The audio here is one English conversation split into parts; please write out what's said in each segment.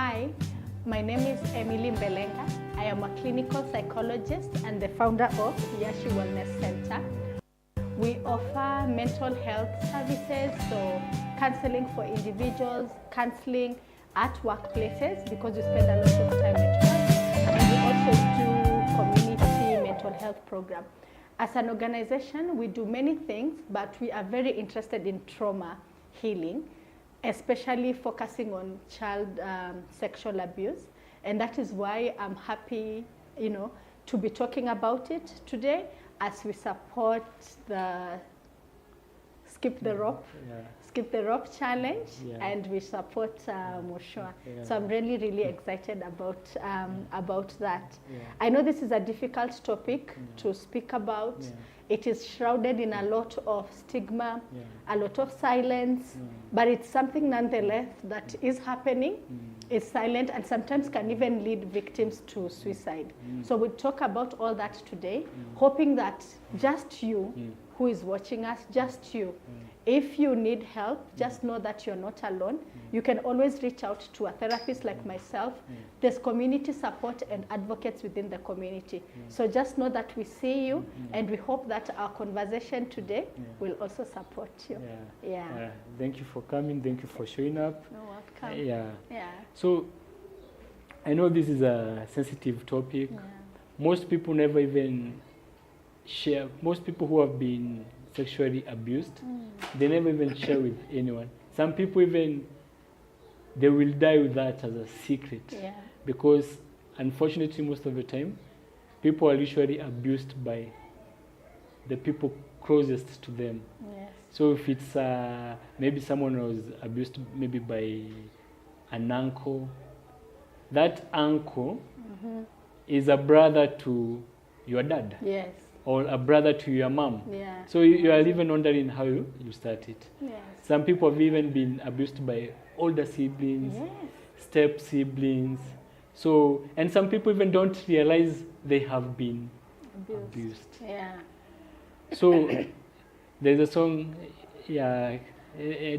Hi, my name is Emily Mbelenga. I am a clinical psychologist and the founder of Yashi Wellness Center. We offer mental health services, so counseling for individuals, counseling at workplaces because we spend a lot of time at work, and we also do community mental health program. As an organization, we do many things, but we are very interested in trauma healing, especially focusing on child sexual abuse. And that is why I'm happy, to be talking about it today as we support the Skip the Rope challenge, and we support Moshua. So I'm really excited about that. I know this is a difficult topic to speak about. It is shrouded in a lot of stigma, a lot of silence, but it's something nonetheless that is happening, is silent, and sometimes can even lead victims to suicide. So we'll talk about all that today, hoping that just you who is watching us, just you, if you need help, just know that you're not alone. You can always reach out to a therapist like myself. There's community support and advocates within the community. So just know that we see you, and we hope that our conversation today will also support you. Thank you for coming. Thank you for showing up. You're welcome. So I know this is a sensitive topic. Most people never even share. Most people who have been sexually abused, they never even share with anyone. Some people even, they will die with that as a secret, because unfortunately most of the time people are usually abused by the people closest to them. So if it's maybe someone was abused maybe by an uncle, that uncle is a brother to your dad, or a brother to your mom. So you are even wondering how you start it. Some people have even been abused by older siblings, step siblings. So, and some people even don't realize they have been abused. So there's a song, I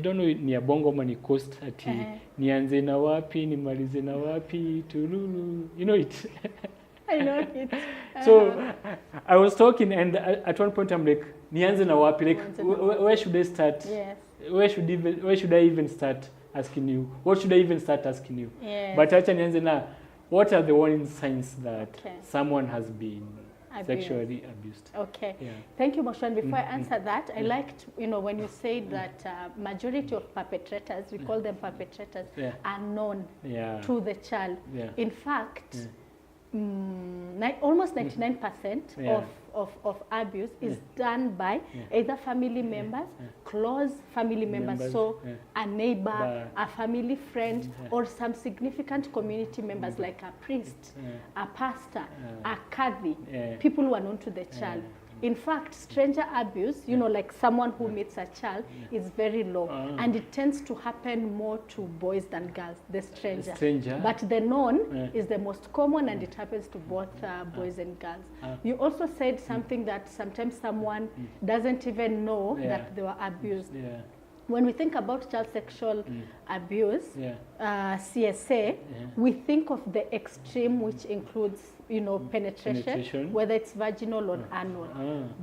don't know, ni ya bongo ama ni coast ati nianze na wapi nimalize na wapi tululu. You know it? I know it. So I was talking, and at one point I'm like, nianze na wapi? Like, where should I start? Where should I even start asking you? What should I even start asking you? But acha nianze na, what are the warning signs that someone has been sexually abused? Thank you, Moshua. Before I answer that, I liked, when you say that majority of perpetrators, we call them perpetrators, are known to the child. In fact, almost 99% of abuse is done by either family members, close family members, so a neighbor, a family friend, or some significant community members like a priest, a pastor, a kadhi, people who are known to the child. In fact, stranger abuse, like someone who meets a child, is very low. And it tends to happen more to boys than girls, the stranger. But the known is the most common, and it happens to both boys and girls. You also said something that sometimes someone doesn't even know that they were abused. When we think about child sexual abuse, CSA, we think of the extreme, which includes, penetration, whether it's vaginal or anal.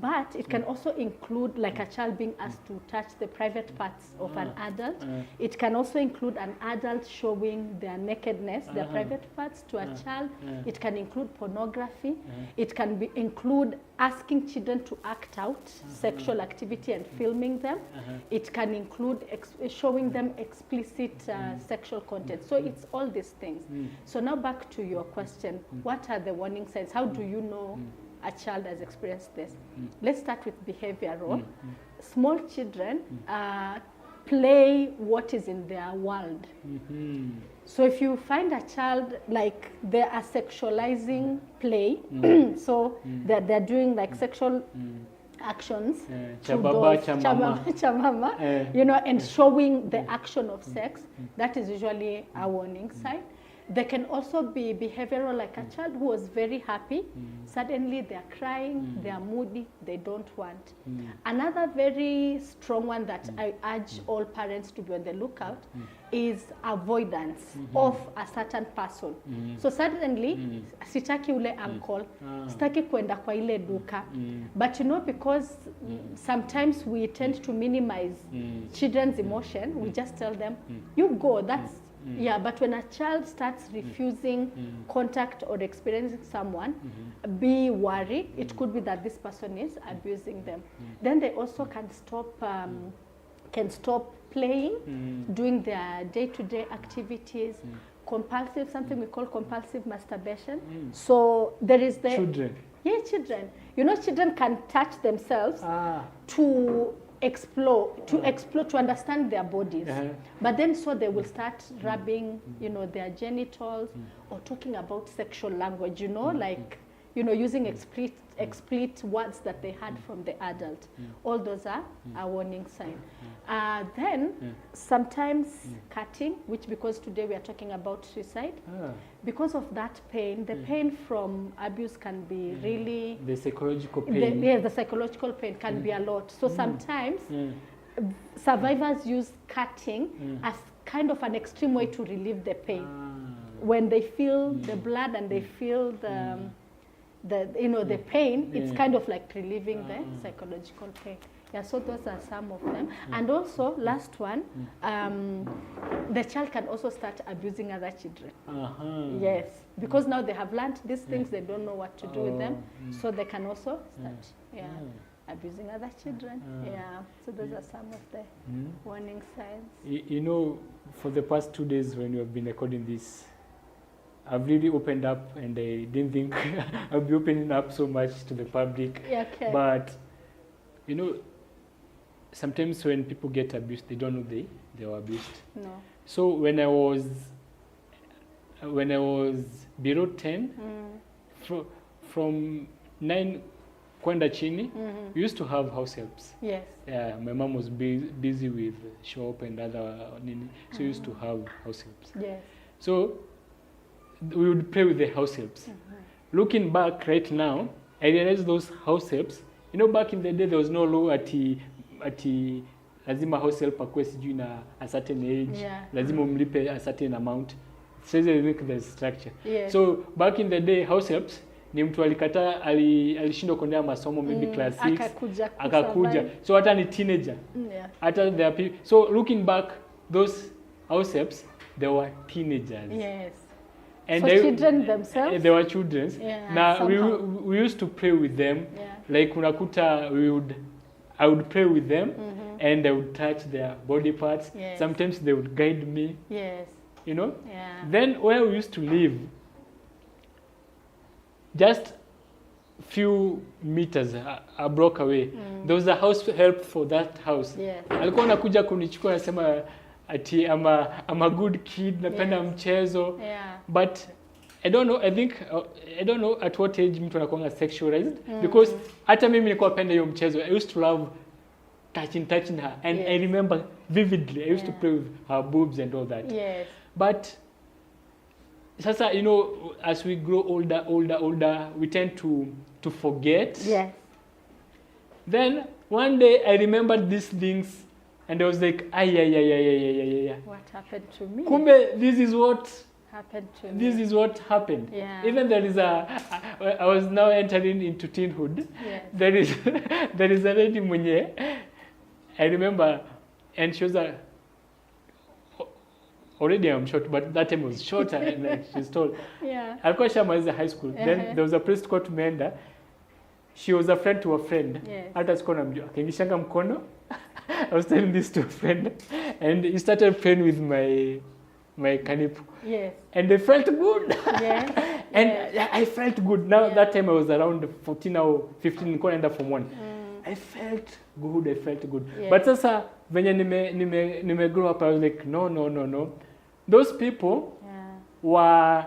But it can also include like a child being asked to touch the private parts of an adult. It can also include an adult showing their nakedness, their private parts to a child. It can include pornography. It can include asking children to act out sexual activity and filming them. It can include showing them explicit sexual content. So it's all these things. So now back to your question, what are the warning signs? How do you know a child has experienced this? Let's start with behavioral. Small children play what is in their world. So if you find a child like they are sexualizing play, so they're doing like sexual actions, chamama, and showing the action of sex, that is usually a warning sign. They can also be behavioral, like a child who was very happy. Suddenly they're crying, they're moody, they don't want. Another very strong one that I urge all parents to be on the lookout is avoidance of a certain person. So suddenly, sitaki ule uncle, sitaki kwenda kwa ile duka. But you know, because sometimes we tend to minimize children's emotion, we just tell them, you go, that's yeah, but when a child starts refusing contact or experiencing someone, be worried. It could be that this person is abusing them. Then they also can stop playing, doing their day-to-day activities, compulsive, something we call compulsive masturbation. So there is the... Children. Yeah, children. You know, children can touch themselves to explore, to understand their bodies. But then so they will start rubbing, you know, their genitals or talking about sexual language, you know, like, you know, using explicit words that they had from the adult. All those are a warning sign. Then sometimes cutting, which because today we are talking about suicide, because of that pain, the pain from abuse can be really... The psychological pain. The psychological pain can be a lot. So sometimes survivors use cutting as kind of an extreme way to relieve the pain. When they feel the blood and they feel the pain, it's kind of like relieving the psychological pain. Yeah, so those are some of them. And also, last one, the child can also start abusing other children. Yes, because now they have learned these things, they don't know what to do with them, so they can also start abusing other children. Yeah, so those are some of the warning signs. You know, for the past 2 days when you have been recording this, I've really opened up, and I didn't think I'll be opening up so much to the public. Yeah, okay. But, you know, sometimes when people get abused, they don't know they were abused. No. So when I was below 10, from 9 kwenda chini, we used to have house helps. Yes. Yeah, my mom was busy with shop and other nini, so we used to have house helps. Yes. So we would play with the house helps. Looking back right now, I realized those house helps, you know, back in the day there was no law ati lazima house help akue sijui na a certain age, lazima umlipe a certain amount. So they make the structure. Yes. So back in the day, house helps ni mtu alikataa, alishindwa kuendelea masomo, maybe class 6 akakuja, so hata ni teenager, hata there are people. So looking back, those house helps, they were teenagers. Yes. And so children themselves? They were children. Yeah, now we used to play with them. Like unakuta, I would play with them, and I would touch their body parts. Yes. Sometimes they would guide me. Yes. You know? Yeah. Then where we used to live, just few meters a block away, there was a house help for that house. Yes. Alikuwa anakuja kunichukua, anasema ati I'm a good kid, napenda mchezo. Yeah. But I don't know, I don't know at what age mtu anakuwa sexualized, because hata mimi nilikuwa napenda hiyo mchezo. I used to love touching her, and I remember vividly I used to play with her boobs and all that. Yes. But sasa, you know, as we grow older, we tend to forget. Yes. Then one day I remembered these things, and I was like, yeah. What happened to me? Kumbe, this is what happened to me. This is what happened. Yeah. Even there is I was now entering into teenhood. Yes. There is a lady mwenye, I remember, and she was already I'm short, but that time was shorter, and like she's tall. Yeah. Alikuwa shamaliza high school. Then there was a place called tumeenda. She was a friend to a friend. Yes. Hata sikuwa namjua. Akaingishanga mkono. I was telling this to a friend, and he started playing with my kanipu. Yes. And I felt good. Yes. And I felt good. Now that time I was around 14 or 15, nilikuwa naenda form 1. I felt good. Yes. But sasa venye nime grow up, I was like, no. Those people were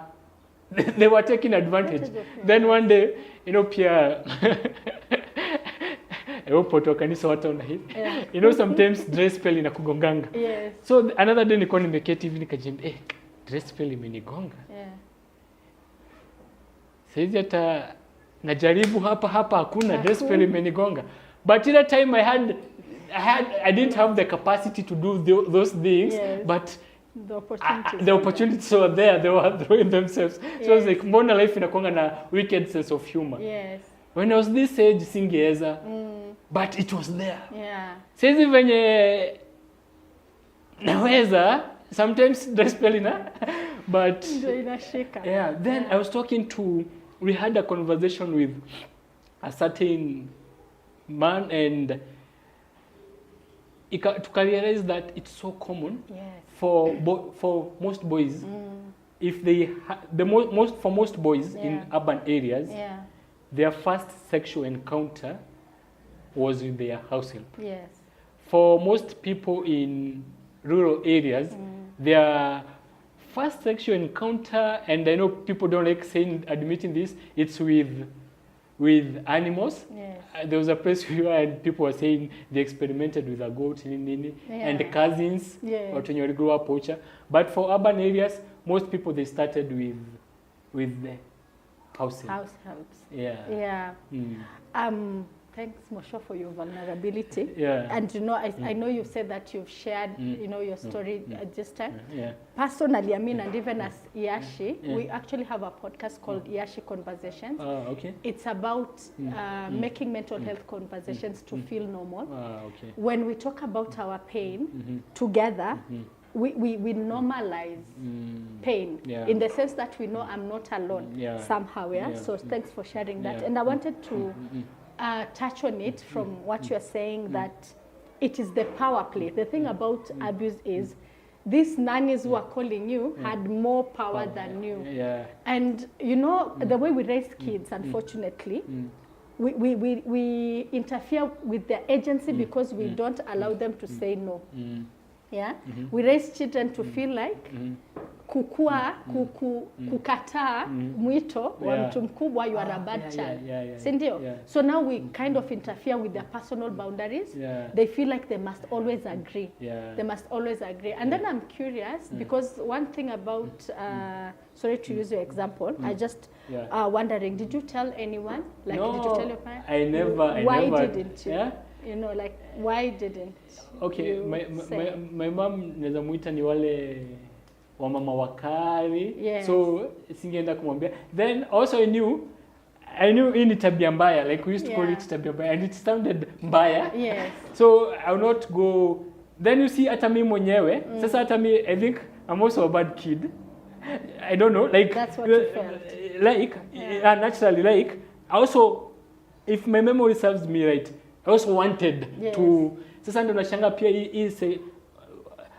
they were taking advantage. Then one day, you know, pia kanisa wataona hivi. You know, sometimes dress spell inakugonganga. Yes. So another day nilikuwa nimeketi hivi nikajiambia, dress spell imenigonga. Yeah. Saizi hata najaribu hapa hakuna dress spell imenigonga. But at that time I didn't have the capacity to do those things, Yes. but The opportunities were there. They were throwing themselves. So I was like, mbona life inakuanga na wicked sense of humor. Yes. When I was this age, singeweza, but it was there. Yeah. Saizi venye naweza, sometimes dress spell but yeah. Then I was we had a conversation with a certain man, and to realize that it's so common for most boys. If they for most boys in urban areas, their first sexual encounter was with their house help. Yes. For most people in rural areas, their first sexual encounter, and I know people don't like admitting this, it's with animals. Yes. There was a place and people were saying they experimented with a goat and the cousins, or when you grew up poacher. But for urban areas, most people they started with the house helps. Yeah. Yeah. Thanks, Moshua, for your vulnerability. Yeah. And I know you said that you've shared, your story at this time. Yeah. Personally, and even as Iashi, we actually have a podcast called Iashi Conversations. Okay. It's about making mental health conversations to feel normal. Okay. When we talk about our pain together, we normalize pain in the sense that we know I'm not alone somehow. Yeah. So thanks for sharing that. And I wanted to touch on it from what you're saying, that it is the power play. The thing about abuse is these nannies who are calling you had more power than you. Yeah. And the way we raise kids, unfortunately, we interfere with their agency because we don't allow them to say no. Yeah. We raise children to feel like kukataa mwito wa mtu mkubwa, you are a bad child. Sindio? So now we kind of interfere with their personal boundaries. They feel like they must always agree. They must always agree. And then I'm curious because one thing about sorry to use your example, I just wondering, did you tell anyone? Like, no, did you tell your parents? I never. Why didn't you? Yeah? Why didn't you my mom naweza muita ni wale wamama wakali. So singeenda kumwambia. Then also I knew hii ni tabia mbaya, like we used to call it tabia mbaya, and it sounded mbaya. So I will not go. Then you see hata mimi mwenyewe sasa hata mimi I think I'm also a bad kid. I don't know, like that's what you felt. Like naturally, like also if my memory serves me right, I also wanted to. Sasa ndo nashanga pia hii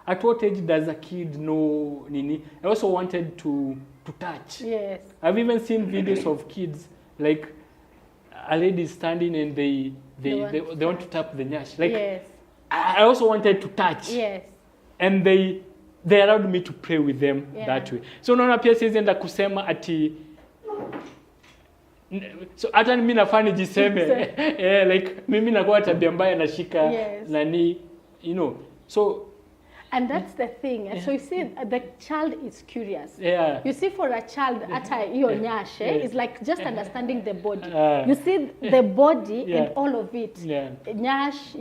at what age does a kid know nini? I also wanted to touch. I've even seen videos of kids, like a lady standing and they want to tap the nyash. Like I also wanted to touch. And they allowed me to play with them that way. So naona pia siwezi enda kusema ati so hata mimi nafaa nijiseme like mimi nakuwa tabia mbaya nashika nani, so. And that's the thing. So you see, the child is curious. You see, for a child, is like just understanding the body. You see the body and all of it. Nyash,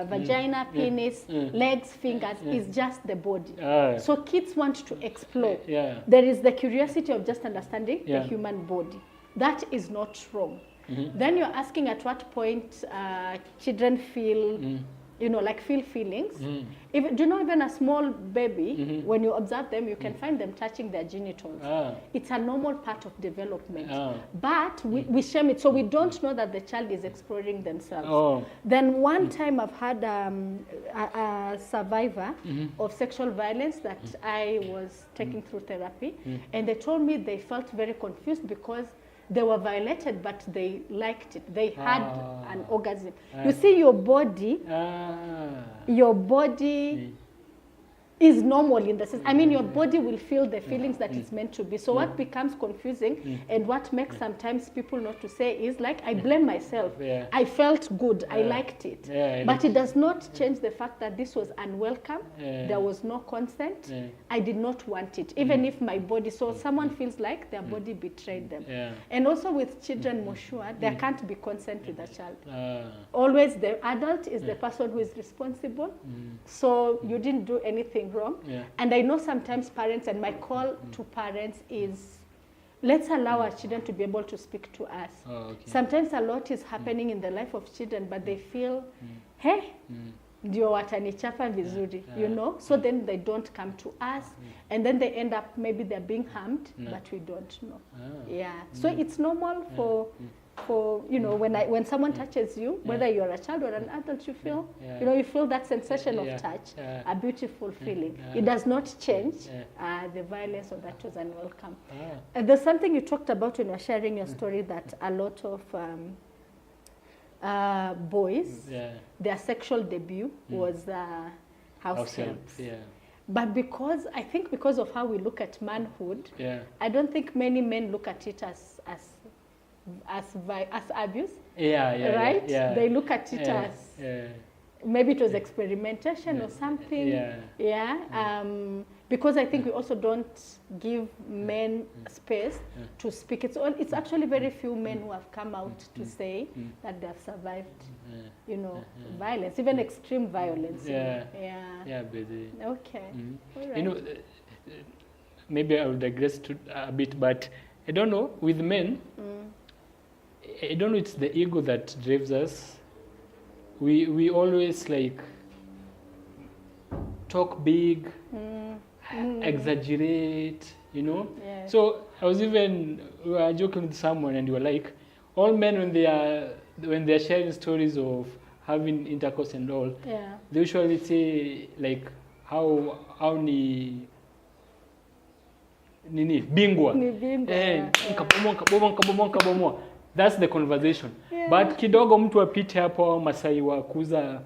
vagina, penis, legs, fingers is just the body. So kids want to explore. There is the curiosity of just understanding the human body. That is not wrong. Then you're asking at what point children feel feel feelings. Even a small baby, when you observe them, you can find them touching their genitals. It's a normal part of development. But we shame it, so we don't know that the child is exploring themselves. Then one time I've had a survivor of sexual violence that I was taking through therapy, and they told me they felt very confused because they were violated, but they liked it. They had an orgasm. You see, your body is normal in the sense, I mean, your body will feel the feelings that it's meant to be. So what becomes confusing and what makes sometimes people not to say is like, I blame myself. I felt good. I liked it. But it does not change the fact that this was unwelcome. There was no consent. I did not want it, even if my body, so someone feels like their body betrayed them. And also with children, Moshua, there can't be consent with a child. Always the adult is the person who is responsible. So you didn't do anything wrong. And I know sometimes parents, and my call to parents is, let's allow our children to be able to speak to us. Sometimes a lot is happening in the life of children, but they feel, hey, ndio watanichapa vizuri, you know, so then they don't come to us, and then they end up, maybe they're being harmed, but we don't know. So it's normal for you know, when someone touches you, whether you're a child or an adult, you feel you know, you feel that sensation of touch, a beautiful feeling. It does not change the violence, or that was unwelcome. There's something you talked about when you were sharing your story, that a lot of boys, their sexual debut was house helps. But because I think because of how we look at manhood, I don't think many men look at it as abuse. Right? They look at it as maybe it was experimentation or something. Because I think we also don't give men space to speak. It's actually very few men who have come out to say that they have survived, you know, violence, even extreme violence. Busy. Okay. All right. You know, maybe I will digress a bit, but I don't know, with men, I don't know, it's the ego that drives us. We always like talk big, exaggerate, you know. So I was we were joking with someone, and we were like, all men when they are sharing stories of having intercourse and all, they usually say like how ni nini bingwa, nkabomoa. That's the conversation. But kidogo mtu apite hapo Masai wa kuuza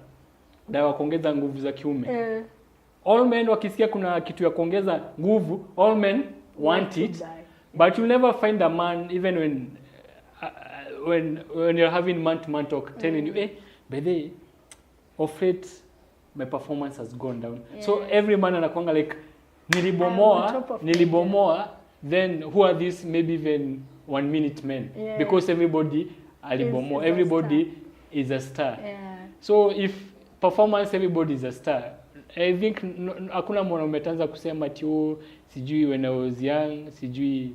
dawa kuongeza nguvu za kiume. All men wakisikia kuna kitu ya kuongeza nguvu, all men want it. But you'll never find a man, even when you're having man-to-man talk, telling you, hey, by the way, of late, my performance has gone down. So every man anakuanga like, nilibomoa, then who are these maybe even 1 minute men? Because everybody alibomoa, everybody is a star. So if performance, everybody is a star. I think hakuna mwana umetanza kusema ati sijui when I was young, sijui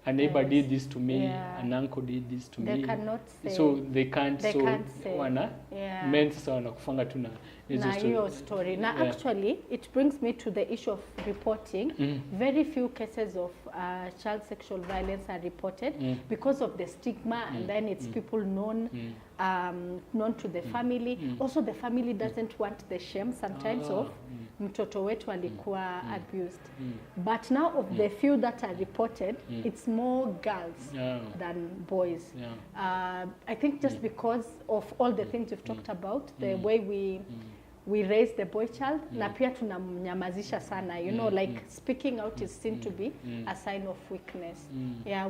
a neighbor did this to me, an uncle did this to me. Cannot say. So they can't say. Wana men sasa wanakufanga tu na hiyo story. Now actually it brings me to the issue of reporting. Very few cases of child sexual violence are reported because of the stigma, and then it's people known to the family. Also the family doesn't want the shame sometimes of mtoto wetu alikuwa abused. But now of the few that are reported, it's more girls than boys. I think just because of all the things we've talked about, the way we raise the boy child, na pia tunamnyamazisha sana, you know, like speaking out is seen to be a sign of weakness.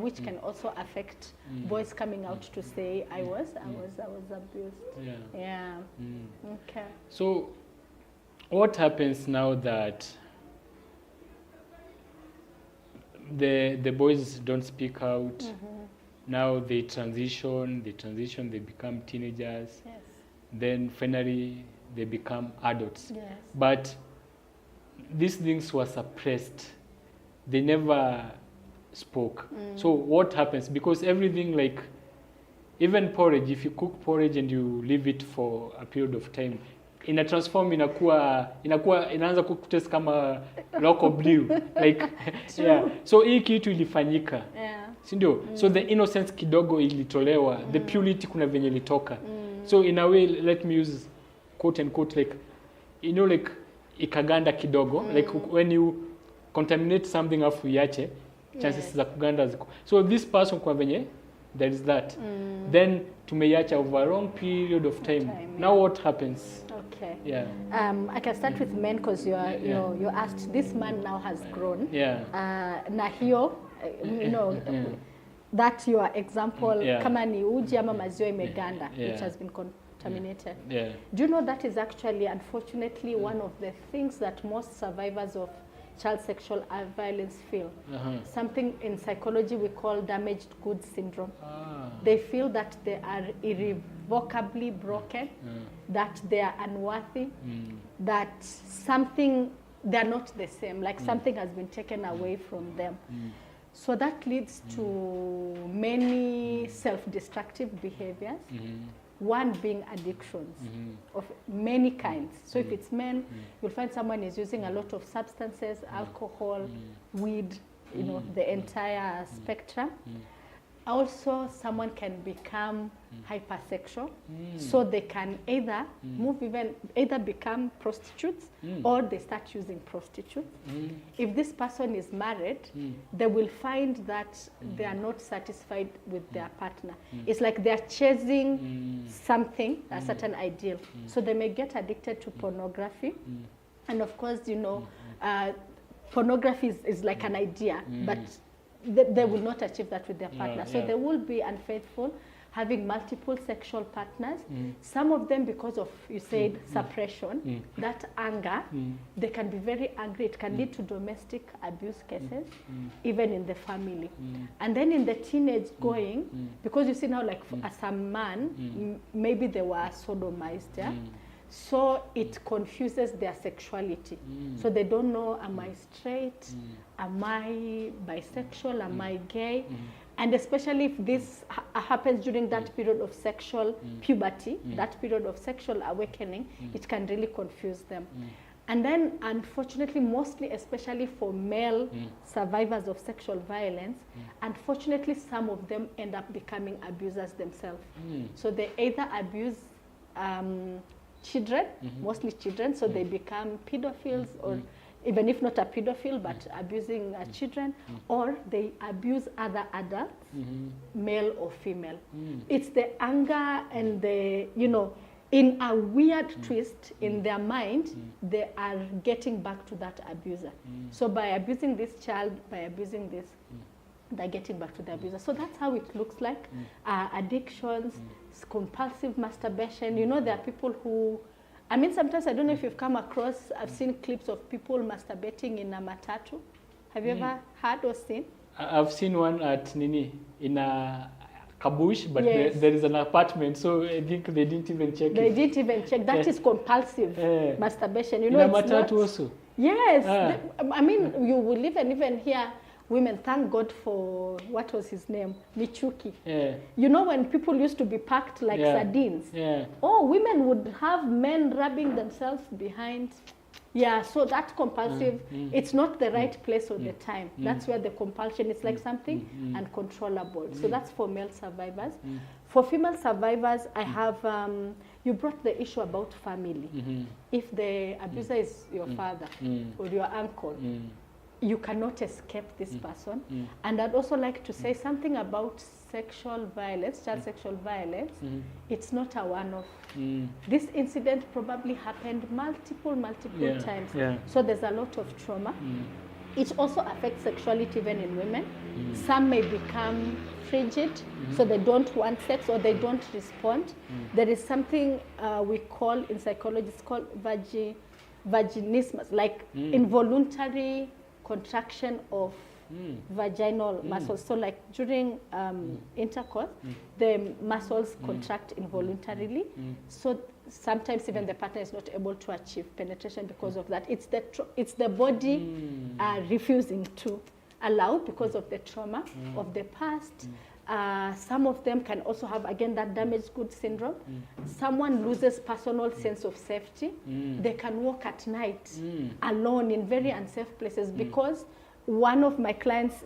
Which can also affect boys coming out to say I was abused. Okay. So what happens now that the boys don't speak out? Now they transition, they become teenagers. Then finally they become adults. But these things were suppressed. They never spoke. So what happens? Because everything, like even porridge, if you cook porridge and you leave it for a period of time, inatransform inaanza kutaste kama local blue like so hii kitu ilifanyika, si ndio? So the innocence kidogo ilitolewa, the purity kuna venye ilitoka. So in a way, let me use quote and quote, like, you know, like ikaganda kidogo, like when you contaminate something afu iache, chances za kuganda ziko. So this person kwa venye there is that. Then tumeiacha over a long period of time. Now what happens? Okay. Yeah. I can start with men because you asked. This man now has grown. Yeah. Na hiyo, that your example, kama ni uji ama maziwa imeganda, which has been contaminated. Yeah. Do you know that is actually, unfortunately, one of the things that most survivors of child sexual violence feel? Something in psychology we call damaged goods syndrome. They feel that they are irrevocably broken, that they are unworthy, that something, they're not the same, like something has been taken away from them. So that leads to many self-destructive behaviors. One being addictions of many kinds. So if it's men, you'll find someone is using a lot of substances, alcohol, weed, the entire spectrum. Also, someone can become hypersexual, so they can either either become prostitutes or they start using prostitutes. If this person is married, they will find that they are not satisfied with their partner. It's like they're chasing something, a certain ideal. So they may get addicted to pornography. And of course, pornography is like an idea, but they will not achieve that with their partner. So they will be unfaithful, having multiple sexual partners. Some of them, because of, you said, suppression, that anger, they can be very angry. It can lead to domestic abuse cases, even in the family. And then in the teenage going, because you see now, like as a man, maybe they were sodomized, so it confuses their sexuality. So they don't know, am I straight? Am I bisexual? Am I gay? And especially if this happens during that period of sexual puberty, that period of sexual awakening, it can really confuse them. And then, unfortunately, mostly, especially for male survivors of sexual violence, unfortunately, some of them end up becoming abusers themselves. So they either abuse children, mostly children, so they become pedophiles, or even if not a pedophile, but abusing children, or they abuse other adults, male or female. It's the anger and the, in a weird twist in their mind, they are getting back to that abuser. So by abusing this child, by abusing this, they're getting back to the abuser. So that's how it looks like. Addictions, compulsive masturbation. There are people who, sometimes I don't know if you've come across, I've seen clips of people masturbating in a matatu. Have you ever heard or seen? I've seen one at in a kabush, but there is an apartment, so I think they didn't even check They didn't even check. That is compulsive masturbation. In a matatu also? Yes. You will even hear women thank God for, what was his name? Michuki. When people used to be packed like sardines. Women would have men rubbing themselves behind. So that compulsive, it's not the right place or the time. That's where the compulsion is like something uncontrollable. So that's for male survivors. For female survivors, I have, you brought the issue about family. If the abuser is your father or your uncle, you cannot escape this person. And I'd also like to say something about sexual violence, child sexual violence. It's not a one-off. This incident probably happened multiple times. So there's a lot of trauma. It also affects sexuality even in women. Some may become frigid, so they don't want sex or they don't respond. There is something we call in psychology, it's called vaginismus, like involuntary contraction of vaginal muscles. So like during intercourse, the muscles contract involuntarily. So sometimes even the partner is not able to achieve penetration because of that. It's the body refusing to allow because of the trauma of the past. Some of them can also have, again, that damaged goods syndrome. Someone loses personal sense of safety. They can walk at night alone in very unsafe places because one of my clients,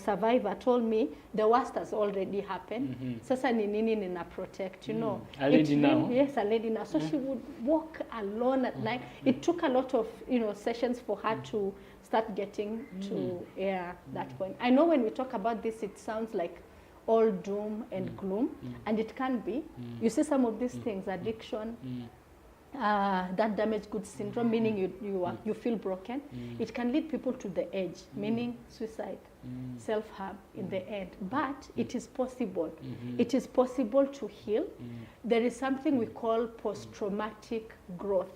survivor, told me the worst has already happened. Sasa ni nini nina protect, A lady now. Yes, a lady now. So she would walk alone at night. It took a lot of, sessions for her to start getting to that point. I know when we talk about this, it sounds like, all doom and gloom, and it can be. You see some of these things, addiction, that damaged goods syndrome, meaning you feel broken. It can lead people to the edge, meaning suicide, self-harm in the end. But it is possible. It is possible to heal. There is something we call post-traumatic growth.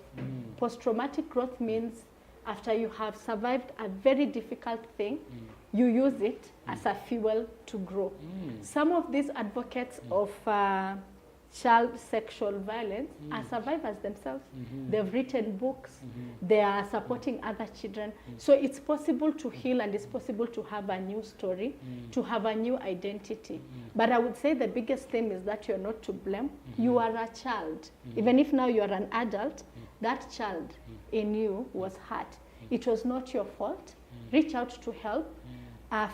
Post-traumatic growth means after you have survived a very difficult thing, you use it as a fuel to grow. Some of these advocates of child sexual violence are survivors themselves. They've written books. They are supporting other children. So it's possible to heal, and it's possible to have a new story, to have a new identity. But I would say the biggest thing is that you're not to blame. You are a child. Even if now you are an adult, that child in you was hurt. It was not your fault. Reach out to help.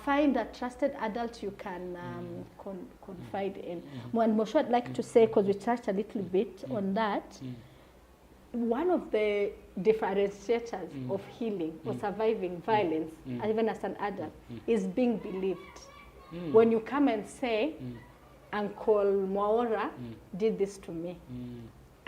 Find a trusted adult you can confide in. And Moshua, I'd like to say, because we touched a little bit on that, one of the differentiators of healing or surviving violence, even as an adult, is being believed. When you come and say, Uncle Mwaora did this to me,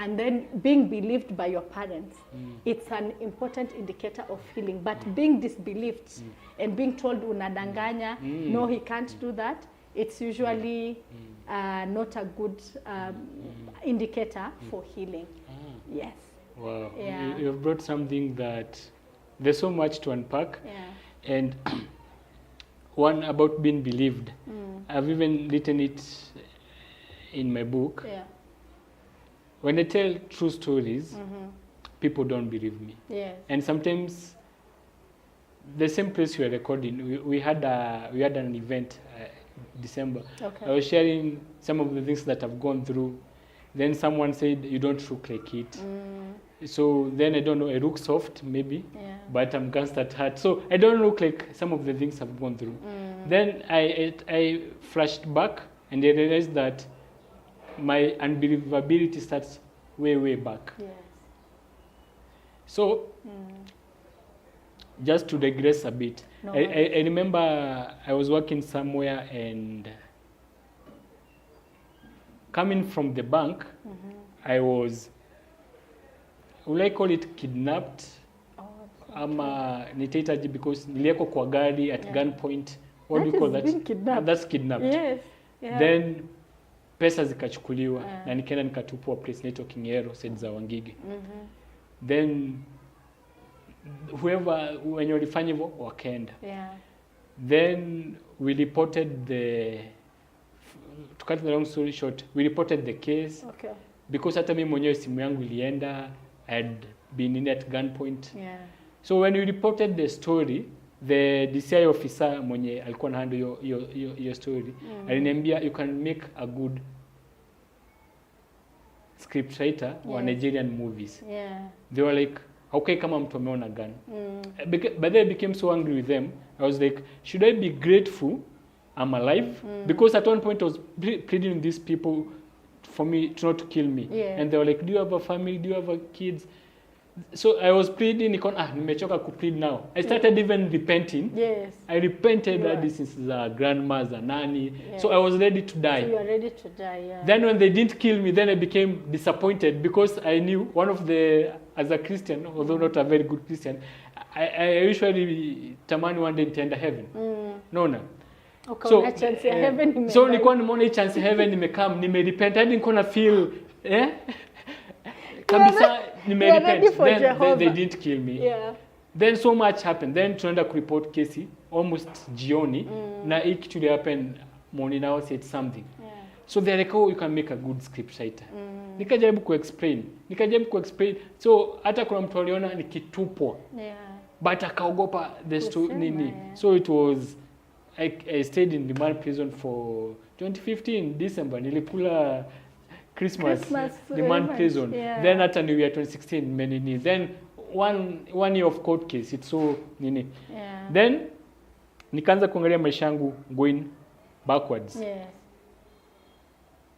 and then being believed by your parents, it's an important indicator of healing. But being disbelieved and being told unadanganya, no, he can't do that, it's usually not a good indicator for healing. Yes. Wow. Yeah. You've brought something that there's so much to unpack. Yeah. And one about being believed. I've even written it in my book. Yeah. When I tell true stories, people don't believe me. Yes. And sometimes the same place we are recording, we had an event December. Okay. I was sharing some of the things that I've gone through. Then someone said, you don't look like it. So then I don't know, I look soft maybe, but I'm gangster at heart. So I don't look like some of the things I've gone through. Then I flashed back and I realized that my unbelievability starts way, way back. Yes. So, just to digress a bit, No I remember I was working somewhere and coming from the bank, I was, will I call it kidnapped? Ama nitaitaji because nilieko kwa gari at gunpoint. What do you call that? Being kidnapped. That's kidnapped. Yes. Yeah. Then pesa zikachukuliwa na nikaenda nikatupwa place inaitwa Kingero, said za Wangige. Then whoever wenye walifanya hivyo wakaenda. Yeah. Then we reported to cut the long story short, we reported the case. Okay. Because hata mimi mwenyewe simu yangu ilienda, I had been in at gunpoint. Yeah. So when we reported the story, the DCI officer mwenye alikuwa na handle your story, aliniambia you can make a good script writer or Nigerian movies. Yeah. They were like, okay, kama mtu ameona gun. But then I became so angry with them. I was like, should I be grateful I'm alive? Because at one point I was pleading with these people for me to not kill me. Yeah. And they were like, do you have a family? Do you have kids? So I was pleading, nimechoka kuplead now. I started even repenting. Yes. I repented that this is a grandma's a nanny. Yeah. So I was ready to die. So you are ready to die, yeah. Then when they didn't kill me, then I became disappointed because I knew one of the, as a Christian, although not a very good Christian, I usually tamani one day nitaenda heaven. Naona. So heaven so nilikuwa nimeona chance heaven nimekam, nimerepent, hadi nilikuwa na feel kabisa nimerepent. Then they didn't kill me. Yeah. Then so much happened. Then tunaenda kureport kesi almost jioni na hii kitu ile happen morning now said something. Yeah. So they're like, oh, you can make a good script writer. Nikajaribu kuexplain. So hata kuna mtu aliona nikitupwa. Yeah. But akaogopa the story nini. Yeah. So it was I stayed in remand prison for 2015 December. Nilikula Christmas remand prison. Yeah. Then hata New Year 2016 menini. Then one year of court case. It's so nini. Yeah. Then nikaanza kuangalia maisha yangu going backwards. Yes.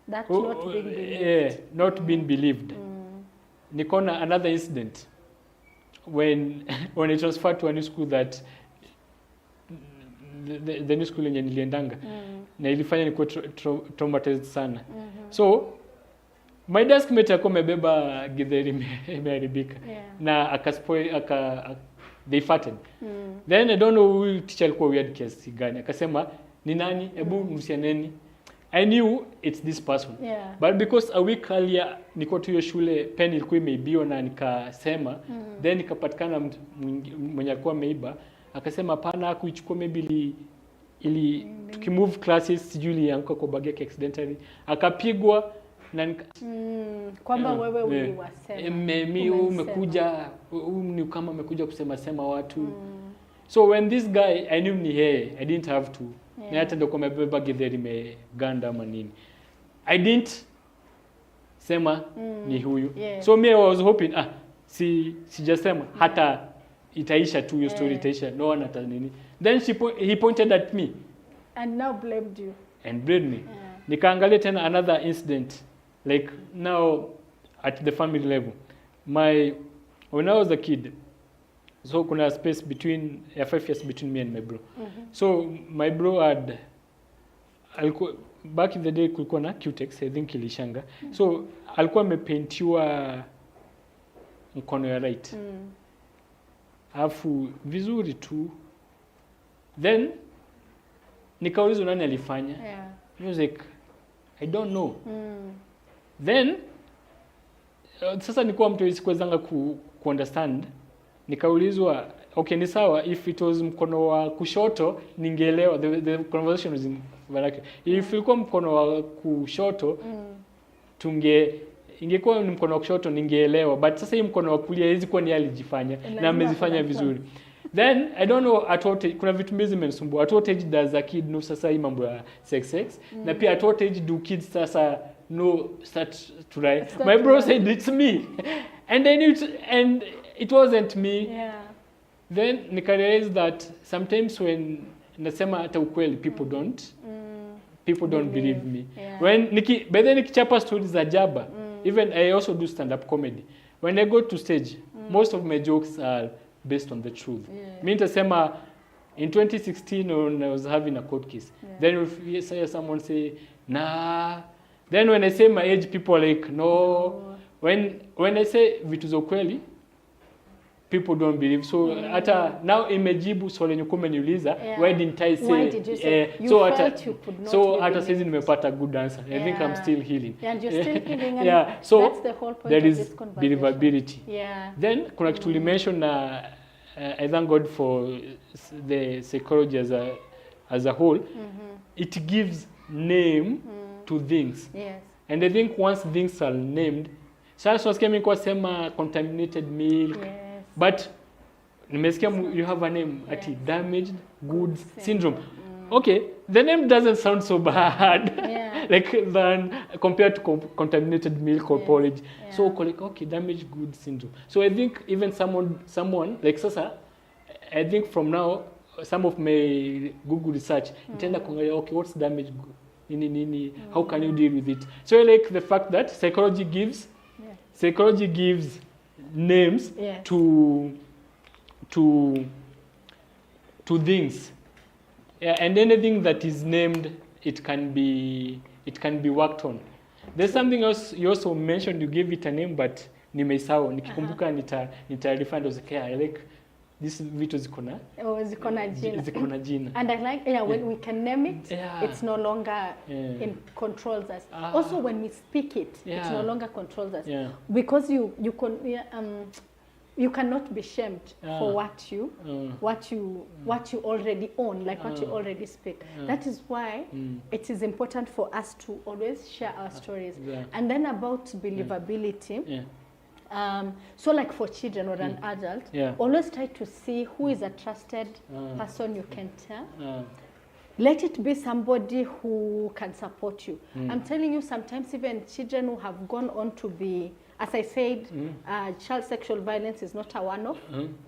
That's not being believed. Yeah, not being believed. Nikona another incident when I transferred to a new school that the new school yenye niliendanga na ilifanya nikuwa traumatized sana. So my deskmate alikuwa amebeba githeri imeharibika na akaspoil they farted. Then I don't know who teacher alikuwa weird case gani. Akasema ni nani? Hebu msianeni. I knew it's this person. But because a week earlier niko tu hiyo shule pen ilikuwa imeibiwa na nikasema then nikapatikana mwenye alikuwa ameiba akasema hapana kuichukua maybe ili tukimove classes sijui ilianguka kwa bag yake accidentally akapigwa na kwamba wewe uliwasema mimi umekuja ni kama umekuja kusema sema watu. So when this guy I knew ni yeye I didn't have to na hata ndio kama beba githeri imeganda ama nini I didn't sema ni huyu. So me I was hoping sijasema hata itaisha tu hiyo story itaisha no one hata nini. Then he pointed at me and now blamed you and blamed me. Nikaangalia tena another incident like now at the family level. When I was a kid, so kuna space between 5 years between me and my bro. So my bro had back in the day kulikuwa na cutex I think ilishanga. So alikuwa amepaintiwa mkono ya right. Alafu vizuri tu. Then nikaulizwa nani alifanya. Music I don't know. Then sasa nilikuwa mtu sikuwezanga ku understand. Nikaulizwa okay ni sawa if it was mkono wa kushoto ningeelewa the conversation was in Varaka. If ilikuwa mkono wa kushoto ingekuwa ni mkono wa kushoto ningeelewa but sasa hii mkono wa kulia hizi kwa ni alijifanya na amezifanya vizuri. Then I don't know at what age, kuna vitu mbili zimenisumbua. At what age does a kid know sasa hii mambo ya sex na pia at what age do kids sasa know start to try. My bro said it's me and then it wasn't me. Then nika-realize that sometimes when nasema hata ukweli people don't believe me. When by then nikichapa stories za jaba even I also do stand up comedy. When I go to stage most of my jokes are based on the truth. Mimi nitasema in 2016 when I was having a court case then if you say someone say nah, then when I say my age people are like no. When I say vitu za ukweli people don't believe. So hata now imejibu swali lenye kumeniuliza why didn't I say why did you say so hata sasa nimepata good answer. I think I'm still healing. And you're still healing and so that's the whole point there of is this conversation. believability. Then kuna kitu mention na I thank God for the psychology as a whole. It gives name to things. And I think once things are named sasa skemi kwa sema contaminated milk. But nimesikia you have a name ati damaged goods syndrome. Okay, the name doesn't sound so bad like than compared to contaminated milk or porridge. So like okay, damaged goods syndrome. So I think even someone like sasa I think from now some of my Google research itaenda kuangalia okay what's damaged nini how can you deal with it. So I like the fact that psychology gives names to things. And anything that is named it can be worked on. There's something else you also mentioned, you gave it a name but nimeisahau nikikumbuka nita refund I like this vitu zikona jina. And I like when we can name it it's no longer in controls us. Also when we speak it it no longer controls us because you cannot be shamed for what you already own, like what you already speak. That is why it is important for us to always share our stories. And then about believability. So like for children or an adult, always try to see who is a trusted person you can tell. Let it be somebody who can support you. I'm telling you, sometimes even children who have gone on to be, as I said, child sexual violence is not a one-off.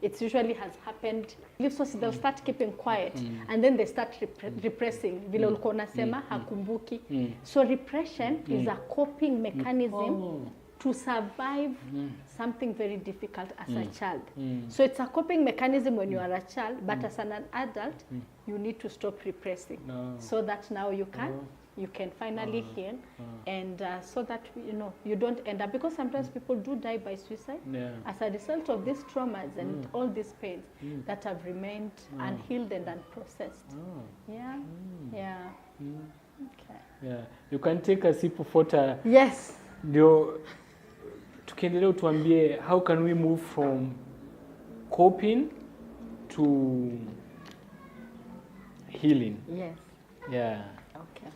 It usually has happened. So they'll start keeping quiet and then they start repressing. Vile ulikuwa unasema hakumbuki. So repression is a coping mechanism to survive something very difficult as a child. So it's a coping mechanism when you are a child, but as an adult, you need to stop repressing so that now you can finally heal, and so that you don't end up, because sometimes people do die by suicide as a result of these traumas and all these pains that have remained unhealed and unprocessed. Okay. Yeah. You can take a sip of water. Yes. Ndio tukiendelea utuambie, how can we move from coping to healing? Yes. Yeah. Okay.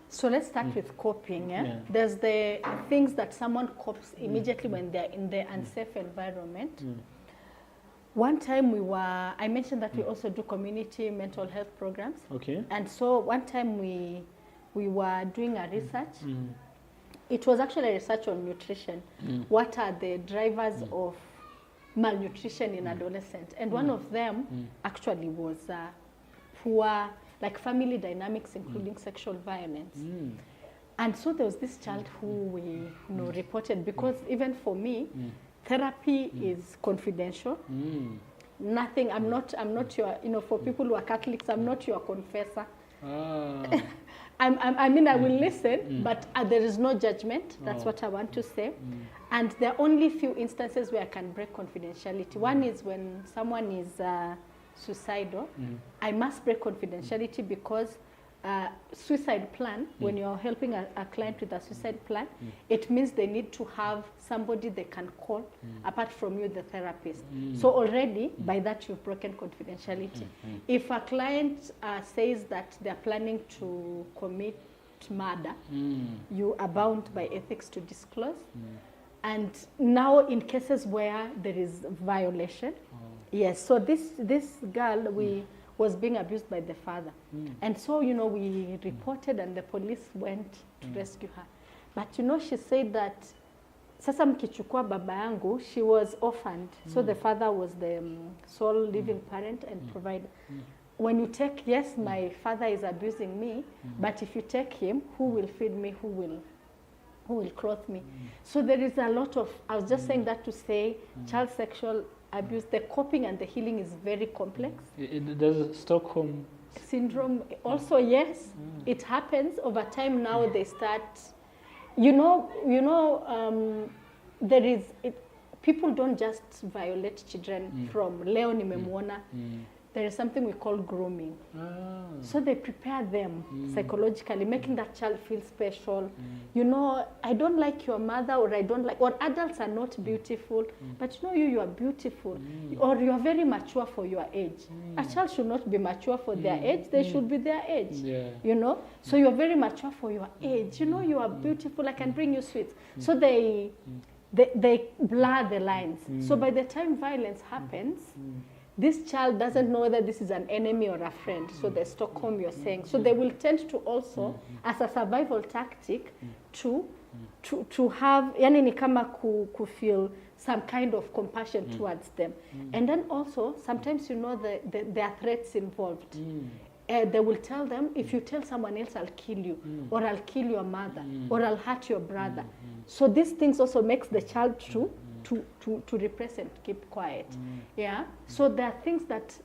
So let's start with coping. There's the things that someone copes immediately when they're in the unsafe environment. One time I mentioned that we also do community mental health programs. Okay. And so one time we were doing a research. It was actually a research on nutrition. What are the drivers of malnutrition in adolescents? And one of them actually was poor, like family dynamics, including sexual violence. And so there was this child who we reported, because even for me, therapy is confidential. Nothing. I'm not your. For people who are Catholics, I'm not your confessor. I mean, I will listen, but there is no judgment. That's what I want to say. And there are only few instances where I can break confidentiality. One is when someone is suicidal. I must break confidentiality, because suicide plan, when you're helping a client with a suicide plan, it means they need to have somebody they can call apart from you, the therapist. So already by that you've broken confidentiality. If a client says that they're planning to commit murder, you are bound by ethics to disclose. And now in cases where there is violation, yes, so this girl was being abused by the father. And so, we reported and the police went to rescue her. But, she said that, sasa mkichukua baba yangu, she was orphaned. So the father was the sole living parent and provider. When you take, yes, my father is abusing me, but if you take him, who will feed me, who will clothe me? So there is a lot of, I was just saying that to say, child sexual abuse, the coping and the healing is very complex. Does Stockholm syndrome also, yes, it happens over time. Now they start, there is, people don't just violate children from leo nimemwona. There is something we call grooming. So they prepare them psychologically, making that child feel special. I don't like your mother, or I don't like, or adults are not beautiful, but you are beautiful, or you are very mature for your age. A child should not be mature for their age, they should be their age. So you are very mature for your age, you are beautiful, I can bring you sweets. So they blur the lines. So by the time violence happens, this child doesn't know whether this is an enemy or a friend. So the Stockholm you're saying. So they will tend to also, as a survival tactic, to have, yani ni kama ku feel some kind of compassion towards them. And then also, sometimes there are threats involved. They will tell them, if you tell someone else, I'll kill you, or I'll kill your mother, or I'll hurt your brother. So these things also makes the child to repress and keep quiet. So there are things that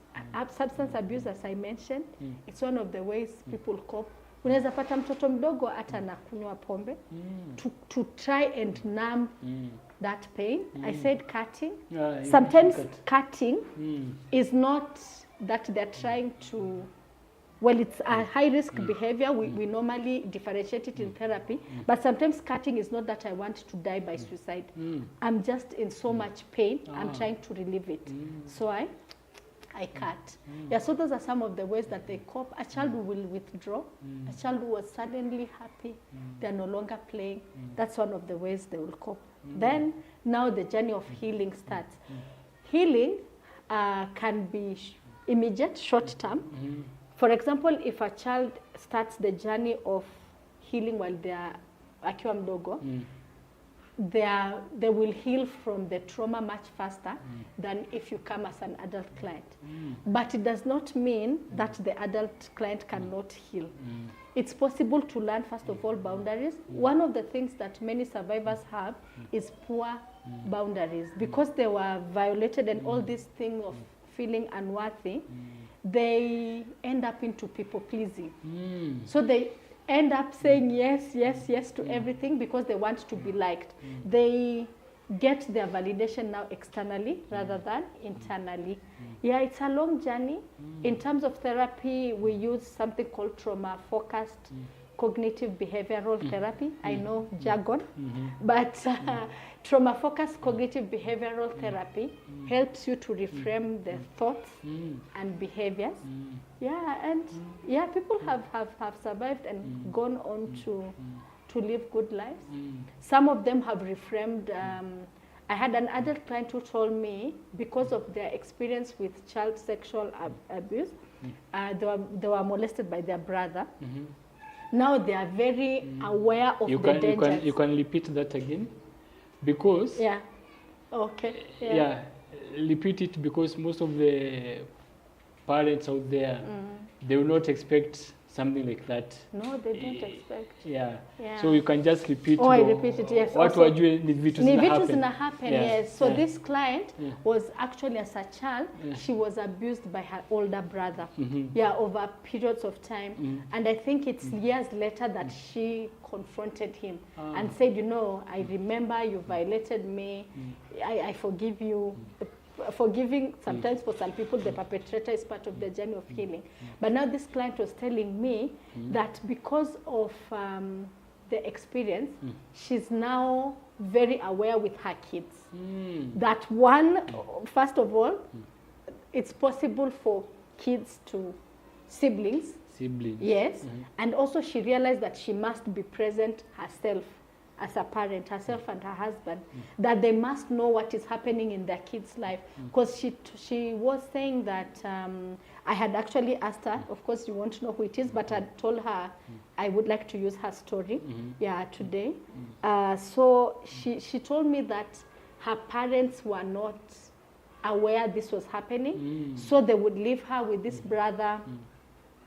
substance abuse, as I mentioned, it's one of the ways people cope. Unaweza pata mtoto mdogo hata anakunywa pombe to try and numb that pain. I said cutting. Sometimes cutting is not that they're trying to, well, it's a high-risk behavior. We normally differentiate it in therapy. But sometimes cutting is not that I want to die by suicide. I'm just in so much pain. I'm trying to relieve it. So I cut. So those are some of the ways that they cope. A child will withdraw. A child who was suddenly happy, they're no longer playing. That's one of the ways they will cope. Then, now the journey of healing starts. Healing can be immediate, short-term. For example, if a child starts the journey of healing while they are akiwa mdogo, they will heal from the trauma much faster than if you come as an adult client. But it does not mean that the adult client cannot heal. It's possible to learn, first of all, boundaries. One of the things that many survivors have is poor boundaries. Because they were violated and all this thing of feeling unworthy, they end up into people pleasing. So they end up saying yes, yes, yes to everything because they want to be liked. They get their validation now externally rather than internally. Yeah, it's a long journey. In terms of therapy, we use something called trauma-focused cognitive behavioral therapy. I know jargon, but trauma-focused cognitive behavioral therapy helps you to reframe the thoughts and behaviors. Yeah, and yeah, people have survived and gone on to live good lives. Some of them have reframed. I had an adult client who told me because of their experience with child sexual abuse, they were molested by their brother. Now they are very aware of the dangers. You can repeat that again, because repeat it, because most of the parents out there they will not expect something like that. No, they don't expect. Yeah. So you can just repeat. Oh, I repeat it, yes. What were you ni vitu happen? Yes. So this client was actually, as a child, she was abused by her older brother. Over periods of time. And I think it's years later that she confronted him and said, you know, I remember you violated me. I forgive you. Forgiving, sometimes for some people, the perpetrator is part of the journey of healing. But now this client was telling me that because of the experience, she's now very aware with her kids. That first of all, it's possible for kids to siblings. Yes. And also she realized that she must be present herself as a parent, herself and her husband, that they must know what is happening in their kids' life. Because she was saying that, I had actually asked her, of course you won't know who it is, but I told her I would like to use her story today. So she told me that her parents were not aware this was happening, so they would leave her with this brother.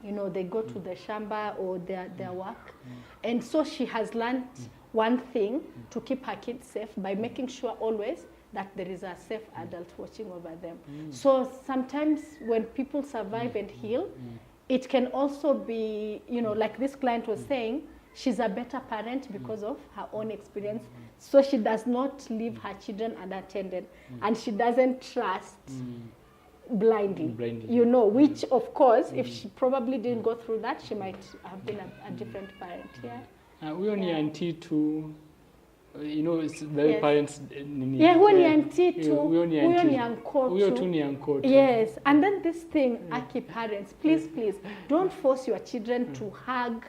You know, they go to the shamba or their work. And so she has learned one thing to keep her kids safe by making sure always that there is a safe adult watching over them. So sometimes when people survive and heal, it can also be, you know, like this client was saying, she's a better parent because of her own experience. So she does not leave her children unattended, and she doesn't trust blindly, you know, which of course, if she probably didn't go through that, she might have been a different parent. We only auntie to, you know, it's the parents. Huyo ni auntie tu, huyo ni uncle tu. Yes, and then this thing, Aki parents, please, don't force your children to hug,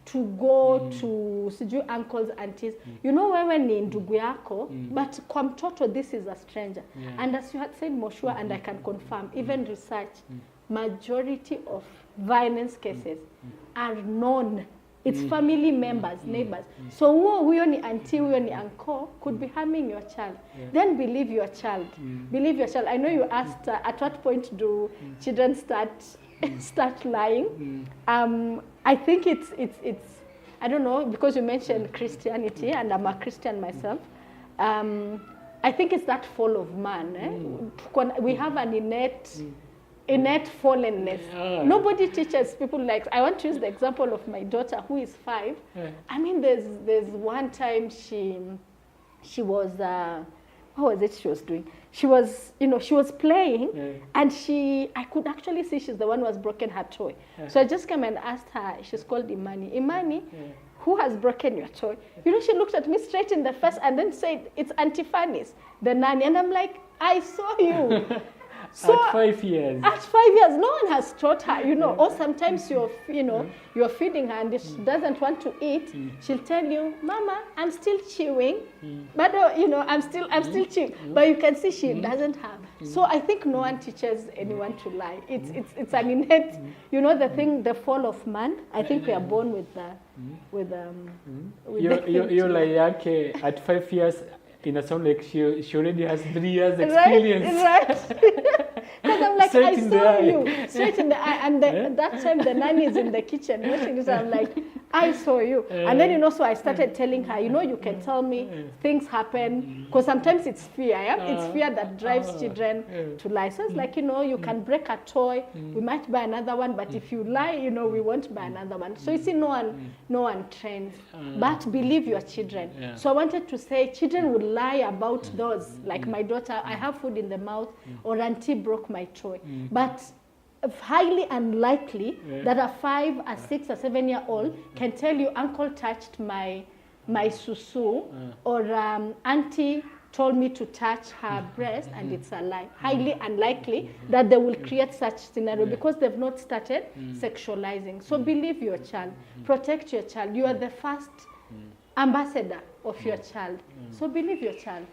to go to sijui uncles, aunties. You know, wewe ni ndugu yako, but kwa mtoto this is a stranger. And as you had said, Moshua, and I can confirm, even research, majority of violence cases are known. It's family members, neighbors. So huyo ni auntie, huyo ni uncle could be harming your child. Then believe your child. Believe your child. I know you asked at what point do children start lying. I think it's I don't know, because you mentioned Christianity and I'm a Christian myself. I think it's that fall of man. We have an innate fallenness. Nobody teaches people like, I want to use the example of my daughter who is 5. I mean, there's one time she was, what was it she was doing? She was, you know, she was playing and I could actually see she's the one who has broken her toy. So I just came and asked her, she's called Imani, who has broken your toy? You know, she looked at me straight in the face and then said, it's Auntie Fanny's, the nanny. And I'm like, I saw you. At 5 years. At 5 years, no one has taught her, or sometimes you're feeding her and if she doesn't want to eat, she'll tell you, Mama, I'm still chewing, but I'm still chewing. But you can see she doesn't have. So I think no one teaches anyone to lie. It's an innate, the thing, the fall of man. I think we are born with You're like, at 5 years, in a sound like she already has 3 years experience. Right. Because I'm like, I saw you straight in the eye, and that time the nanny is in the kitchen watching this. I'm like, I saw you, and then so I started telling her, you can tell me things happen, because sometimes it's fear. It's fear that drives children to lie. So it's like, you can break a toy, we might buy another one, but if you lie, we won't buy another one. So you see, no one trains, but believe your children. So I wanted to say, children would lie about those, like my daughter, I have food in the mouth, or auntie broke my toy. But highly unlikely that a 5, a 6, a 7-year-old can tell you, uncle touched my susu, or auntie told me to touch her breast, and it's a lie. Highly unlikely that they will create such scenario because they've not started sexualizing. So believe your child, protect your child. You are the first ambassador of your child. So believe your child,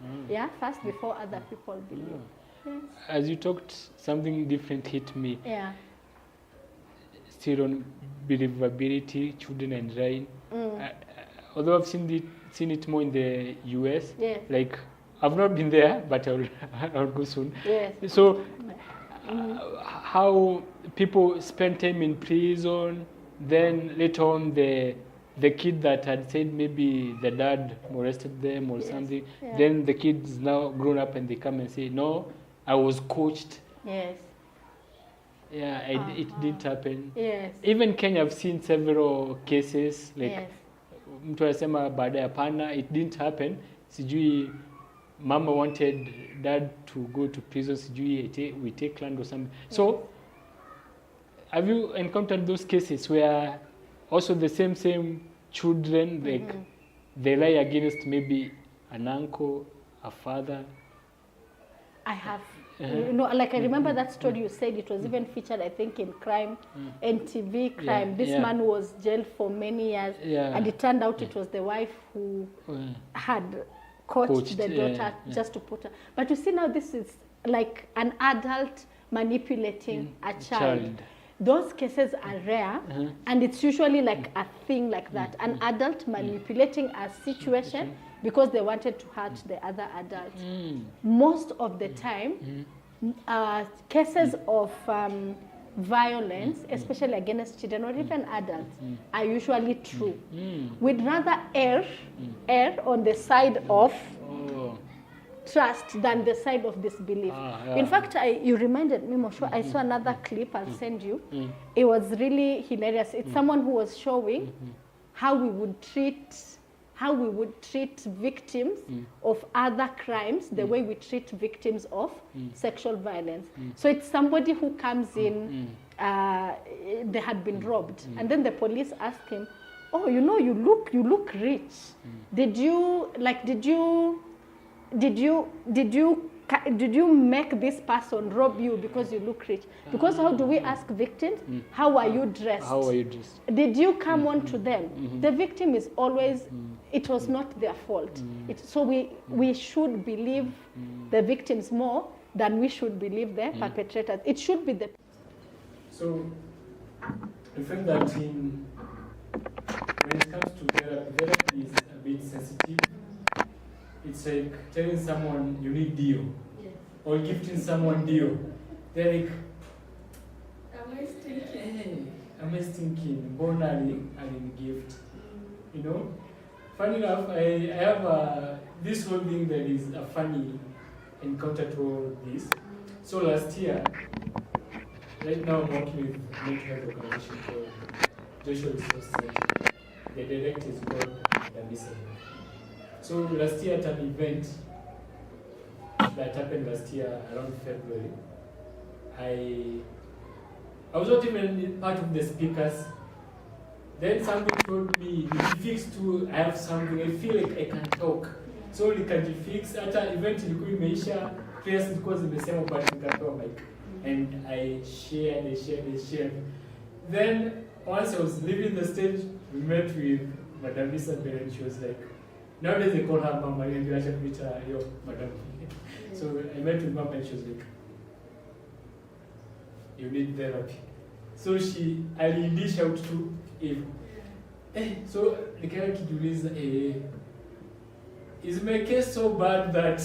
first before other people believe. Yes. As you talked, something different hit me. Yeah. Still on believability, children and lying. Although I've seen it more in the US, like I've not been there, but I'll go soon. Yes. So how people spend time in prison, then later on the kid that had said maybe the dad molested them or something, then the kid is now grown up and they come and say, no, I was coached. Yes. Yeah, it did happen. Yes. Even Kenya, I've seen several cases, like mtu anasema baada ya pana, it didn't happen. Sijui mama wanted dad to go to prison, sijui we take land or something. So, have you encountered those cases where also the same children, like they lie against maybe an uncle, a father? I have. Like I remember that story you said, it was even featured, I think, in Crime, NTV Crime. This man was jailed for many years, and it turned out it was the wife who had coached the daughter just to put her. But you see now, this is like an adult manipulating a child. Those cases are rare, and it's usually like a thing like that, an adult manipulating a situation because they wanted to hurt the other adult. Most of the time, cases of violence, especially against children or even adults, are usually true. We'd rather err on the side of trust than the side of disbelief. In fact, you reminded me, Moshua, I saw another clip I'll send you. It was really hilarious. It's someone who was showing how we would treat victims of other crimes the way we treat victims of sexual violence. So it's somebody who comes in, they had been robbed, and then the police ask him, oh, you look rich. Did you make this person rob you because you look rich? Because how do we ask victims? How are you dressed? How are you dressed? Did you come on to them? The victim is always, it was not their fault. So we should believe the victims more than we should believe the perpetrators. It should be the... So, I find that when it comes to therapy is a bit sensitive. It's like telling someone you need deal, or gifting someone deal. They're like, am I stinking? Born and gift. Funny enough, I have this whole thing that is a funny encounter to all this. So last year, right now I'm working with a mental health organization called Joshua Resource Center. The director is called Damisa. So last year at an event that happened last year around February, I was not even part of the speakers. Then something told me, Fix too, I have something, I feel like I can talk. So Fix at an event ilikuwa imeisha, prayers ilikuwa zimesema but nikatoa mic. And I shared. Then once I was leaving the stage, we met with Madam Isabel, and she was like, nowadays they call her Mama, and I should meet her, yo, Madam. So I met with Mama, and she was like, you need therapy. So I dish out to Eve. So nikaenda kijiuliza, is my case so bad that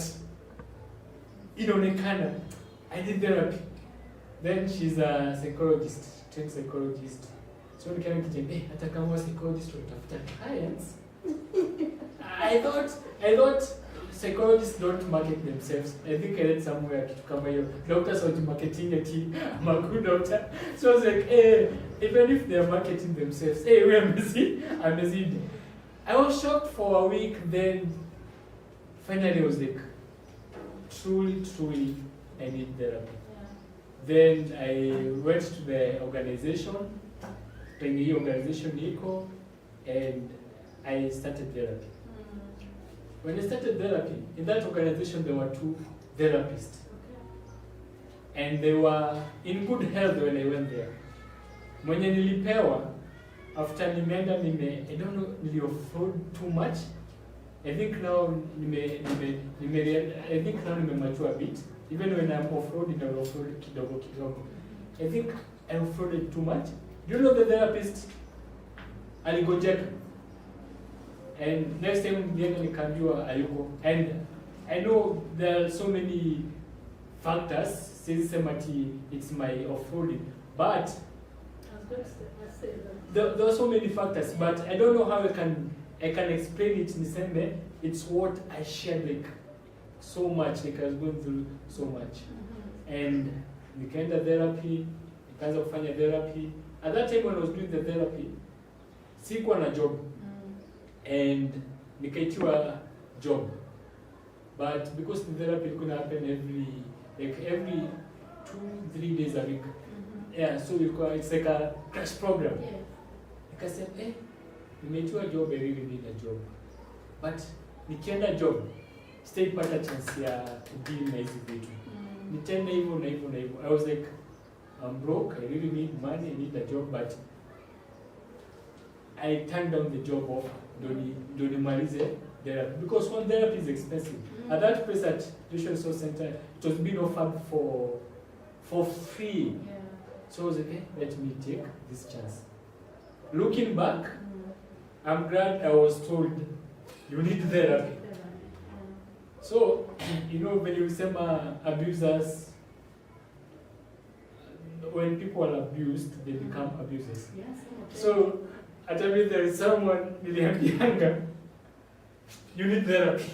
inaonekana I need therapy? Then she's a psychologist, trained psychologist. So nikaenda kijembe, hata kama psychologist utafuta clients. I thought psychologists don't market themselves. I think I read somewhere kitu kama hiyo. Doctors are marketing ati I'm a good doctor. So I was like, even if they are marketing themselves, we are amazing. I was shocked for a week, then finally I was like, truly, I need therapy. Yeah. Then I went to the organization, and I started therapy. When I started therapy, in that organization there were 2 therapists. Okay. And they were in good health when I went there. Mwenye nilipewa, after nimeenda I don't know, nilioffload too much. I think now nime mature a bit. Even when I'm offloading, I will offload kidogo. I think I offloaded too much. Do you know the therapist? Aligojeka. And next time nikamjua ayuko. And I know there are so many factors. It's my offloading, but there are so many factors. But I don't know how I can explain it in the same way. It's what I shared like so much. Like I was going through so much, and nikaenda therapy, nikaanza kufanya therapy. At that time when I was doing the therapy, sikuwa na job. And nikaitiwa job, but because the therapy could happen every 2-3 days a week, so it's like a crash program. Like I said, nimeitiwa job, I really need a job, but nikienda job sitaipata chance ya kudeal na hizi vitu. Nitenda hivyo na hivyo. I was like, I'm broke, I really need money, I need a job, but I turned down the job offer. Don't nimalize therapy, because one therapy is expensive. At that place at Joshua Resource Center, it was being offered for free. Yeah. So I was like, let me take this chance. Looking back, I'm glad I was told you need therapy. So, when you say abusers, when people are abused, they become abusers. Yes, okay. So, at a bit there is someone younger, you need therapy.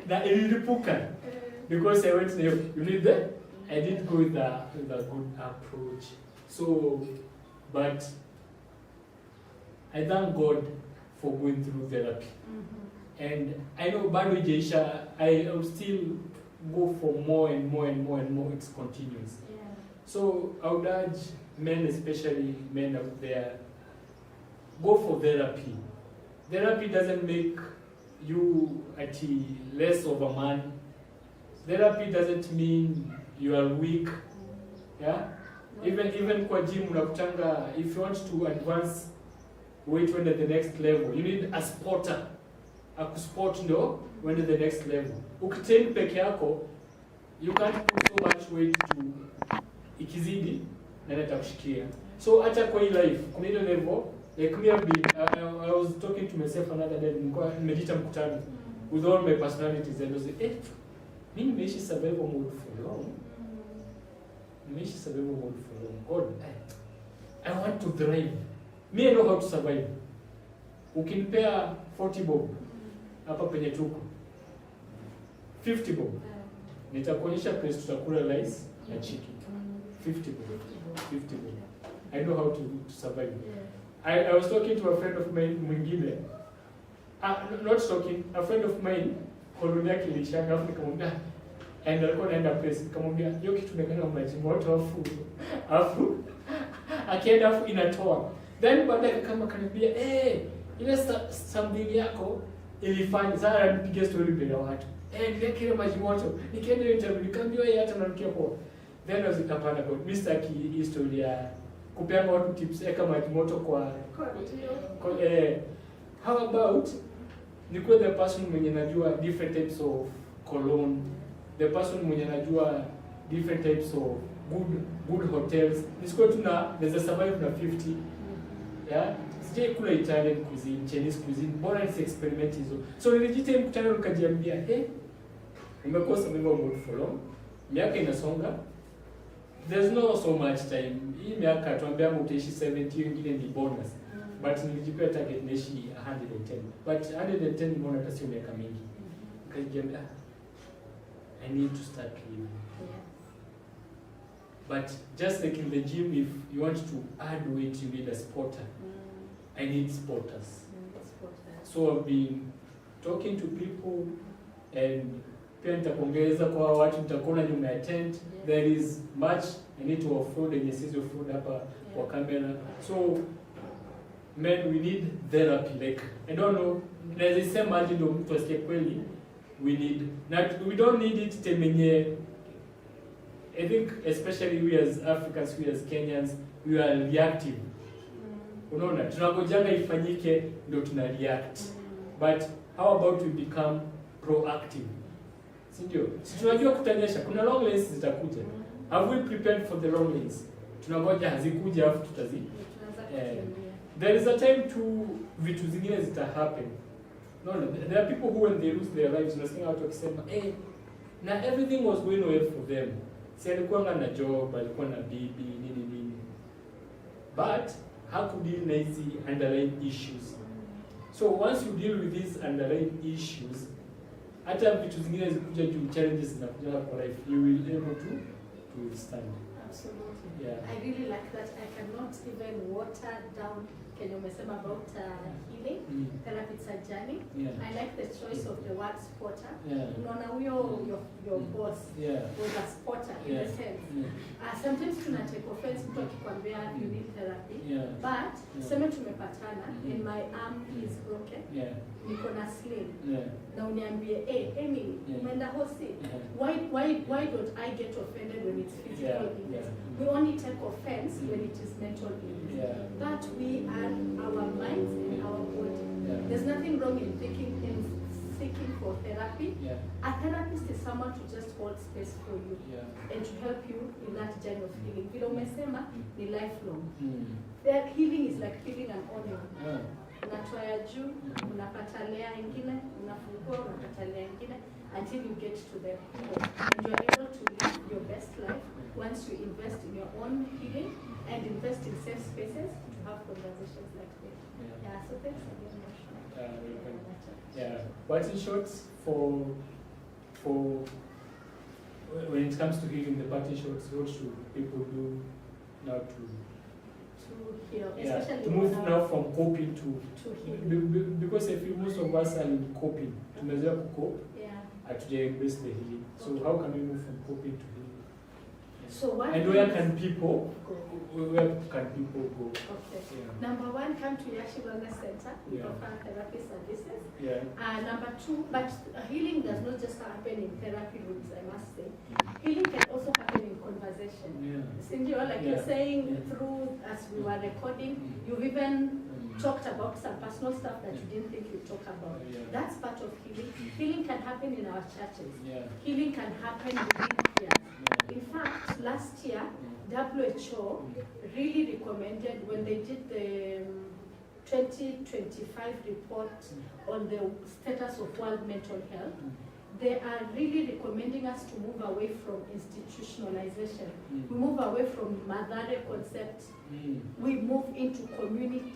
That ililipuka. Because I went to you need that? I did go with a good approach. So, but I thank God for going through therapy. And I know bado Jaisha, I will still go for more and more. It's continuous. Yeah. So I would urge men, especially men out there, go for therapy. Therapy doesn't make you less of a man. Therapy doesn't mean you are weak. Yeah? Even kwa gym unakutanga, if you want to advance weight when at the next level, you need a spotter. Akusport ndo when to the next level. Ukitrain peke yako, you can't put so much weight to ikizidi na natakushikia. So acha kwa hii life, kuna ile level, like me I was talking to myself another day, nimejita mkutano with all my personalities, and I was like, mimi nimeishi survival mode for long. Nimeishi survival mode for long. God, I want to thrive. Me I know how to survive. Ukinipea 40 bob hapa penye tuko 50 bob, nitakuonyesha place tutakula rice na chicken. 50 bob. I know how to survive. I was talking to a friend of mine mwingine, not talking, a friend of mine koloni yake ilishanga, afu nikamwambia, and alikuwa naenda place, nikamwambia hiyo kitu tumekana maji moto afu akienda afu inatoa, then baadaye kama kaniambia ile something yako ilifanya sana, nipigie story mbele ya watu. niweke ile maji moto, nikienda interview nikambiwa yeye hata nanukia poa. Then was ikapanda kwa Mr. Historia kupeana watu tips kama maji moto kwa how about nikuwe the person mwenye najua different types of cologne, the person mwenye najua different types of good hotels. Nisikuwe tuna there's a survive na 50. Yeah, sijai kula Italian cuisine, Chinese cuisine, bora ni experiment hizo. So nilijita mkutano nikajiambia, nimekosa mimi mood for long. Miaka inasonga. There's no so much time. Hii miaka tuambia utaishi 70, wengine ni bonus. But nilijipea target niishi 110. But 110 mbona hata sio miaka mingi. Nikajiambia, I need to start living. But just like in the gym, if you want to add weight, you need a spotter. I need spotters. So I've been talking to people, and pia nitapongeza kwa watu nitakuona nyuma ya tent. There is much I need to offload and yes offload hapa kwa camera. So men, we need therapy. Like I don't know, naweza sema aje ndio mtu asikie kweli. We don't need it temenye. I think especially we as Africans, we as Kenyans, we are reactive. Unaona, tunangojanga ifanyike ndio tuna react. But how about we become proactive? Si ndio? Si tunajua kutanyesha, kuna long lanes zitakuja. Have we prepared for the long lanes? Tunangoja hazikuja afu tutazi. There is a time to vitu zingine zita happen. No, there are people who when they lose their lives, unasikia watu wakisema, na everything was going well for them. Si alikuwa na job, alikuwa na bibi, nini. But how to deal with these underlying issues? So once you deal with these underlying issues, hata vitu zingine zikuja juu challenges zinakuja kwa life, you will be able to withstand. Absolutely. Yeah. I really like that. I cannot even water down Kenya umesema about healing. Therapy is a journey. Yeah. I like the choice of the word spotter. Unaona huyo your boss was a spotter in a sense. Sometimes tuna take offense mtu akikwambia you need therapy. But sema tumepatana and my arm is broken. Niko na sling. Na uniambie, Emily, umeenda hosi. Why don't I get offended when it's physical illness? We only take offense when it is mental illness. But we are our minds and our body. There's nothing wrong in seeking for therapy. A therapist is someone to just hold space for you and to help you in that journey of healing. Vile umesema ni lifelong. Healing is like peeling an onion. Unatoa ya juu, unapata layer ingine, unafungua, unapata layer ingine until you get to the core. And you are able to live your best life once you invest in your own healing and invest in safe spaces to have conversations like this. So thanks again, Moshua. But in short, for when it comes to healing, the parting shots, what should people do now to heal, especially to move now from coping to healing? Because I feel most of us are in coping. To measure cope, to embrace the healing. So how can we move from coping to healing? So what? And where can people go? Okay. Number one, come to Yashi Wellness Center. We offer therapy services. Number two, but healing does not just happen in therapy rooms, I must say. Healing can also happen in conversation. Cindy, like you're saying, through as we were recording, you've even talked about some personal stuff that you didn't think you'd talk about. That's part of healing. Healing can happen in our churches. Healing can happen within here. In fact, last year, WHO really recommended when they did the 2025 report on the status of world mental health, they are really recommending us to move away from institutionalization. We move away from Madare concept. We move into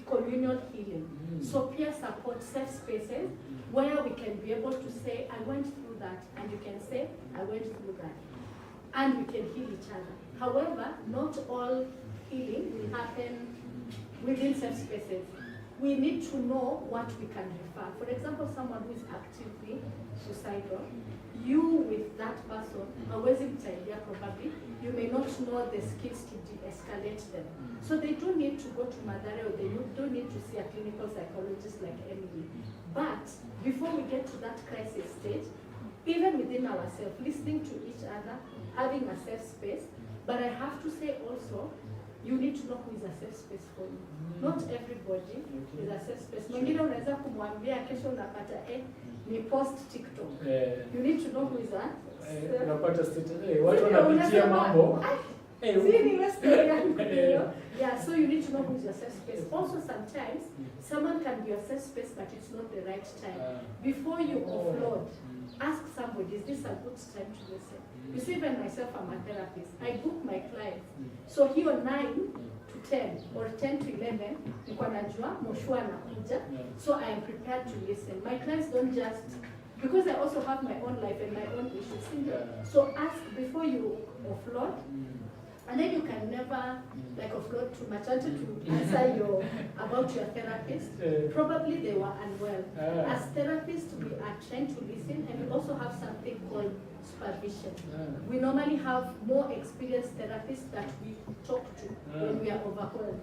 communal healing. So peer support, safe spaces where we can be able to say, I went through that, and you can say, I went through that. And we can heal each other. However, not all healing will happen within safe spaces. We need to know what we can refer. For example, someone who is actively suicidal, you with that person, probably, you may not know the skills to de-escalate them. So they don't need to go to Madare, or they don't need to see a clinical psychologist like Emily. But before we get to that crisis stage, even within ourselves, listening to each other, having a safe space. But I have to say also, you need to know who is a safe space for you. Not everybody is a safe space. Mwingine unaweza kumwambia kesho unapata ni post TikTok. You need to know who is a unapata status. Watu wanapitia mambo. Yeah, so you need to know who's your safe space. Also, sometimes someone can be your safe space, but it's not the right time. Before you offload, ask somebody, is this a good time to listen? You see, even myself, I'm a therapist. I book my clients. So here 9 to 10 or 10 to 11, Moshua anakuja. So I am prepared to listen. My clients don't just, because I also have my own life and my own issues. So ask before you offload. And then you can never like offload too much. I wanted to answer about your therapist. Probably they were unwell. As therapists, we are trained to listen, and we also have something called supervision. We normally have more experienced therapists that we talk to when we are overwhelmed.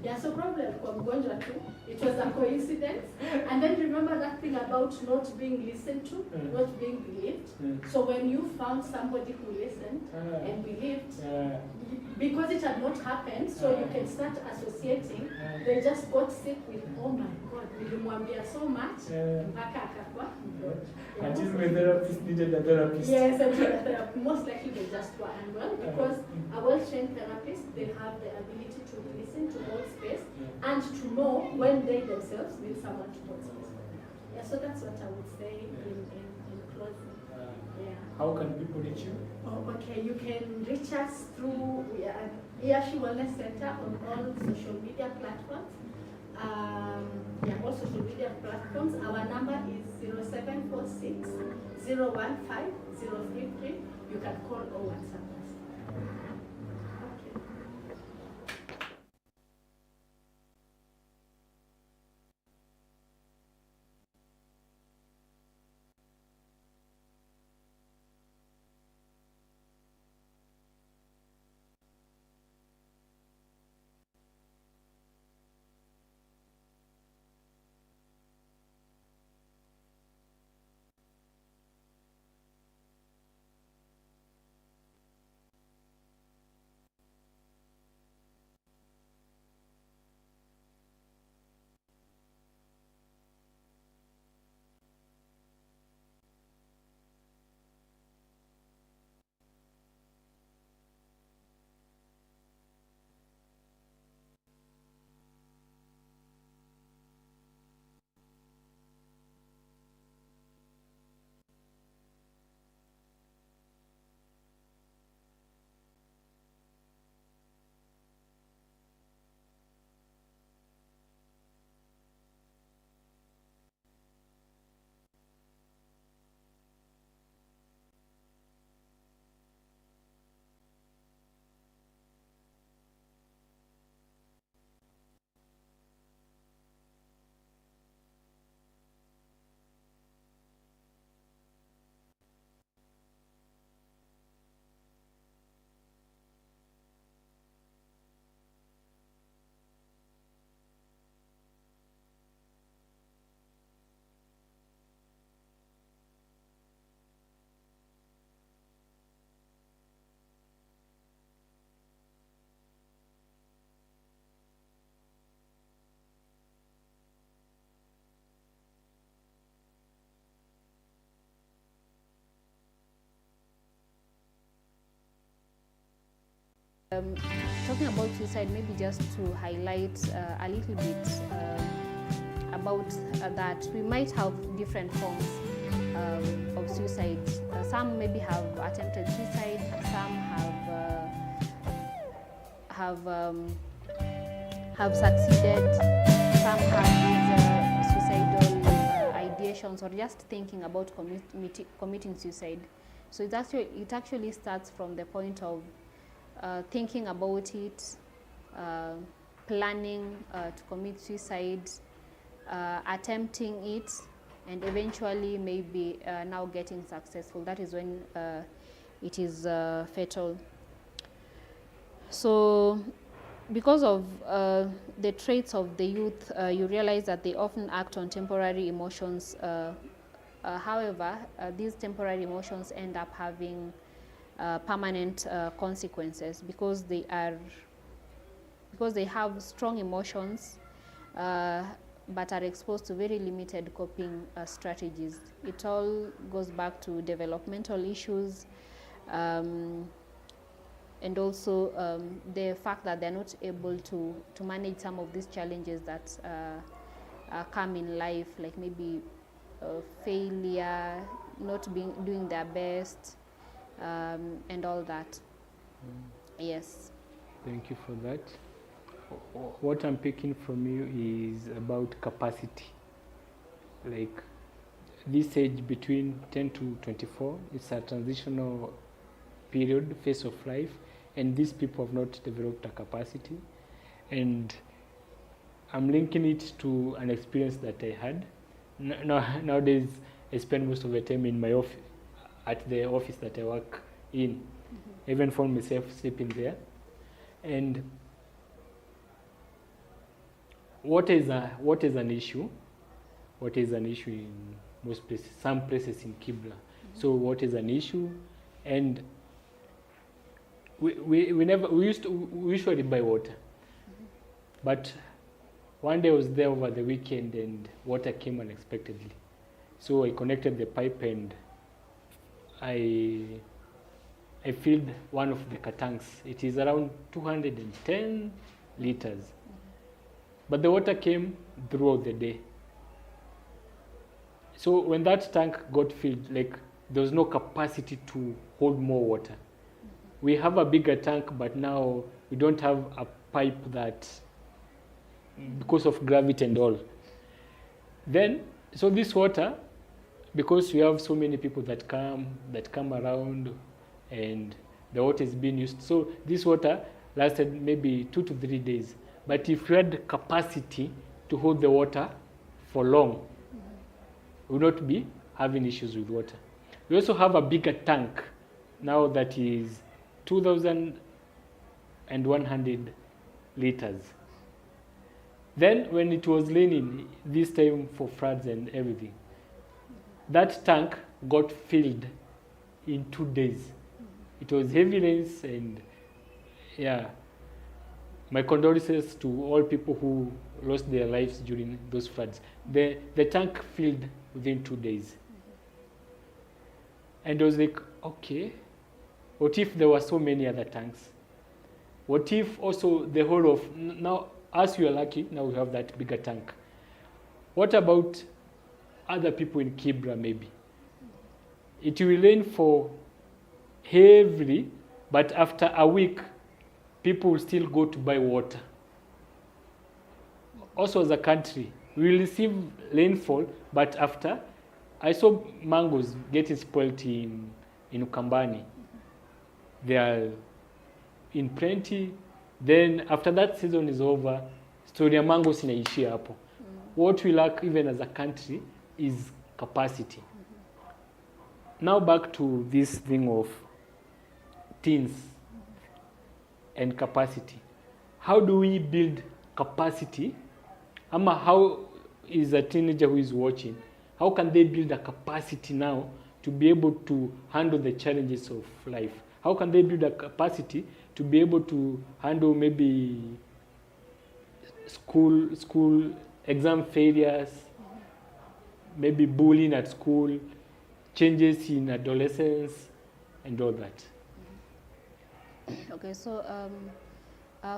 Yeah, so probably it was a coincidence. And then remember that thing about not being listened to, not being believed. So when you found somebody who listened and believed, because it had not happened, so you can start associating. They just got sick with, oh my God, nilimwambia so much, mpaka akakua. Until the therapist needed a therapist. Yes, and most likely they just were unwell, because a well-trained therapist, they have the ability to listen, to hold space, and to know when they themselves need someone to hold space. Yeah, so that's what I would say in closing. How can people reach you? Oh, okay, you can reach us through Iashi Wellness Center on all social media platforms. All social media platforms. Our number is 0746 015 033. You can call or WhatsApp us. Talking about suicide, maybe just to highlight a little bit about that we might have different forms of suicide. Some maybe have attempted suicide, some have succeeded, some have these suicidal ideations or just thinking about committing suicide. So it actually starts from the point of thinking about it, planning to commit suicide, attempting it, and eventually maybe now getting successful. That is when it is fatal. So because of the traits of the youth, you realize that they often act on temporary emotions however, these temporary emotions end up having permanent consequences because they have strong emotions but are exposed to very limited coping strategies. It all goes back to developmental issues, and also the fact that they're not able to manage some of these challenges that come in life, like maybe failure, not doing their best, and all that. Yes. Thank you for that. What I'm picking from you is about capacity. Like this age between 10 to 24, it's a transitional period, phase of life, and these people have not developed a capacity. And I'm linking it to an experience that I had. Nowadays, I spend most of the time in my office, at the office that I work in. I even found myself sleeping there. And what is an issue? What is an issue in most places? Some places in Kibra. So what is an issue? And we usually buy water, but one day I was there over the weekend and water came unexpectedly. So I connected the pipe and I filled one of the tanks. It is around 210 liters. But the water came throughout the day. So when that tank got filled, like there was no capacity to hold more water. We have a bigger tank, but now we don't have a pipe that, because of gravity and all. Then, so this water, because we have so many people that come around, and the water is being used. So this water lasted maybe 2 to 3 days. But if we had capacity to hold the water for long, we would not be having issues with water. We also have a bigger tank now that is 2,100 liters. Then when it was raining, this time for floods and everything, that tank got filled in 2 days. It was heavy rains, and yeah, my condolences to all people who lost their lives during those floods. The tank filled within 2 days. And I was like, okay, what if there were so many other tanks? What if also the whole of, now as we are lucky, now we have that bigger tank. What about other people in Kibra maybe? It will rain for heavily, but after a week, people will still go to buy water. Also as a country, we will receive rainfall, but after, I saw mangoes getting spoiled in Ukambani. They are in plenty. Then after that season is over, story ya mangoes inaishia hapo. What we lack even as a country is capacity. Now back to this thing of teens and capacity. How do we build capacity? How is a teenager who is watching, how can they build a capacity now to be able to handle the challenges of life? How can they build a capacity to be able to handle maybe school exam failures, maybe bullying at school, changes in adolescence, and all that? Okay, so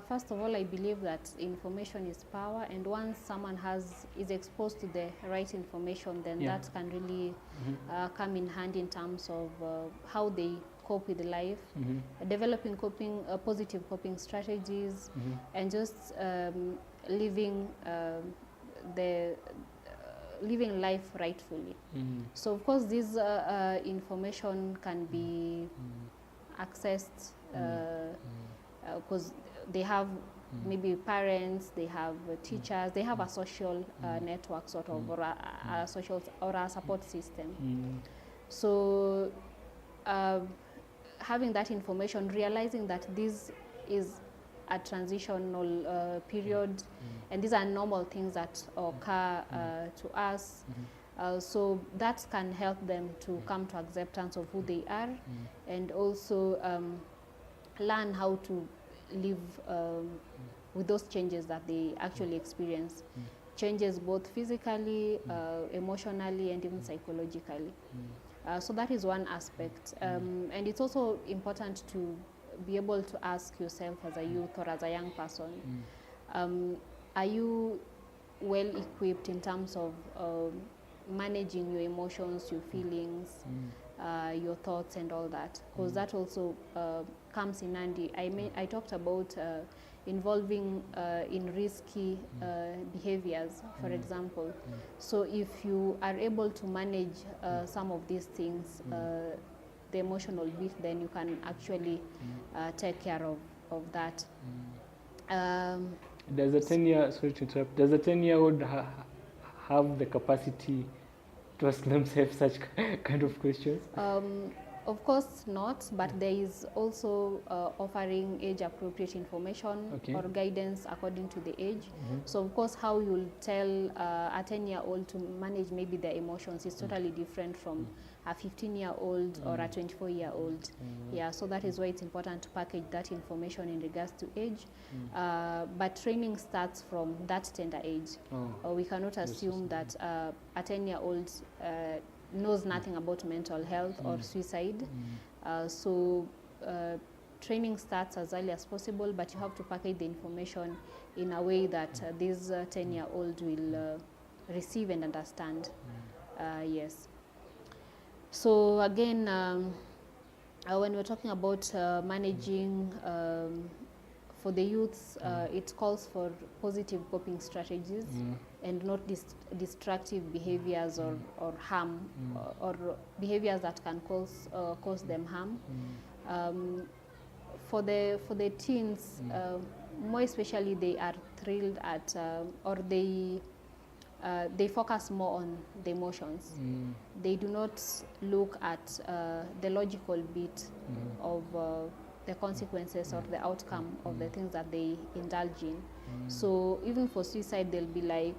first of all, I believe that information is power, and once someone is exposed to the right information, then that can really come in hand in terms of how they cope with life, developing positive coping strategies, and just living living life rightfully. So of course, this information can be accessed because they have maybe parents, they have teachers, they have a social network sort of, or a social or a support system. So having that information, realizing that this is a transitional period, and these are normal things that occur to us, So that can help them to come to acceptance of who they are, and also learn how to live with those changes that they actually experience. Changes both physically, emotionally, and even psychologically. So that is one aspect. And it's also important to be able to ask yourself as a youth or as a young person, are you well equipped in terms of managing your emotions, your feelings, your thoughts and all that? Because that also comes in handy. I talked about involving in risky behaviors, for example. So if you are able to manage some of these things, the emotional bit, then you can actually take care of that. Does a 10-year, sorry to interrupt, does a 10-year-old have the capacity to ask themselves such kind of questions? Of course not, but there is also offering age-appropriate information or guidance according to the age. So of course how you'll tell a 10-year-old to manage maybe their emotions is totally different from a 15-year-old or a 24-year-old. Yeah, so that is why it's important to package that information in regards to age. But training starts from that tender age. We cannot assume that a 10-year-old knows nothing about mental health or suicide. So training starts as early as possible, but you have to package the information in a way that this 10-year-old will receive and understand. Yes. So again, when we're talking about managing for the youths, it calls for positive coping strategies and not destructive behaviors or harm or behaviors that can cause them harm. For the teens, more especially, they are thrilled at or they focus more on the emotions. They do not look at the logical bit of the consequences or the outcome of the things that they indulge in. So even for suicide, they'll be like,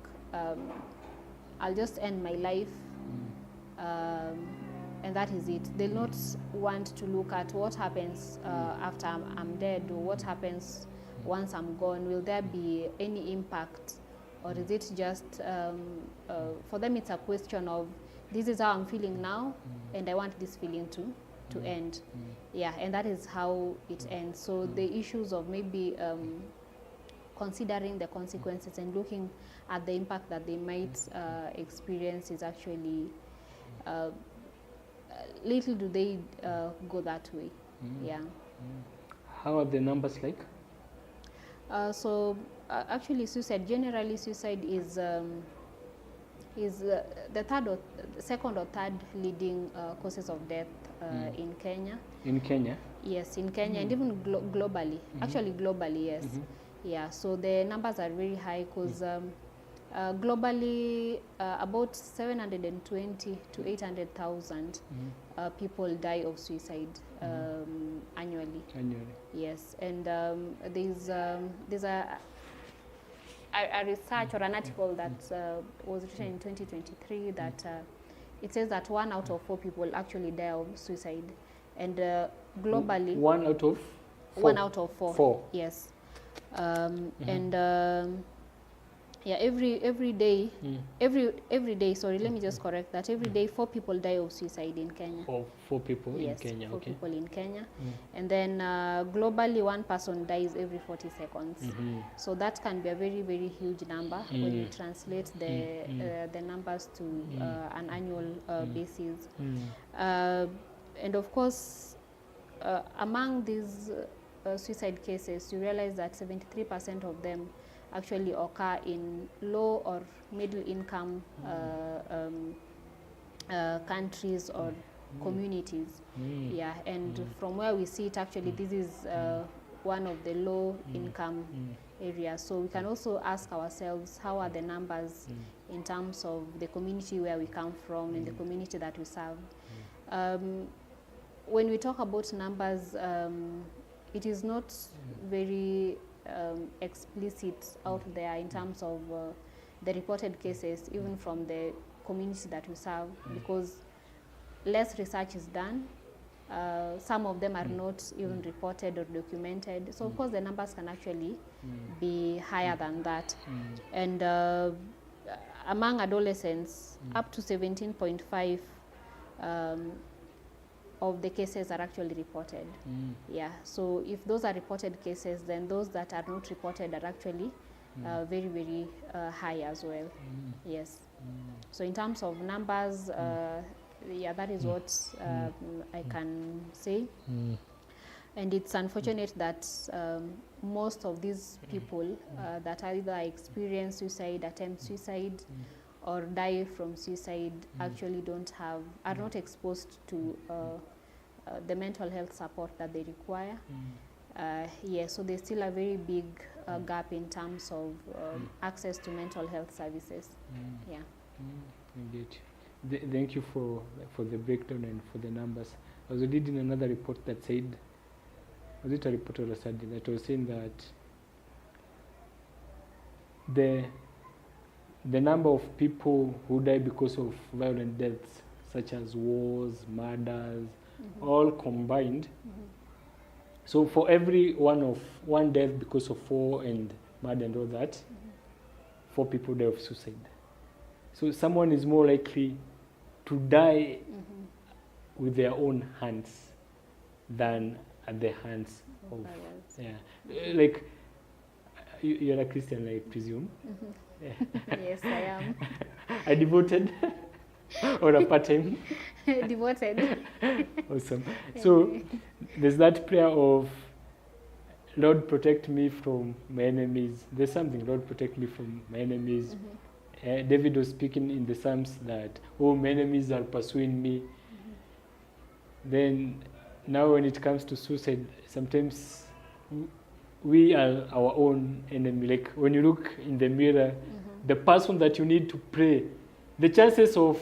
I'll just end my life, and that is it. They'll not want to look at what happens after I'm dead, or what happens once I'm gone. Will there be any impact, or is it just, for them it's a question of, this is how I'm feeling now, and I want this feeling to end. Yeah, and that is how it ends. So the issues of maybe considering the consequences and looking at the impact that they might experience is actually, little do they go that way. Yeah. How are the numbers like? So actually generally suicide is the second or third leading causes of death in Kenya. In Kenya? Yes, in Kenya and even globally. Actually globally, yes. Yeah, so the numbers are very high because globally about 720 to 800,000 people die of suicide annually. Yes, and there's a research or an article that was written in 2023 that it says that 1 out of 4 people actually die of suicide, and globally 1 out of 4. 1 out of 4. Yes, and yeah, every day, every day. Sorry, let me just correct that. Every day, 4 people die of suicide in Kenya. 4 people in Yes, Kenya. 4 people in Kenya, and then globally, 1 person dies every 40 seconds. So that can be a very, very huge number when you translate the numbers to an annual basis. And of course, among these suicide cases, you realize that 73% of them actually occur in low or middle income countries or communities. Yeah, and from where we see it, actually this is one of the low income areas. So we can also ask ourselves, how are the numbers in terms of the community where we come from and the community that we serve? When we talk about numbers, it is not very explicit out there in terms of the reported cases, even from the community that we serve, because less research is done. Some of them are not even reported or documented. So of course the numbers can actually be higher than that. And among adolescents, up to 17.5 of the cases are actually reported. Yeah, so if those are reported cases, then those that are not reported are actually very, very high as well. Yes. So in terms of numbers, yeah, that is what I can say. And it's unfortunate that most of these people that either experience suicide, attempt suicide, or die from suicide actually are not exposed to the mental health support that they require. Yeah, so there's still a very big gap in terms of access to mental health services. Yeah. Indeed. Thank you for the breakdown and for the numbers. I was reading another report that said, was it a report or a study that was saying that the number of people who die because of violent deaths, such as wars, murders, all combined. So for every one death because of war and murder and all that, 4 people die of suicide. So someone is more likely to die with their own hands than at the hands of like you're a Christian, I presume. Yes, I am. A devoted or a part-time? Devoted. Awesome. So there's that prayer of, Lord, protect me from my enemies. There's something, Lord, protect me from my enemies. David was speaking in the Psalms that, oh, my enemies are pursuing me. Then now when it comes to suicide, sometimes we are our own enemy. Like when you look in the mirror, the person that you need to pray, the chances of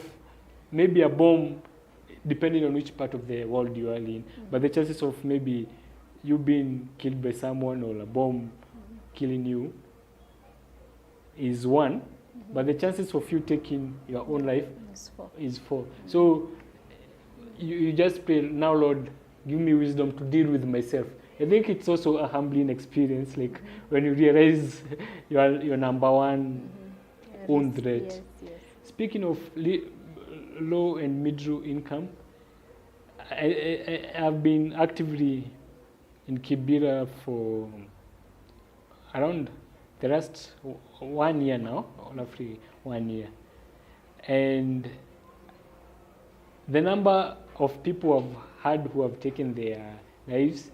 maybe a bomb, depending on which part of the world you are in, but the chances of maybe you being killed by someone or a bomb killing you is 1, but the chances of you taking your own life is 4. So you just pray, now Lord, give me wisdom to deal with myself. I think it's also a humbling experience, like when you realize you are your number one own threat. Yes, yes. Speaking of low and middle income, I have been actively in Kibera for around the last 1 year now, roughly 1 year. And the number of people I've had who have taken their lives,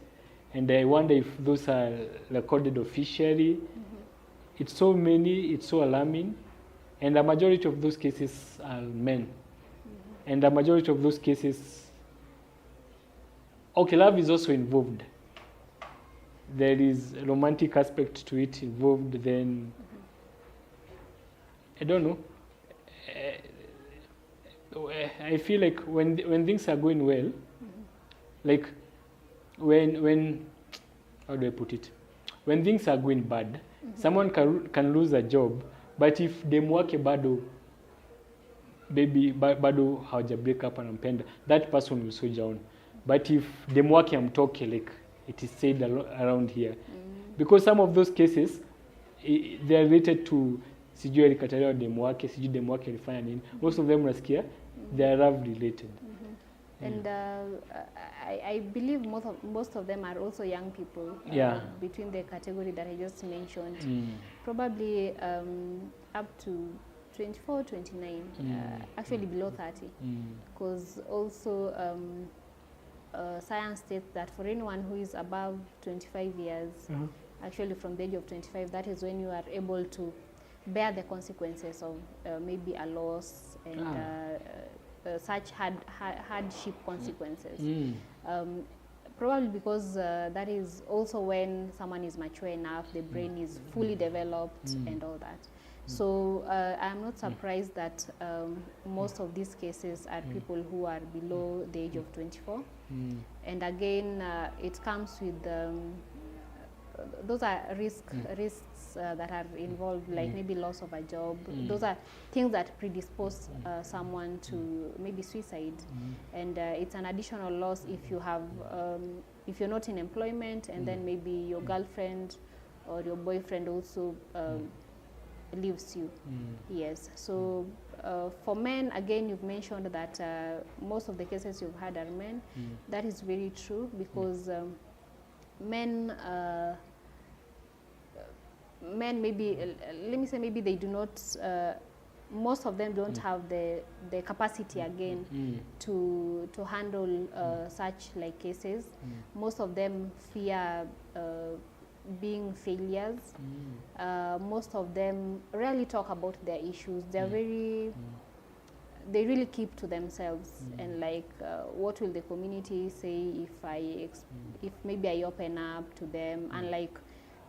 and I wonder if those are recorded officially. It's so many, it's so alarming. And the majority of those cases are men. And the majority of those cases, okay, love is also involved. There is a romantic aspect to it involved. Then, I don't know. I feel like when things are going well, like when how do I put it? When things are going bad, someone can lose a job, but if demu wake bado baby bado hawaja break up anampenda, that person will soldier on. But if demu wake amtoke, like it is said around here, because some of those cases they are related to sijui alikataliwa demu wake, sijui demu wake alifanya nini. Most of them unasikia they are love related. And I believe most of them are also young people between the category that I just mentioned. Probably up to 24, 29, actually below 30. Because also science states that for anyone who is above 25 years, actually from the age of 25, that is when you are able to bear the consequences of maybe a loss and such hardship consequences. Probably because that is also when someone is mature enough, the brain is fully developed and all that. So I'm not surprised that most of these cases are people who are below the age of 24. And again, it comes with those are risks that are involved, like maybe loss of a job. Those are things that predispose someone to maybe suicide, and it's an additional loss if you have if you're not in employment, and then maybe your girlfriend or your boyfriend also leaves you. Yes. So for men, again, you've mentioned that most of the cases you've had are men. That is very true, because men maybe, let me say, maybe they do not, most of them don't have the capacity again to handle such like cases. Most of them fear being failures. Most of them rarely talk about their issues. They're very, they really keep to themselves, and like what will the community say if maybe I open up to them, unlike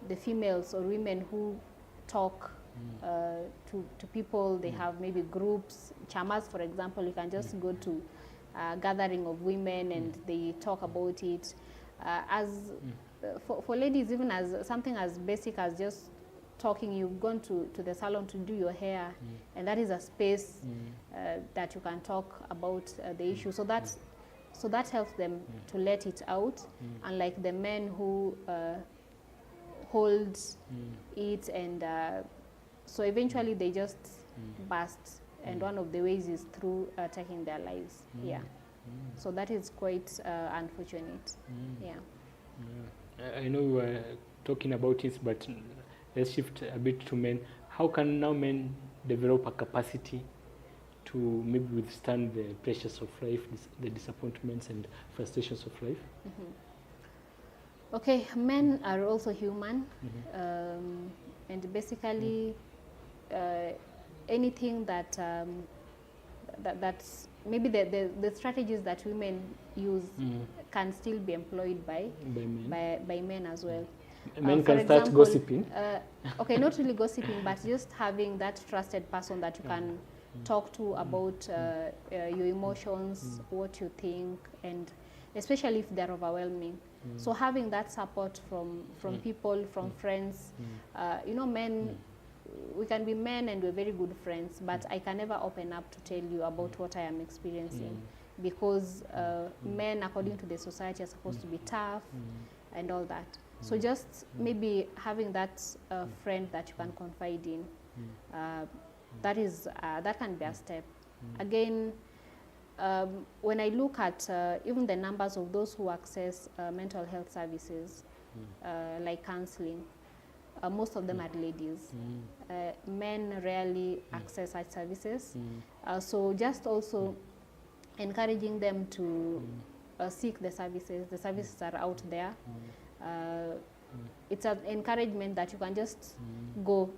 the females or women who talk to people. They have maybe groups, chamas for example. You can just go to a gathering of women and they talk about it. For ladies, even as something as basic as just talking, you've gone to the salon to do your hair, and that is a space that you can talk about the issue. So that helps them to let it out, unlike the men who hold it, and so eventually they just burst, and one of the ways is through taking their lives. Yeah. So that is quite unfortunate. Yeah. I know we were talking about this, but let's shift a bit to men. How can now men develop a capacity to maybe withstand the pressures of life, the disappointments and frustrations of life? Okay, men are also human, and basically anything that that's maybe the strategies that women use can still be employed by men as well. Men can start gossiping. Okay, not really gossiping, but just having that trusted person that you can talk to about your emotions, what you think, and especially if they're overwhelming. So having that support from people, from friends, you know, men, we can be men and we're very good friends, but I can never open up to tell you about what I am experiencing, because men, according to the society, are supposed to be tough and all that. So just maybe having that friend that you can confide in, that can be a step. Again, when I look at even the numbers of those who access mental health services, like counseling, most of them are ladies. Men rarely access such services. So just also encouraging them to seek the services. The services are out there. It's an encouragement that you can just go.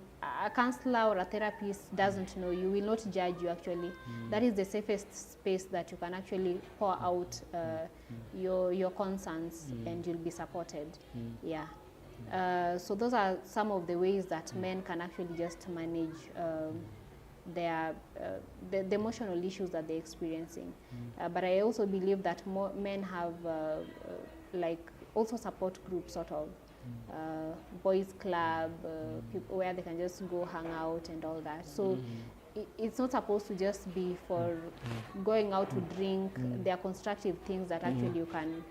A counselor or a therapist doesn't know you, will not judge you actually. That is the safest space that you can actually pour out your concerns, and you'll be supported. Yeah. So those are some of the ways that men can actually just manage the emotional issues that they're experiencing. But I also believe that more men have like also support groups, sort of boys club, people where they can just go hang out and all that. So it's not supposed to just be for going out to drink. There are constructive things that actually you can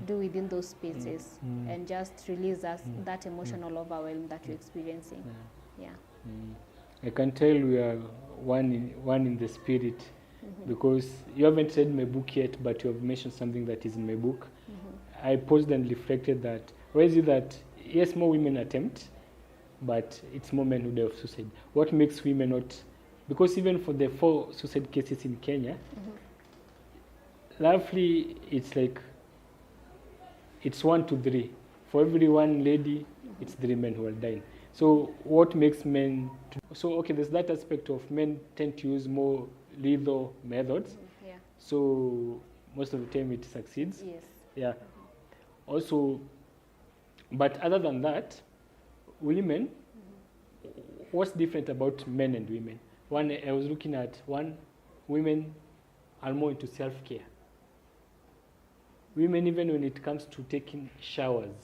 do within those spaces and just release that emotional overwhelm that you're experiencing. Yeah. I can tell we are one in the spirit, because you haven't read my book yet, but you have mentioned something that is in my book. I paused and reflected that, why is it that, yes, more women attempt, but it's more men who die of suicide? What makes women not? Because even for the 4 suicide cases in Kenya, roughly it's like, it's 1 to 3. For every 1 lady, it's 3 men who are dying. So what makes men, so okay, there's that aspect of men tend to use more lethal methods. Yeah. So most of the time it succeeds. Yes. Yeah. Also, but other than that, women, what's different about men and women? One, I was looking at women are more into self-care. Women, even when it comes to taking showers,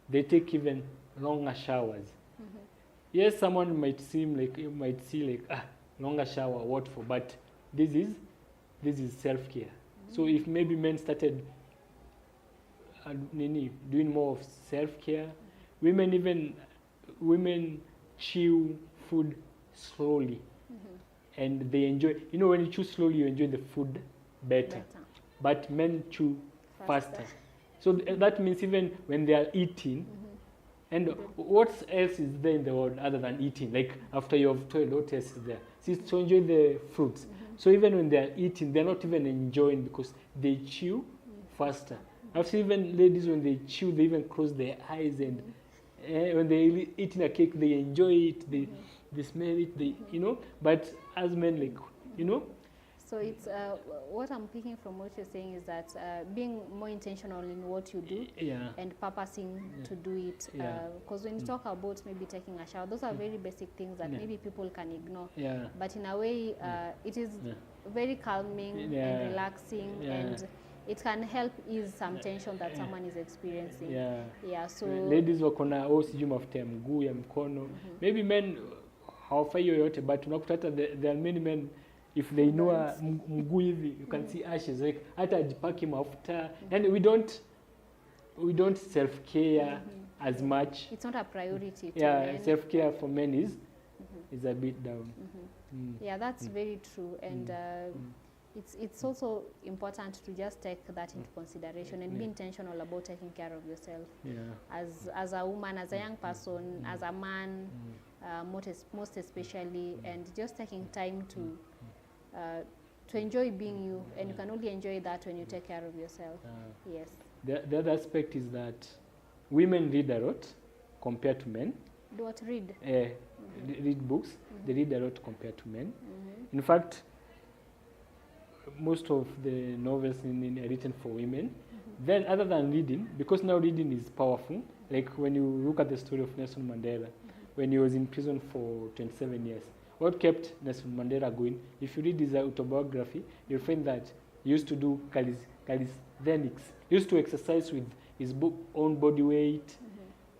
they take even longer showers. Yes, someone might see like longer shower, what for? But this is self-care. So if maybe men started doing more of self-care, women chew food slowly, and they enjoy. When you chew slowly, you enjoy the food better. But men chew faster. So that means even when they are eating, and what else is there in the world other than eating? Like after you have toiled, what else is there? See, to enjoy the fruits. So even when they are eating, they're not even enjoying because they chew faster. I've seen even ladies, when they chew, they even close their eyes, and when they're eating a cake, they enjoy it, they smell it, But as men, So it's what I'm picking from what you're saying is that being more intentional in what you do and purposing to do it. Because when you talk about maybe taking a shower, those are very basic things that maybe people can ignore. But in a way, it is very calming and relaxing, and it can help ease some tension that someone is experiencing. So ladies wakona sijui mafuta ya mguu ya mkono. Maybe men hawafai yoyote, but unakuta hata there are many men, if they know mguu hivi, you can see ashes, like hata ajipaki mafuta. And we don't self-care as much. It's not a priority to men. Self-care for men is a bit down. Yeah, that's very true. And it's also important to just take that into consideration and be intentional about taking care of yourself. As a woman, as a young person, as a man, most especially, and just taking time to enjoy being you, and you can only enjoy that when you take care of yourself. Yes. The other aspect is that women read a lot compared to men. Do what? Read? Read books. They read a lot compared to men. In fact, most of the novels are written for women. Then other than reading, because now reading is powerful, like when you look at the story of Nelson Mandela, when he was in prison for 27 years, what kept Nelson Mandela going? If you read his autobiography, you'll find that he used to do calisthenics. He used to exercise with his own body weight.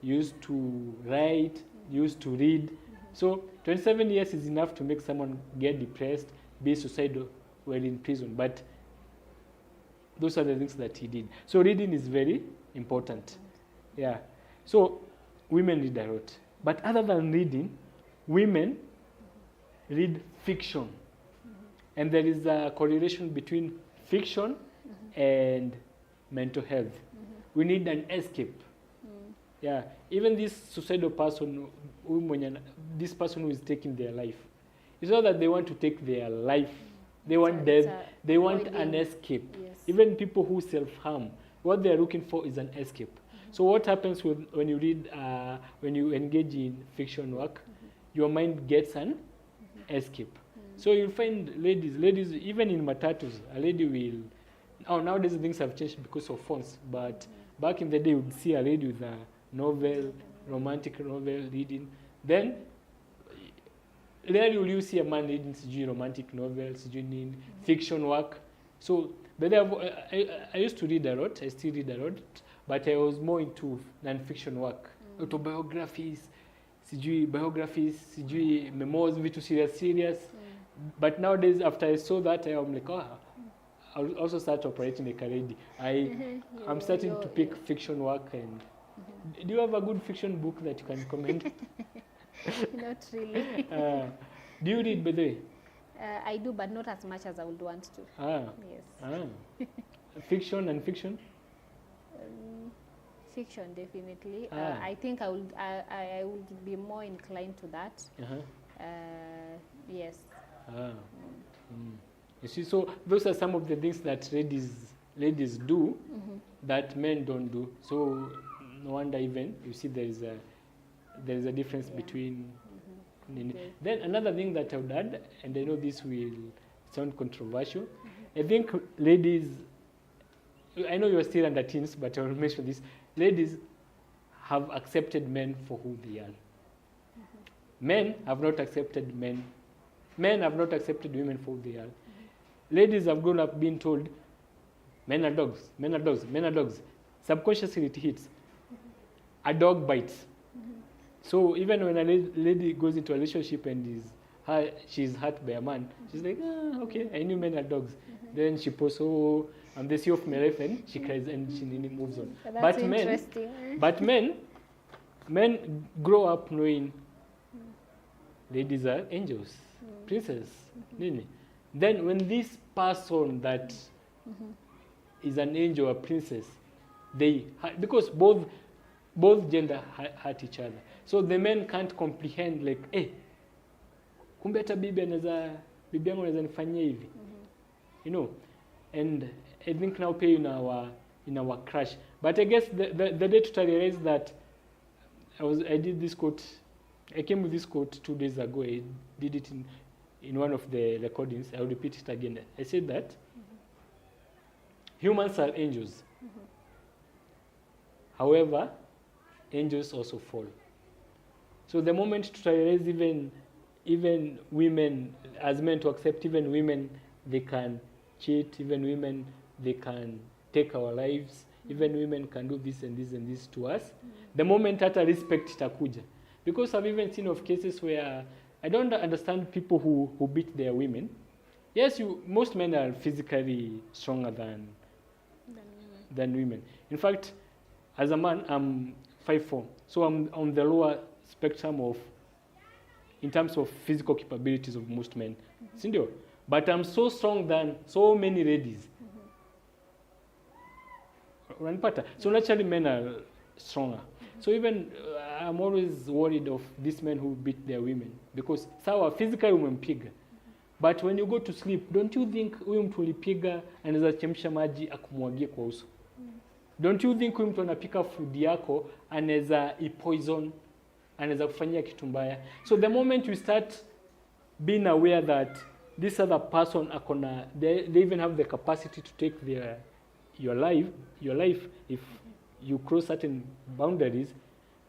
He used to write. He used to read. So 27 years is enough to make someone get depressed, be suicidal while in prison. But those are the things that he did. So reading is very important. So women read a lot. But other than reading, women read fiction. And there is a correlation between fiction and mental health. We need an escape. Even this suicidal person, this person who is taking their life, it's not that they want to take their life. They want death. They want an escape. Even people who self-harm, what they are looking for is an escape. So what happens when you read, when you engage in fiction work, your mind gets an escape. So you'll find ladies, even in matatus, a lady will, nowadays things have changed because of phones, but back in the day you would see a lady with a novel, romantic novel reading. Then rarely will you see a man reading romantic novels, fiction work. So but I used to read a lot, I still read a lot, but I was more into non-fiction work, autobiographies, biographies, memoirs, vitu serious. But nowadays, after I saw that, I'm like, I'll also start operating like a lady. I'm starting to pick fiction work. And do you have a good fiction book that you can recommend? Not really. Do you read, by the way? I do, but not as much as I would want to. Yes. Fiction and fiction? Fiction, definitely. I think I would be more inclined to that. Yes. You see, so those are some of the things that ladies do that men don't do. So no wonder even you see there is a difference between. Then another thing that I would add, and I know this will sound controversial, I think ladies, I know you're still under teens, but I will mention this. Ladies have accepted men for who they are. Men have not accepted men. Men have not accepted women for who they are. Ladies have grown up being told, men are dogs, men are dogs, men are dogs. Subconsciously it hits. a dog bites. So even when a lady goes into a relationship and she's hurt by a man, she's like, okay, I knew men are dogs. Then she posts, oh, I'm the CEO of my life, and she cries and she moves on. That's interesting. But men grow up knowing ladies are angels, princess, nini. Then when this person that is an angel or princess, because both gender hurt each other. So the men can't comprehend like, kumbe hata bibi yangu anaweza nifanyia hivi. You know, and I think now pay in our crush. But I guess the day to realize that I did this quote. I came with this quote 2 days ago. I did it in one of the recordings. I'll repeat it again. I said that humans are angels. However, angels also fall. So the moment to realize even women, as men to accept even women, they can cheat, even women, they can take our lives, even women can do this and this and this to us. The moment hata respect itakuja. Because I've even seen of cases where I don't understand people who beat their women. Yes, most men are physically stronger than women. In fact, as a man, I'm 5'4", so I'm on the lower spectrum in terms of physical capabilities of most men. Sindio? But I'm so strong than so many ladies. So naturally men are stronger. So even I'm always worried of these men who beat their women, because sawa physically umempiga, but when you go to sleep, don't you think huyu mtu ulipiga anaweza chemsha maji akumwagie kwa uso? Don't you think huyu mtu anapika food yako anaweza poison, anaweza kufanyia kitu mbaya? So the moment you start being aware that this other person they even have the capacity to take your life if you cross certain boundaries,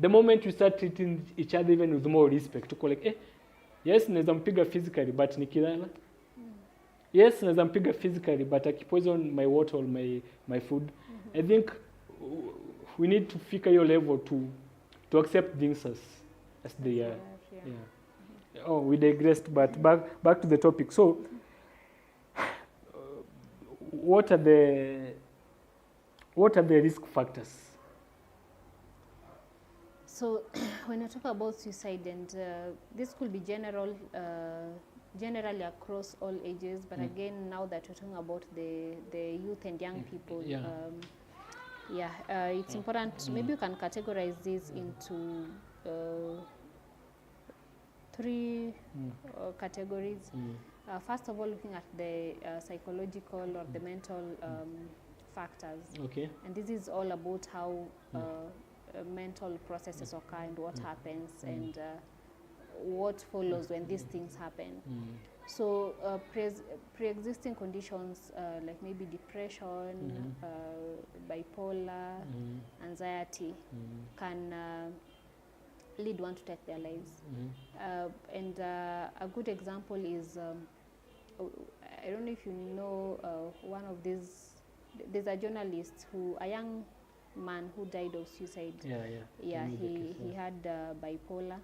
the moment you start treating each other even with more respect, to call like, yes, naweza mpiga physically, but nikilala. Yes, naweza mpiga physically, but akipoison my water or my food. I think we need to figure your level to accept things as they are. Yeah. Oh, we digressed, but back to the topic. So, what are the risk factors? So, when I talk about suicide, and this could be generally across all ages, but again, now that we're talking about the youth and young people, it's important. Maybe you can categorize this into 3 categories. First of all, looking at the psychological or the mental factors. Okay. And this is all about how mental processes occur and what happens and what follows when these things happen. So pre-existing conditions like maybe depression, bipolar, anxiety can lead one to take their lives. And a good example is, I don't know if you know one of these, there's a journalist a young man who died of suicide. He had bipolar,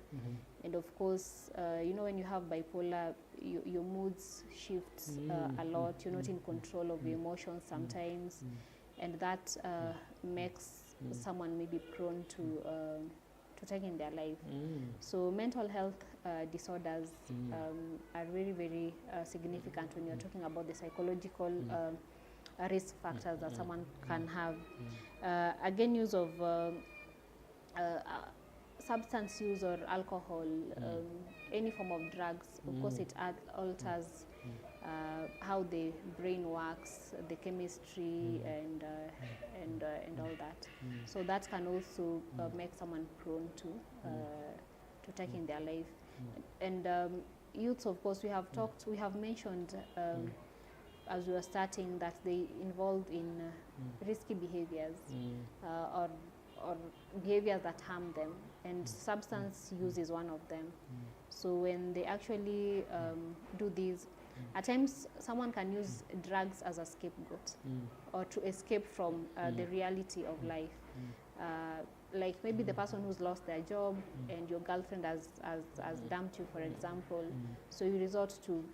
and of course, you know, when you have bipolar, your moods shift a lot. You're not in control of your emotions sometimes, and that makes someone maybe prone to taking their life. So mental health disorders are very, very significant when you're talking about the psychological risk factors that someone can have. Again, use of substance use or alcohol, any form of drugs, of course it alters how the brain works, the chemistry and all that. So that can also make someone prone to taking their life. And youths, of course, we have mentioned as we were starting that they involved in risky behaviors or behaviors that harm them, and substance use is one of them. So when they actually do these, at times someone can use drugs as a scapegoat or to escape from the reality of life. like maybe the person who's lost their job and your girlfriend has dumped you, for example. So you resort to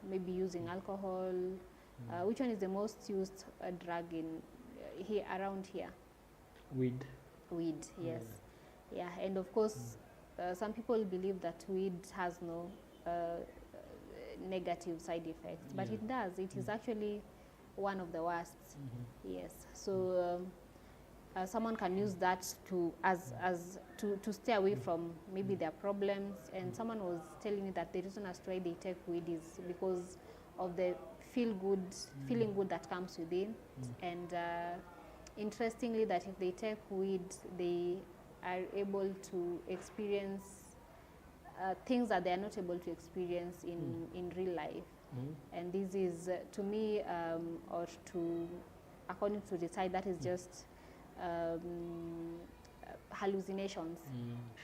maybe using alcohol. Which one is the most used drug in here around here? Weed. Weed, yes. Yeah, and of course, some people believe that weed has no negative side effects, but it does. It is actually one of the worst. Yes. So someone can use that to stay away from maybe their problems. And someone was telling me that the reason as to why they take weed is because of the feeling good that comes within. And interestingly, that if they take weed, they are able to experience things that they are not able to experience in real life. And this is, to me, or to, according to the side, that is just hallucinations.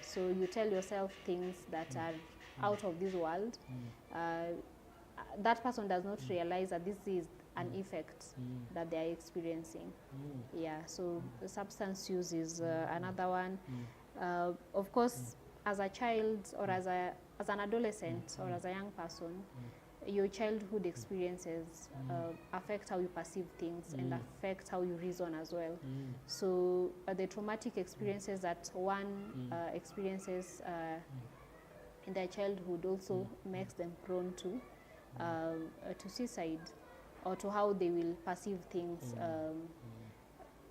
So you tell yourself things that are out of this world. That person does not realize that this is an effect that they are experiencing. Yeah, so the substance use is another one. Of course, as a child or as an adolescent or as a young person, your childhood experiences affect how you perceive things and affect how you reason as well. So the traumatic experiences that one experiences in their childhood also makes them prone to suicide or to how they will perceive things.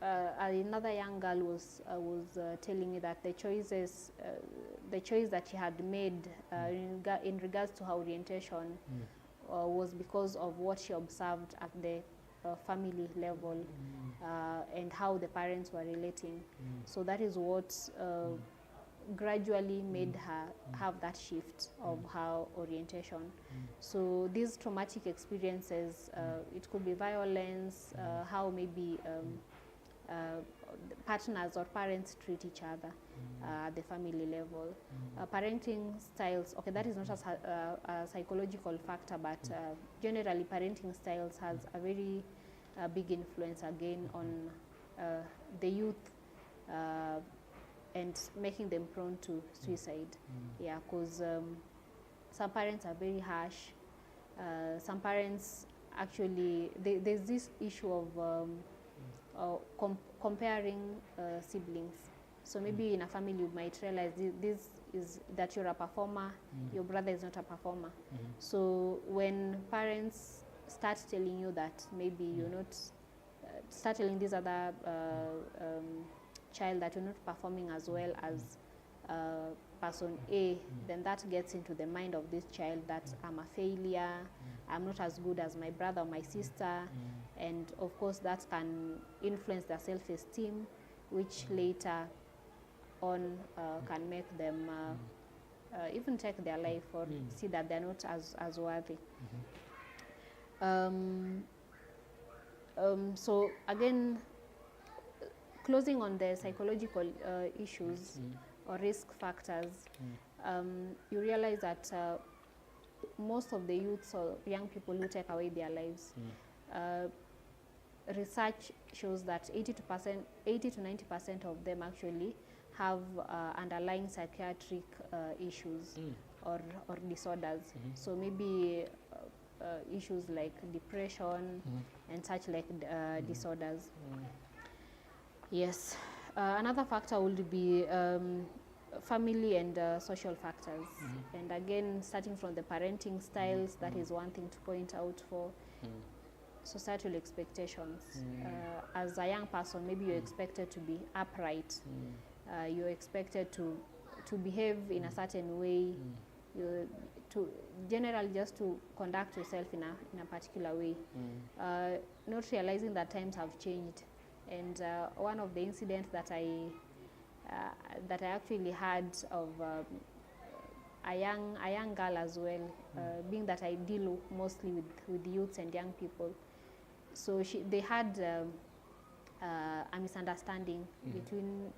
Another young girl was telling me that the choice that she had made in regards to her orientation was because of what she observed at the family level and how the parents were relating. So that is what gradually made her have that shift of her orientation. So these traumatic experiences, it could be violence, how maybe partners or parents treat each other at the family level. Parenting styles, okay, that is not a psychological factor, but generally parenting styles has a very big influence again on the youth and making them prone to suicide. Yeah, because some parents are very harsh. Some parents actually, there's this issue of comparing siblings. So maybe in a family you might realize this is that you're a performer, your brother is not a performer. So when parents start telling you that maybe you're not, start telling this other child that you're not performing as well as person A, then that gets into the mind of this child that I'm a failure, I'm not as good as my brother or my sister, and of course that can influence their self-esteem, which later on can make them even take their life or see that they're not as worthy. So again, closing on the psychological issues or risk factors, you realize that most of the youths or young people who take away their lives, research shows that 80 to 90% of them actually have underlying psychiatric issues or disorders. So maybe issues like depression and such like disorders. Yes. Another factor would be family and social factors. And again, starting from the parenting styles, that is one thing to point out for. Societal expectations. As a young person, maybe you're expected to be upright. You're expected to behave in a certain way. To generally just to conduct yourself in a particular way. Not realizing that times have changed. And one of the incidents that I actually had of a young girl as well, being that I deal mostly with youths and young people. So they had a misunderstanding between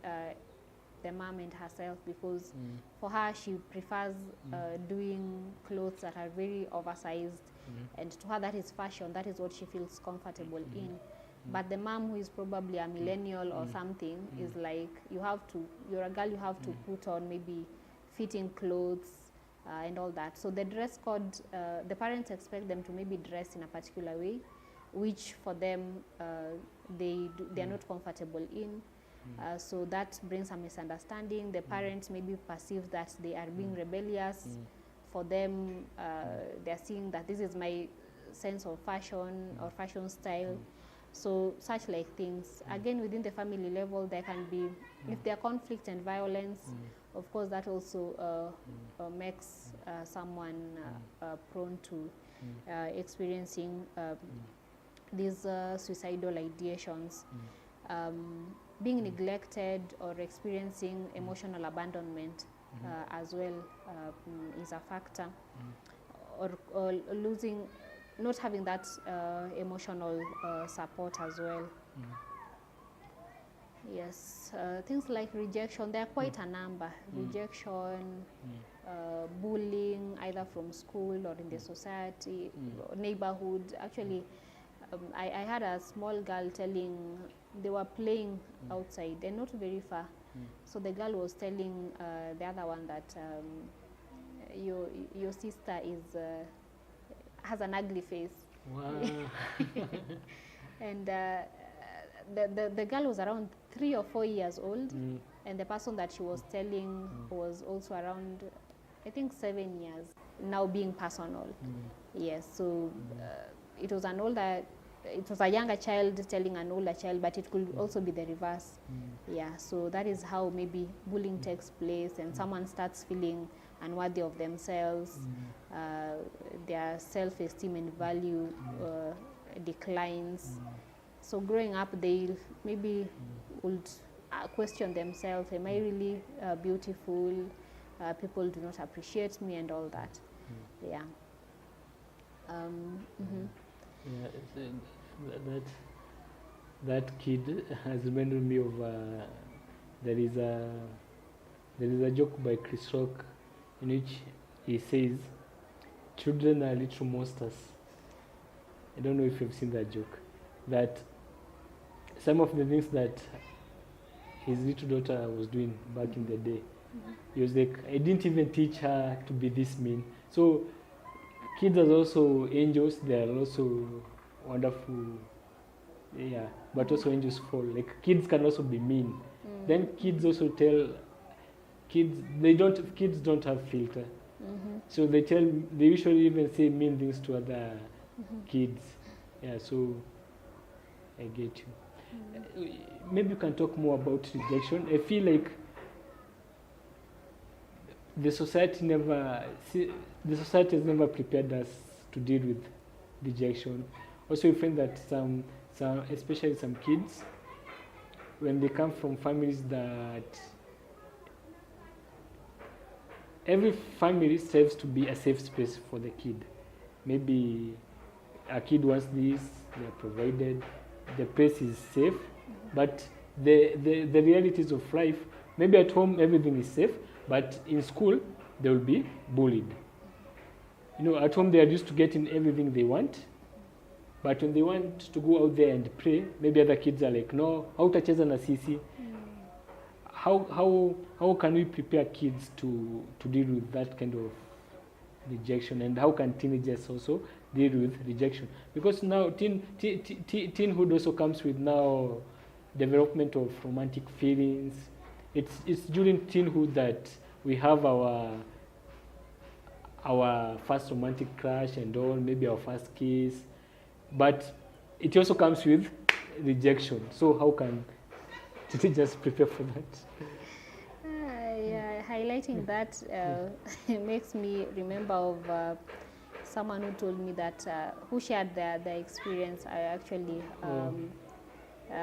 the mom and herself, because for her she prefers doing clothes that are very oversized, and to her that is fashion, that is what she feels comfortable in. But the mom, who is probably a millennial or something, is like, you're a girl, you have to put on maybe fitting clothes and all that. So the dress code, the parents expect them to maybe dress in a particular way, which for them they are not comfortable in. So that brings a misunderstanding. The parents maybe perceive that they are being rebellious. For them, they're seeing that this is my sense of fashion or fashion style. So such like things. Again, within the family level, there can be, if there are conflict and violence, of course that also makes someone prone to experiencing these suicidal ideations. Being neglected or experiencing emotional abandonment as well is a factor, or losing, not having that emotional support as well. Yes, things like rejection, there are quite a number. Rejection, bullying, either from school or in the society, neighborhood. Actually, I had a small girl telling, they were playing outside, they're not very far. So the girl was telling the other one that your sister has an ugly face. Wow. And the girl was around 3 or 4 years old, and the person that she was telling was also around, I think, 7 years. Now being personal. Yes, so it was a younger child telling an older child, but it could also be the reverse. Yeah, so that is how maybe bullying takes place, and someone starts feeling unworthy of themselves, their self-esteem and value declines. So growing up, they maybe would question themselves, am I really beautiful? People do not appreciate me and all that. Yeah. Yeah, that kid has reminded me of there is a joke by Chris Rock in which he says, children are little monsters. I don't know if you've seen that joke. That some of the things that his little daughter was doing back in the day, he was like, I didn't even teach her to be this mean. So kids are also angels. They are also wonderful, yeah, but also angels fall. Like, kids can also be mean. Then kids also tell kids don't have filter. So they usually even say mean things to other kids. Yeah, so I get you. Maybe you can talk more about rejection. I feel like the society has never prepared us to deal with rejection. Also, you find that some especially some kids, when they come from families that every family strives to be a safe space for the kid. Maybe a kid wants this, they are provided, the place is safe, but the realities of life, maybe at home everything is safe, but in school they will be bullied. You know, at home they are used to getting everything they want, but when they want to go out there and play, maybe other kids are like, no, hautacheza na sisi. How can we prepare kids to deal with that kind of rejection, and how can teenagers also deal with rejection? Because now teenhood also comes with now development of romantic feelings. It's during teenhood that we have our first romantic crush and all, maybe our first kiss, but it also comes with rejection. So how can teenagers prepare for that? Yeah, highlighting that makes me remember of someone who told me that, who shared their experience. I actually,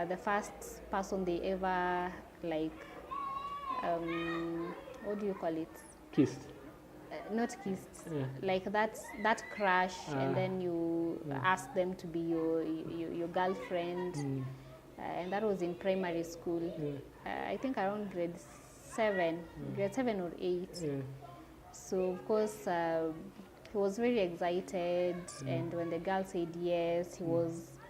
the first person they ever, like, what do you call it? Kissed. Not kissed, like that crush, and then you ask them to be your girlfriend, and that was in primary school. I think around grade 7 or 8. So of course he was very excited, and when the girl said yes, he was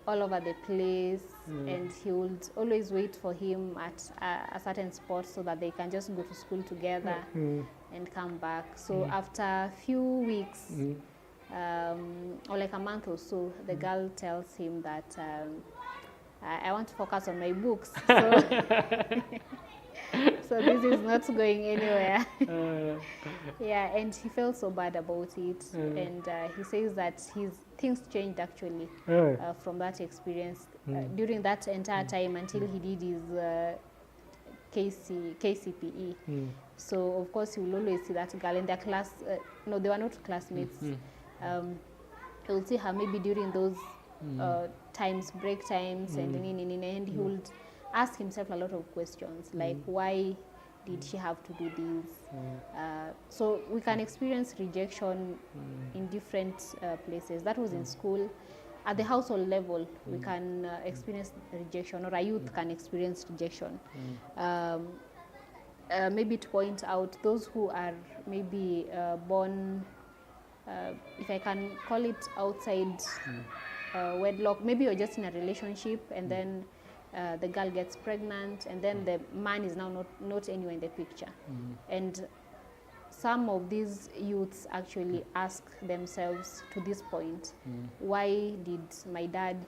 all over the place, and he would always wait for him at a certain spot so that they can just go to school together and come back. So after a few weeks, or like a month or so, the girl tells him that I want to focus on my books. So, so this is not going anywhere. Yeah, and he felt so bad about it. And he says that things changed actually from that experience during that entire time until he did his KCPE. So of course he will always see that girl in their class. No, they were not classmates. He will see her maybe during those times, break times, and he would ask himself a lot of questions like why did she have to do this? So we can experience rejection in different places. That was in school. At the household level, we can experience rejection, or a youth can experience rejection. Maybe to point out those who are maybe born, if I can call it outside wedlock, maybe you're just in a relationship and then the girl gets pregnant and then the man is now not anywhere in the picture. And some of these youths actually ask themselves to this point, why did my dad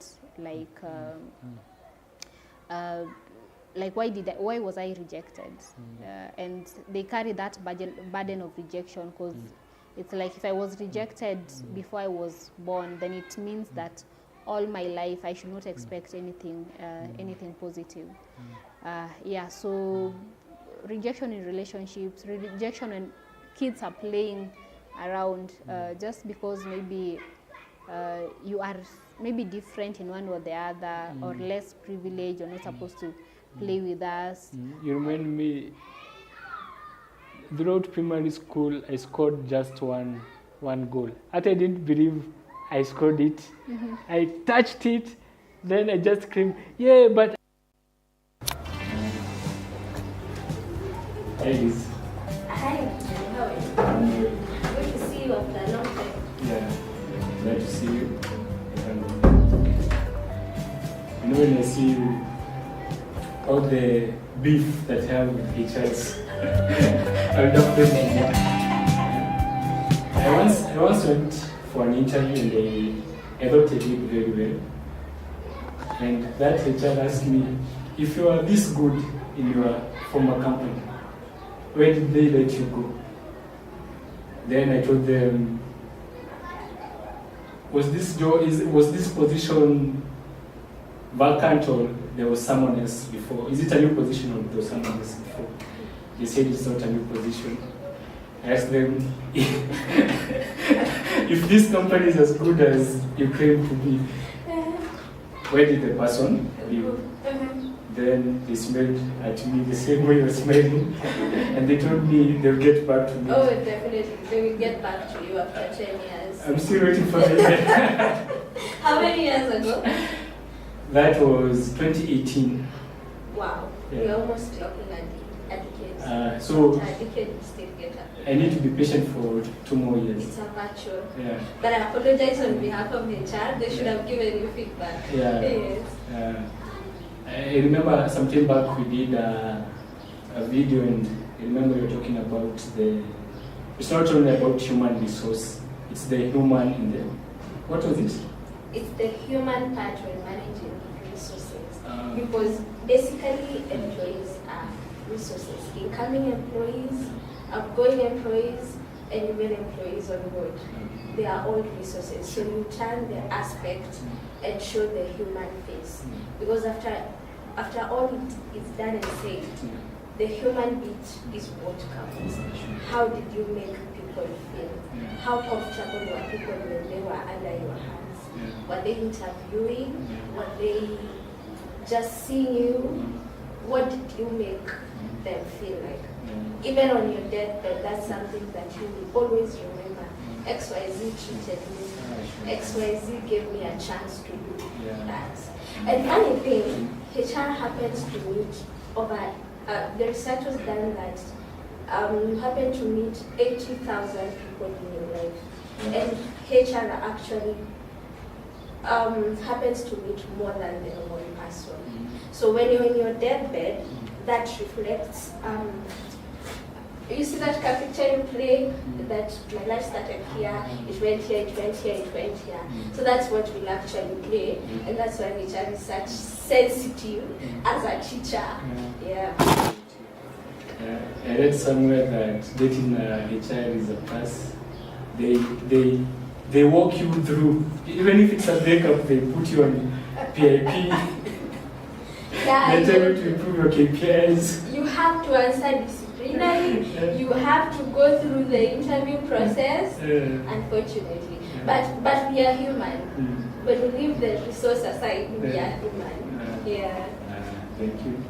why was I rejected? And they carry that burden of rejection because it's like if I was rejected before I was born, then it means that all my life I should not expect anything positive. So rejection in relationships, rejection when kids are playing around, just because maybe you are maybe different in one or the other, or less privileged, you're not supposed to play with us. You remind me, throughout primary school, I scored just one goal. I didn't believe I scored it. I touched it, then I just screamed, yeah, but... Hey, hi, how are you? Good to see you after a long time. Yeah, glad to see you. You know, when I see you, all the beef that I have with each other, I would have played more. I once went for an interview and I thought I did very well. And that HR asked me, if you are this good in your former company, where did they let you go? Then I told them, was this position vacant or there was someone else before? Is it a new position or there was someone else before? They said it's not a new position. I asked them, if this company is as good as you claim to be, where did the person leave? Then they smiled at me the same way you're smiling, and they told me they'll get back to me. Oh, definitely. They will get back to you after 10 years. I'm still waiting for them. How many years ago? That was 2018. Wow. Yeah. We're almost clocking a decade. So a decade will still get up. I need to be patient for 2 more years. It's a virtual. Yeah. But I apologize on behalf of HR. They should have given you feedback. Yeah. Yes. I remember some time back we did a video, and I remember you were talking about it's not only about human resource, it's the human in the, what was it? It's the human part when managing resources. Because basically employees are resources. Incoming employees, outgoing employees, and even employees on board. They are all resources. So you turn the aspect and show the human face. Because after all it is done and said, the human bit is what counts. How did you make people feel? How comfortable were people when they were under your hands? Were they interviewing? Were they just seeing you? What did you make them feel like? Even on your deathbed, that's something that you will always remember. XYZ treated me. XYZ gave me a chance to do that. And funny thing, HR happens to meet over, the research was done that you happen to meet 80,000 people in your life. And HR are actually happens to meet more than the one person. So when you're in your deathbed, that reflects. You see that picture you play, that my life started here, it went here, it went here, it went here. So that's what we'll actually play, and that's why HR is such sensitive as a teacher. Yeah. I read somewhere that dating HR is a pass. They walk you through, even if it's a breakup, they put you on PIP. Yeah, they tell you to improve your KPIs. You have to answer disciplinary. You have to go through the interview process. Unfortunately, but we are human. When we leave the resource aside, we are human. Yeah. Thank you.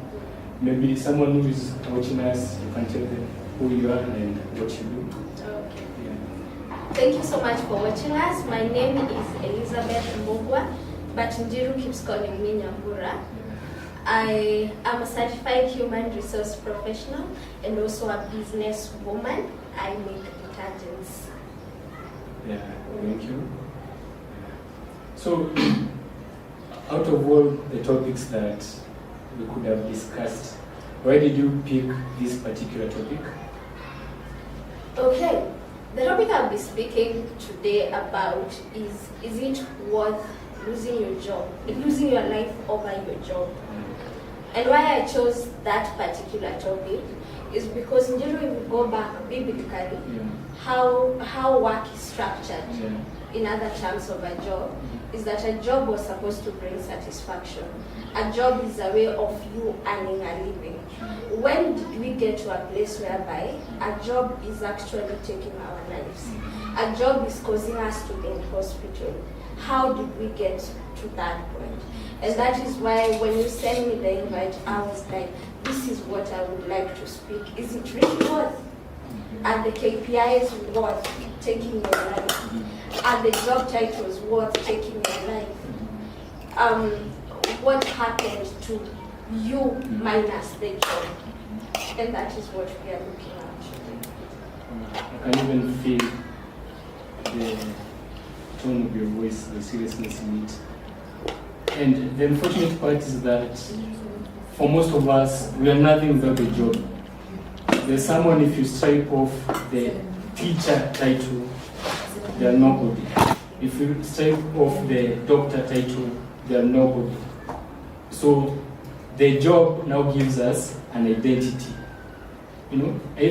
Maybe someone who is watching us, you can tell them who you are and what you do. Okay. Yeah. Thank you so much for watching us. My name is Elizabeth Moshua, but Njiru keeps calling me Nyambura. I am a certified human resource professional and also a business woman. I make detergents. Yeah, thank you. So, out of all the topics that we could have discussed, why did you pick this particular topic? Okay, the topic I'll be speaking today about is it worth losing your job, losing your life over your job? And why I chose that particular topic is because in general, if we go back biblically, how work is structured, in other terms of a job, is that a job was supposed to bring satisfaction. A job is a way of you earning a living. When did we get to a place whereby a job is actually taking our lives? A job is causing us to be in hospital. How did we get to that point? And that is why when you sent me the invite, I was like, this is what I would like to speak. Is it really worth? Are the KPIs worth taking your life? Are the job titles worth taking your life? What happened to you minus the job? And that is what we are looking at. I can even feel the tone of your voice, the seriousness in it. And the unfortunate part is that for most of us, we are nothing without a job. There's someone, if you stripe off the teacher title, they are nobody. If you stripe off the doctor title, they are nobody. So the job now gives us an identity. You know, I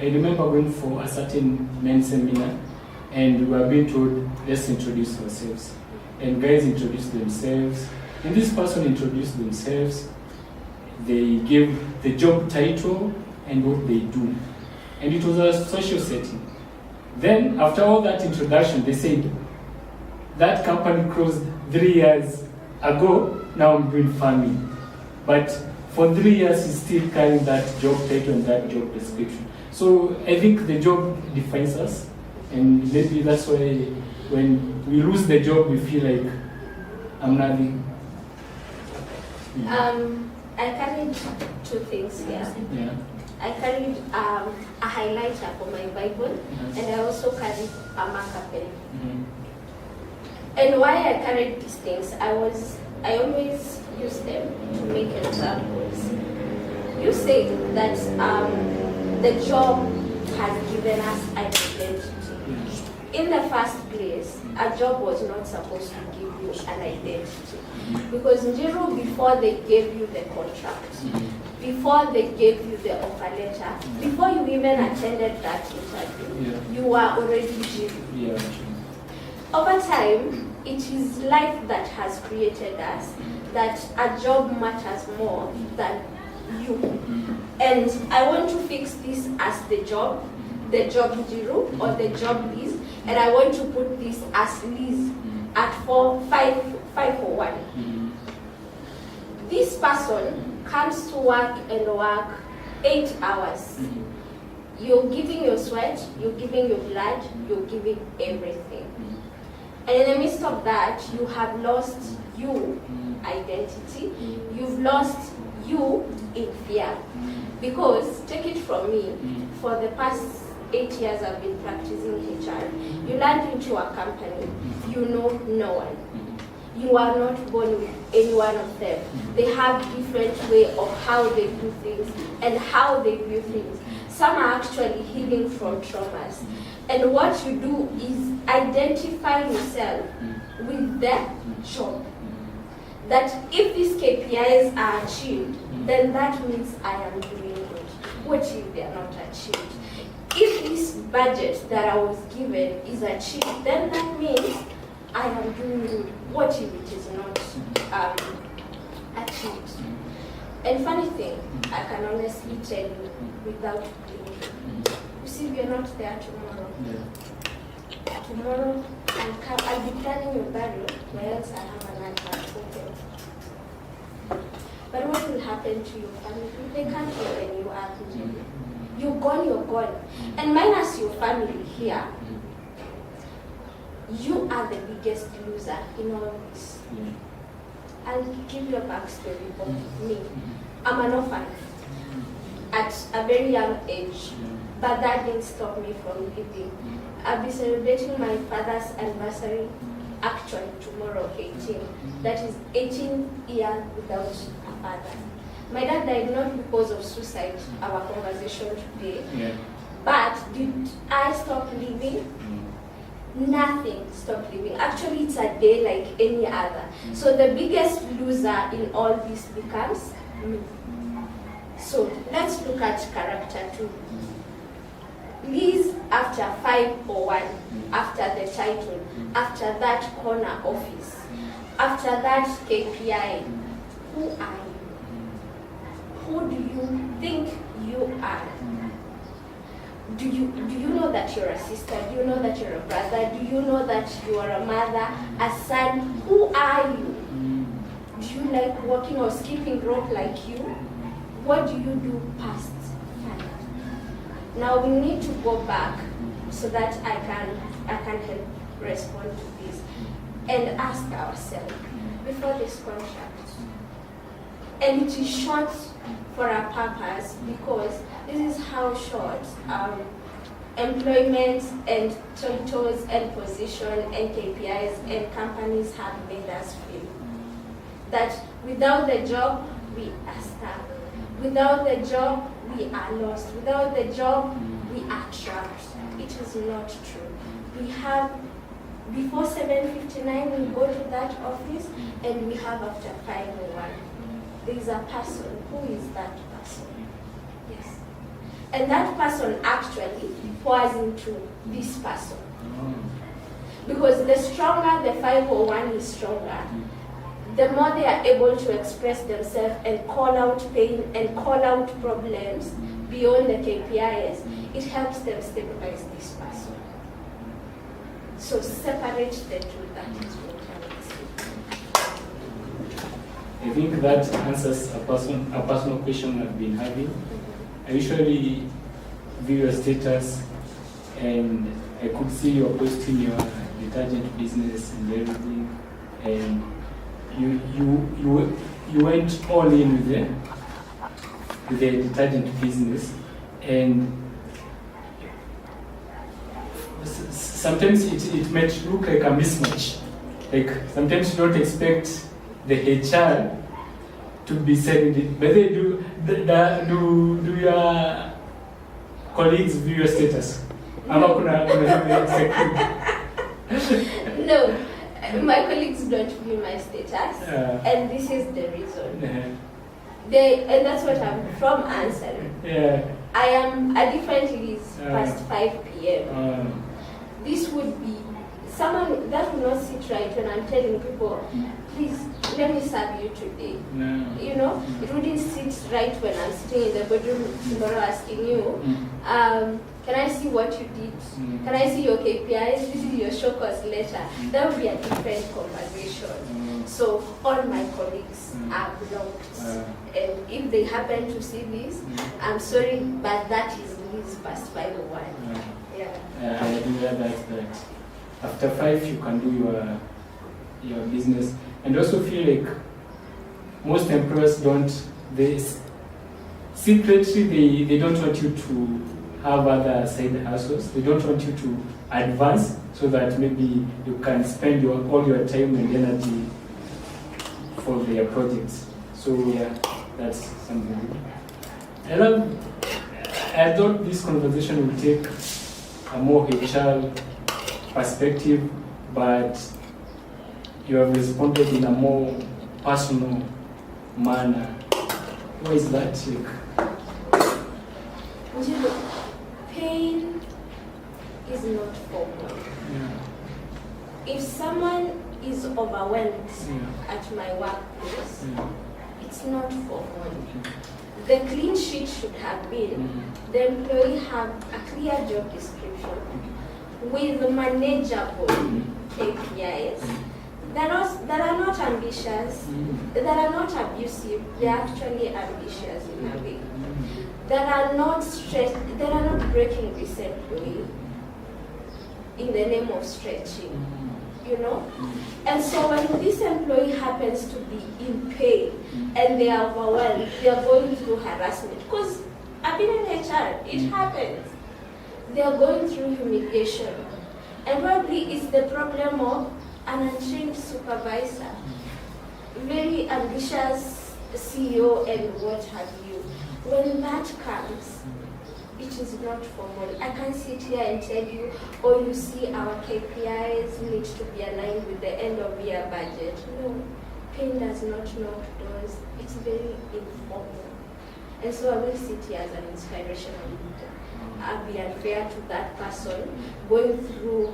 remember going for a certain men's seminar, and we were being told, let's introduce ourselves. And guys introduced themselves, and this person introduced themselves. They gave the job title and what they do. And it was a social setting. Then, after all that introduction, they said, that company closed 3 years ago, now I'm doing farming. But for 3 years, he's still carrying that job title and that job description. So I think the job defines us, and maybe that's why when we lose the job, we feel like I'm nothing. I carried 2 things here. Yeah. I carried a highlighter for my Bible, and I also carried a marker pen. And why I carried these things, I always use them to make examples. You say that the job has given us identity. In the first place, a job was not supposed to give you an identity. Because Njiru, before they gave you the contract, before they gave you the offer letter, before you even attended that interview, you were already Njiru. Over time, it is life that has created us, that a job matters more than you. And I want to fix this as the job Njiru or the job Liz, and I want to put this as Liz at 501. This person comes to work and work 8 hours. You're giving your sweat, you're giving your blood, you're giving everything. And in the midst of that, you have lost you identity. You've lost you in fear. Because, take it from me, for the past 8 years I've been practicing HR. You land into a company, you know no one. You are not born with any one of them. They have different way of how they do things and how they view things. Some are actually healing from traumas. And what you do is identify yourself with the job. That if these KPIs are achieved, then that means I am doing good. What if they are not achieved? If this budget that I was given is achieved, then that means I am doing good. What if it is not achieved? And funny thing, I can honestly tell you without blinking. You see, we are not there tomorrow. Tomorrow, I'll be planning your burial, where else I have an advert open. But what will happen to your family? They can't open you up. You're gone, you're gone. And minus your family here, you are the biggest loser in all this. I'll give you a backstory of me. I'm an orphan at a very young age, but that didn't stop me from living. I'll be celebrating my father's anniversary actually tomorrow, 18. That is 18 years without a father. My dad died not because of suicide, our conversation today, but did I stop living? Nothing stopped living. Actually, it's a day like any other. So the biggest loser in all this becomes me. So let's look at character too. Liz, after 501, after the title, after that corner office, after that KPI, who are you? Who do you think you are? Do you know that you're a sister? Do you know that you're a brother? Do you know that you are a mother, a son? Who are you? Do you like walking or skipping rope like you? What do you do past 5? Now we need to go back so that I can help respond to this and ask ourselves before this contract. And it is short for a purpose because this is how short employment and titles and position and KPIs and companies have made us feel. That without the job, we are stuck. Without the job, we are lost. Without the job, we are trapped. It is not true. We have, before 7:59, we go to that office, and we have after 5:01. There is a person. Who is that person? Yes. And that person actually pours into this person. Because the stronger the 501 is stronger, the more they are able to express themselves and call out pain and call out problems beyond the KPIs, it helps them stabilize this person. So separate the two, that is what I would say. I think that answers a personal question I've been having. I usually view your status and I could see you're posting your detergent business and everything, and you went all in with the detergent business, and sometimes it might look like a mismatch. Like sometimes you don't expect the HR to be selling it, but they do. Do your colleagues view your status? No, my colleagues don't view my status, and this is the reason. And that's what I'm from answering. I am a different Liz past 5 p.m. This would be someone that will not sit right when I'm telling people, please let me serve you today. You know, it wouldn't sit right when I'm sitting in the bedroom tomorrow asking you, can I see what you did? Can I see your KPIs? This is your show cost letter. That would be a different conversation. So all my colleagues are blocked. And if they happen to see this, I'm sorry, but that is Liz past 501. I do that after 5 you can do your business, and also feel like most employers don't. They secretly they don't want you to have other side hustles. They don't want you to advance so that maybe you can spend all your time and energy for their projects. So yeah, that's something. I thought this conversation would take a more HR perspective, but you have responded in a more personal manner. Why is that, Chick? Pain is not formal. Yeah. If someone is overwhelmed Yeah. at my workplace, Yeah. it's not formal. Okay. The clean sheet should have been the employee have a clear job description with manageable KPIs that are not ambitious, that are not abusive. They are actually ambitious in a way. That are not stressed, that are not breaking this employee in the name of stretching, you know? And so when this employee happens to be in pain and they are overwhelmed, they are going through harassment, because I've been in HR, it happens. They are going through humiliation. And probably it's the problem of an untrained supervisor, very ambitious CEO and what have you. When that comes, it is not formal. I can't sit here and tell you, oh, you see, our KPIs need to be aligned with the end of year budget. No, pain does not knock doors. It's very informal. And so I will sit here as an inspirational leader. I'll be unfair to that person going through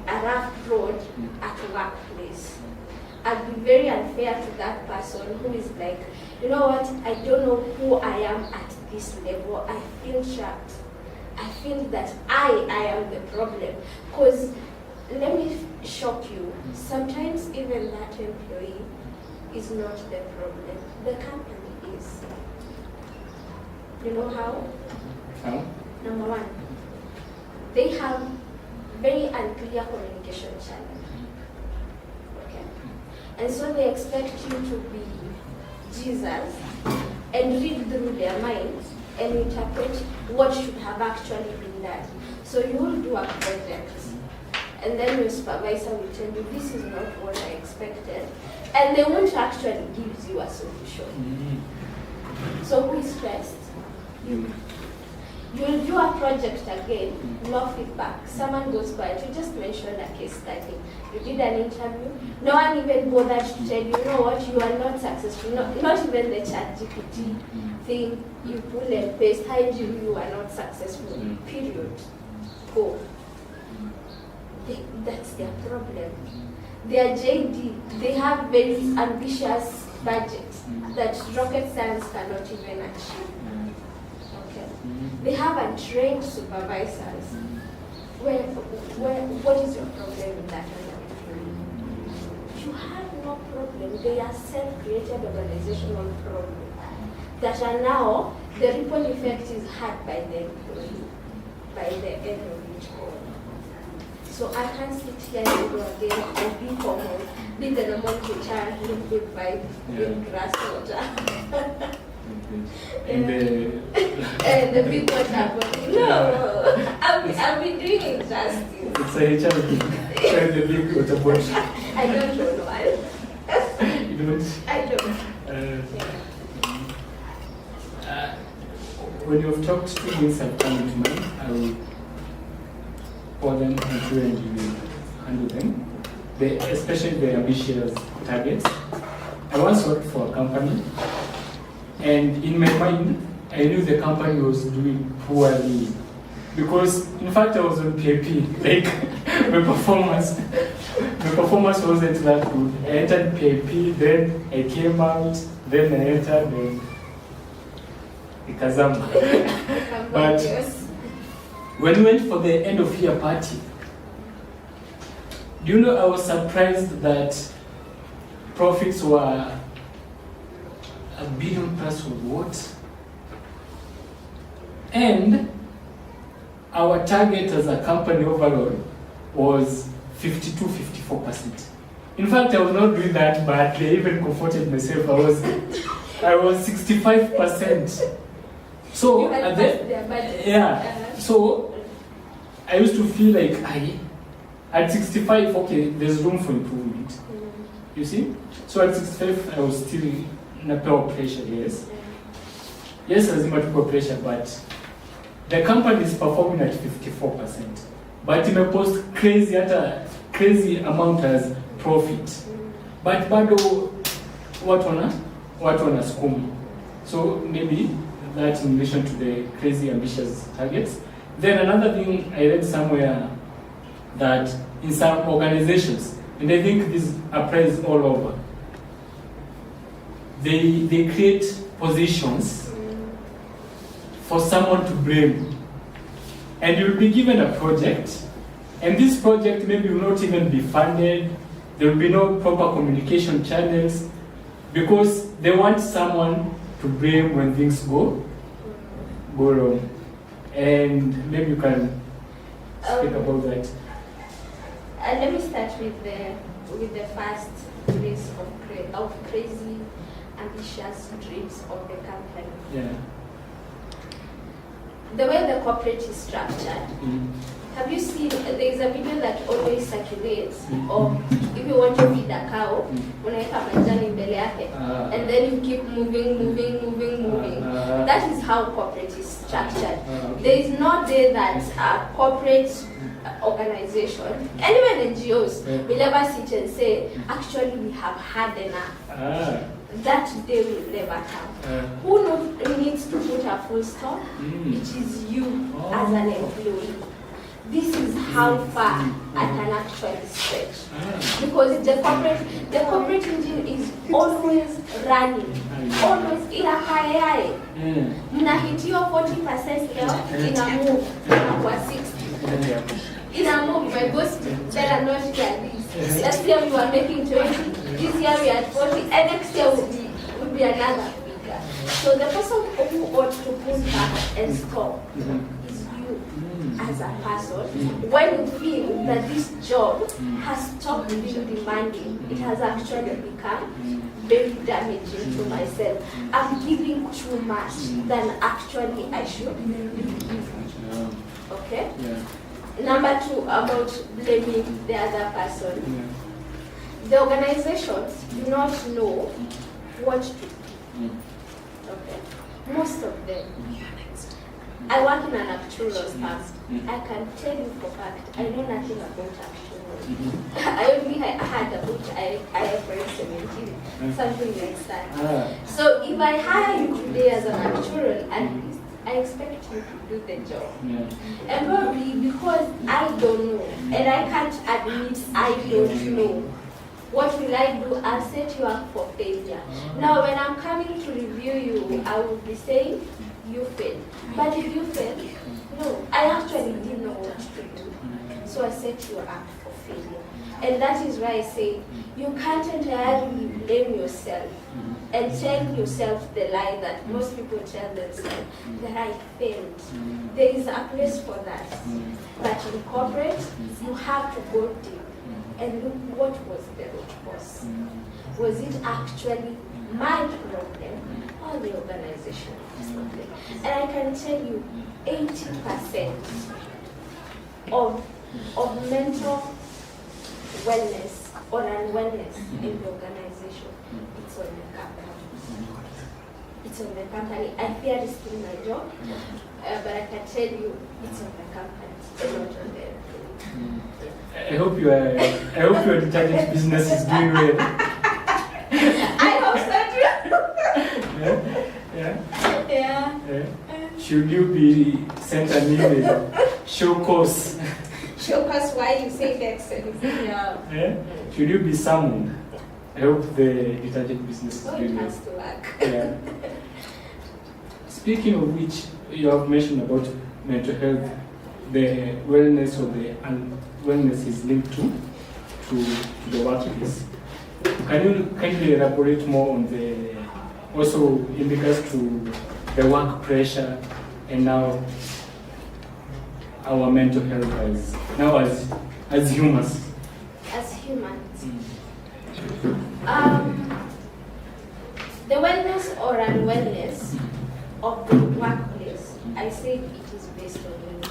a rough road at workplace. I'd be very unfair to that person who is like, you know what, I don't know who I am at this level. I feel trapped. I feel that I am the problem. Because let me shock you, sometimes even that employee is not the problem. The company is. You know how? How? Number one, they have very unclear communication channel. Okay? And so they expect you to be Jesus and read through their minds and interpret what should have actually been done. So you will do a project, and then your supervisor will tell you, this is not what I expected, and they won't actually give you a solution. So who is stressed? You. You'll do a project again, no feedback. Someone goes quiet. You just mentioned a case study. You did an interview. No one even bothered to tell you, you know what, you are not successful. Not even the ChatGPT thing. You pull and paste, hide you are not successful. Period. Go. That's their problem. Their JD, they have very ambitious budgets that rocket science cannot even achieve. They have untrained supervisors. What is your problem with that kind of employee? You have no problem. They are self-created organizational problems that are now, the ripple effect is had by the employee, by the end of it all. So I can't sit here and go again and be formal, be the normal HR, live good vibe, drink grass water. And the big water bottle. No, I'll be doing it justice. It's a HR thing. The big water bottle. I don't know why. You don't? I don't. When you have talked, two things have come into mind. I will pour them into and you will handle them. Especially the ambitious targets. I once worked for a company. And in my mind, I knew the company was doing poorly. Because, in fact, I was on PAP. Like, my performance wasn't that good. I entered PAP, then I came out, then I entered the Kazama. But when we went for the end of year party, do you know, I was surprised that profits were $1 billion plus with what? And our target as a company overall was 52-54%. In fact, I was not doing that badly. I even comforted myself. I was 65%. So you had at passed their budget. yeah. So I used to feel like at 65, okay, there's room for improvement. You see? So at 65, I was still in a peer pressure, yes. Yes, there's much peer pressure, but the company is performing at 54%. But in a post crazy at a crazy amount as profit. But bado what on a school. So maybe that in relation to the crazy ambitious targets. Then another thing I read somewhere that in some organizations, and I think this applies all over, they create positions for someone to blame. And you'll be given a project, and this project maybe will not even be funded. There will be no proper communication channels because they want someone to blame when things go wrong. And maybe you can speak about that. Let me start with the first list of crazy, ambitious dreams of the company. Yeah. The way the corporate is structured. Have you seen, there is a video that always circulates of if you want to feed a cow, unaweka majani mbele yake, and then you keep moving. That is how corporate is structured. There is no day that a corporate organization, and even NGOs, will ever sit and say, actually we have had enough. That day will never come. Who needs to put a full stop? It is you as an employee. This is how far I can actually stretch. Because the corporate engine is always running. Always inakayai. Mnahitiwa 40% leo, ina move, inakuwa 60. Ina move, my boss said I'm not here this. Last year we were making 20, this year we are at 40, and next year will be another figure. So the person who ought to pull back and stop is you as a person. When you feel that this job has stopped being demanding, it has actually become very damaging to myself. I'm giving too much than actually I should be giving. Okay? Number two, about blaming the other person. The organizations do not know what to do. Okay? Most of them. I work in an actuarial staff. I can tell you for fact, I know nothing about actuarial. I only heard about IFRS 17, something like that. So if I hire you today as an actuarial analyst, I expect you to do the job. And probably because I don't know, and I can't admit I don't know, what will I do? I'll set you up for failure. Now when I'm coming to review you, I will be saying, you failed. But if you fail, no, I actually didn't know what to do. So I set you up for failure. And that is why I say, you can't entirely blame yourself and tell yourself the lie that most people tell themselves, that I failed. There is a place for that. But in corporate, you have to go deep and look what was the root cause. Was it actually my problem or the organization's problem? And I can tell you, 80% of mental wellness or unwellness in the organization, it's on the company. It's on the company. I fear risking my job, but I can tell you, it's on the company, it's not on the employee. I hope your detergent business is doing well. I hope so too. Yeah. Should you be sent an email? Show cause. Show us why you say excellence. Yeah. Should you be summoned? I hope the detergent business is doing well. It has to work. Speaking of which, you have mentioned about mental health, the wellness or the unwellness is linked to the workplace. Can you kindly elaborate more on the, also in regards to the work pressure and now our mental health as humans? As humans. The wellness or unwellness of the workplace, I say it is based on the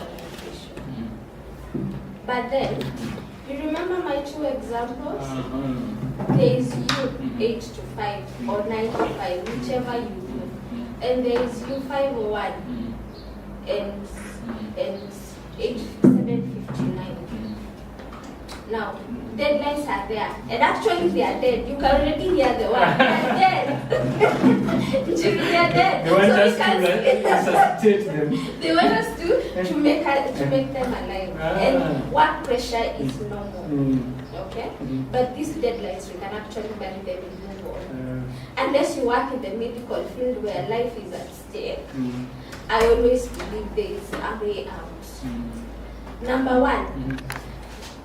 But then, you remember my 2 examples? There is you 8 to 5 or 9 to 5, whichever you do. And there is you 501 and 7:59. Now, deadlines are there, and actually they are dead. You can already hear the word. They are dead. They are dead. They want us to resuscitate them. They want us to make them alive. And work pressure is normal. Okay? But these deadlines, we can actually bury them in move on. Unless you work in the medical field where life is at stake, I always believe there is a way out. Number one,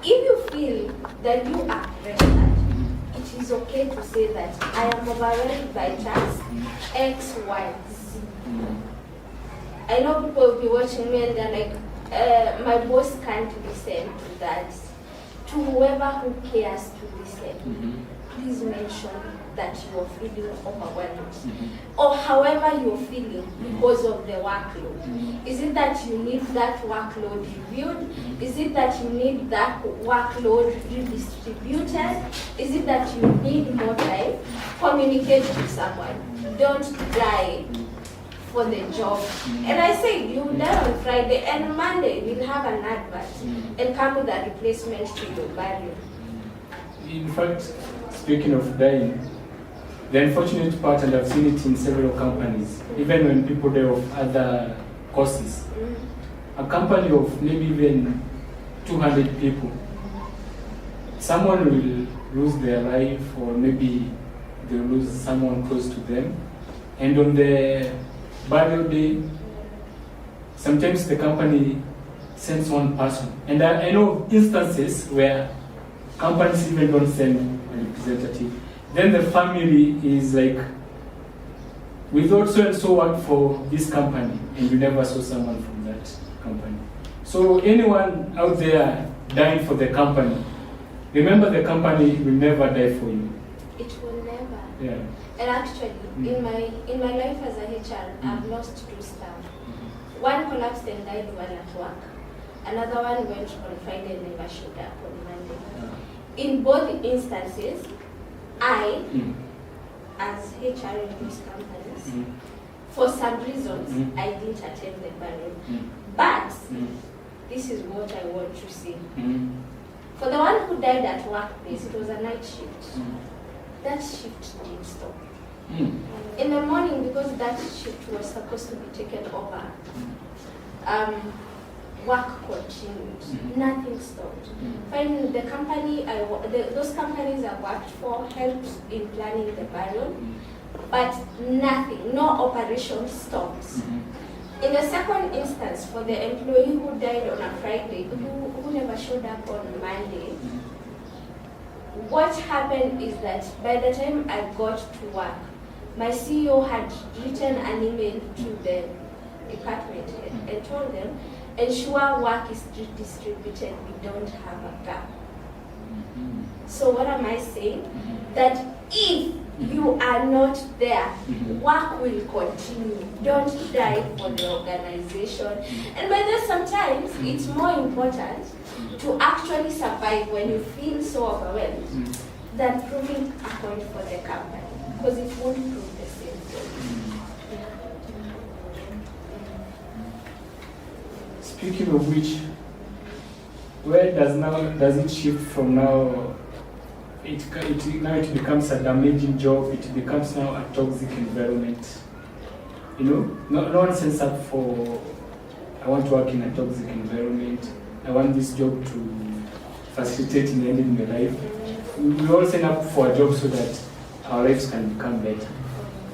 if you feel that you are pressured, it is okay to say that I am overwhelmed by tasks X, Y, Z. I know people will be watching me and they're like, my boss can't listen to that. To whoever who cares to listen, please mention that you are feeling overwhelmed. Or however you're feeling because of the workload. Is it that you need that workload reviewed? Is it that you need that workload redistributed? Is it that you need more time? Communicate with someone. Don't die for the job. And I said, you die on Friday, and Monday we'll have an advert and come with a replacement to your burial. In fact, speaking of dying, the unfortunate part, and I've seen it in several companies, even when people die of other causes, a company of maybe even 200 people, someone will lose their life, or maybe they'll lose someone close to them, and on the burial day, sometimes the company sends one person. And I know instances where companies even don't send a representative. Then the family is like, we thought so and so worked for this company, and you never saw someone from that company. So anyone out there dying for the company, remember the company will never die for you. It will never. Yeah. And actually, in my life as a HR, I've lost 2 staff. One collapsed and died while at work. Another one went on Friday and never showed up on Monday. In both instances, I, as HR in these companies, for some reasons, I didn't attend the burial. But this is what I want to say. For the one who died at workplace, it was a night shift. That shift didn't stop. In the morning, because that shift was supposed to be taken over, work continued. Nothing stopped. Finally, the company those companies I worked for helped in planning the burial, but nothing, no operation stopped. In the second instance, for the employee who died on a Friday, who never showed up on Monday, what happened is that by the time I got to work, my CEO had written an email to the department and told them, ensure work is distributed, we don't have a gap. So what am I saying? That if you are not there, work will continue. Don't die for the organization. And by then sometimes it's more important to actually survive when you feel so overwhelmed than proving a point for the company, because it won't prove the same thing. Speaking of which, where does it shift from now? Now it becomes a damaging job. It becomes now a toxic environment. You know, no one signs up for, I want to work in a toxic environment. I want this job to facilitate in ending my life. We all sign up for a job so that our lives can become better.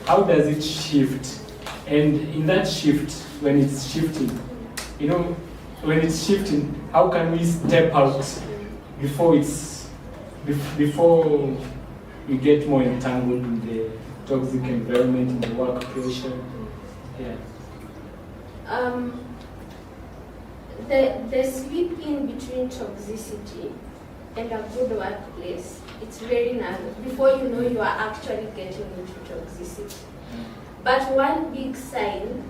How does it shift? And in that shift, when it's shifting, you know, when it's shifting, how can we step out before we get more entangled in the toxic environment, in the work pressure? Yeah. The slip in between toxicity and a good workplace, it's very narrow. Before you know, you are actually getting into toxicity. But one big sign,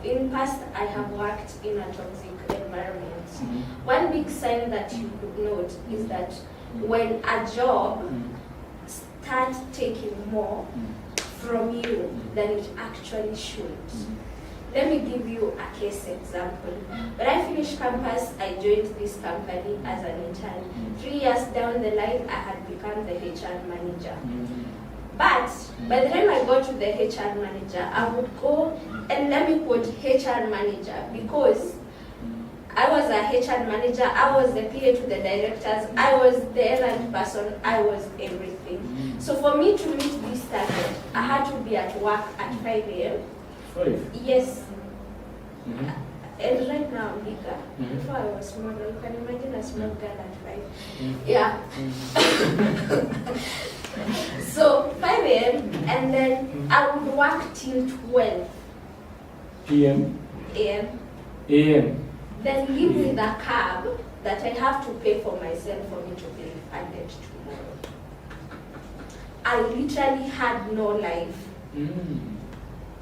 in past I have worked in a toxic environment, One big sign that you could note is that when a job starts taking more from you than it actually should. Let me give you a case example. When I finished campus, I joined this company as an intern. 3 years down the line, I had become the HR manager. But by the time I got to the HR manager, I would go, and let me quote HR manager, because I was a HR manager, I was the PA to the directors, I was the errand person, I was everything. So for me to meet this target, I had to be at work at 5 a.m. 5? Yes. And right now I'm bigger. Before I was smaller, you can imagine a small girl at 5. Yeah. So 5 a.m. and then I would work till 12 p.m. a.m. a.m. Then leave with a cab that I have to pay for myself for me to be refunded tomorrow. I literally had no life.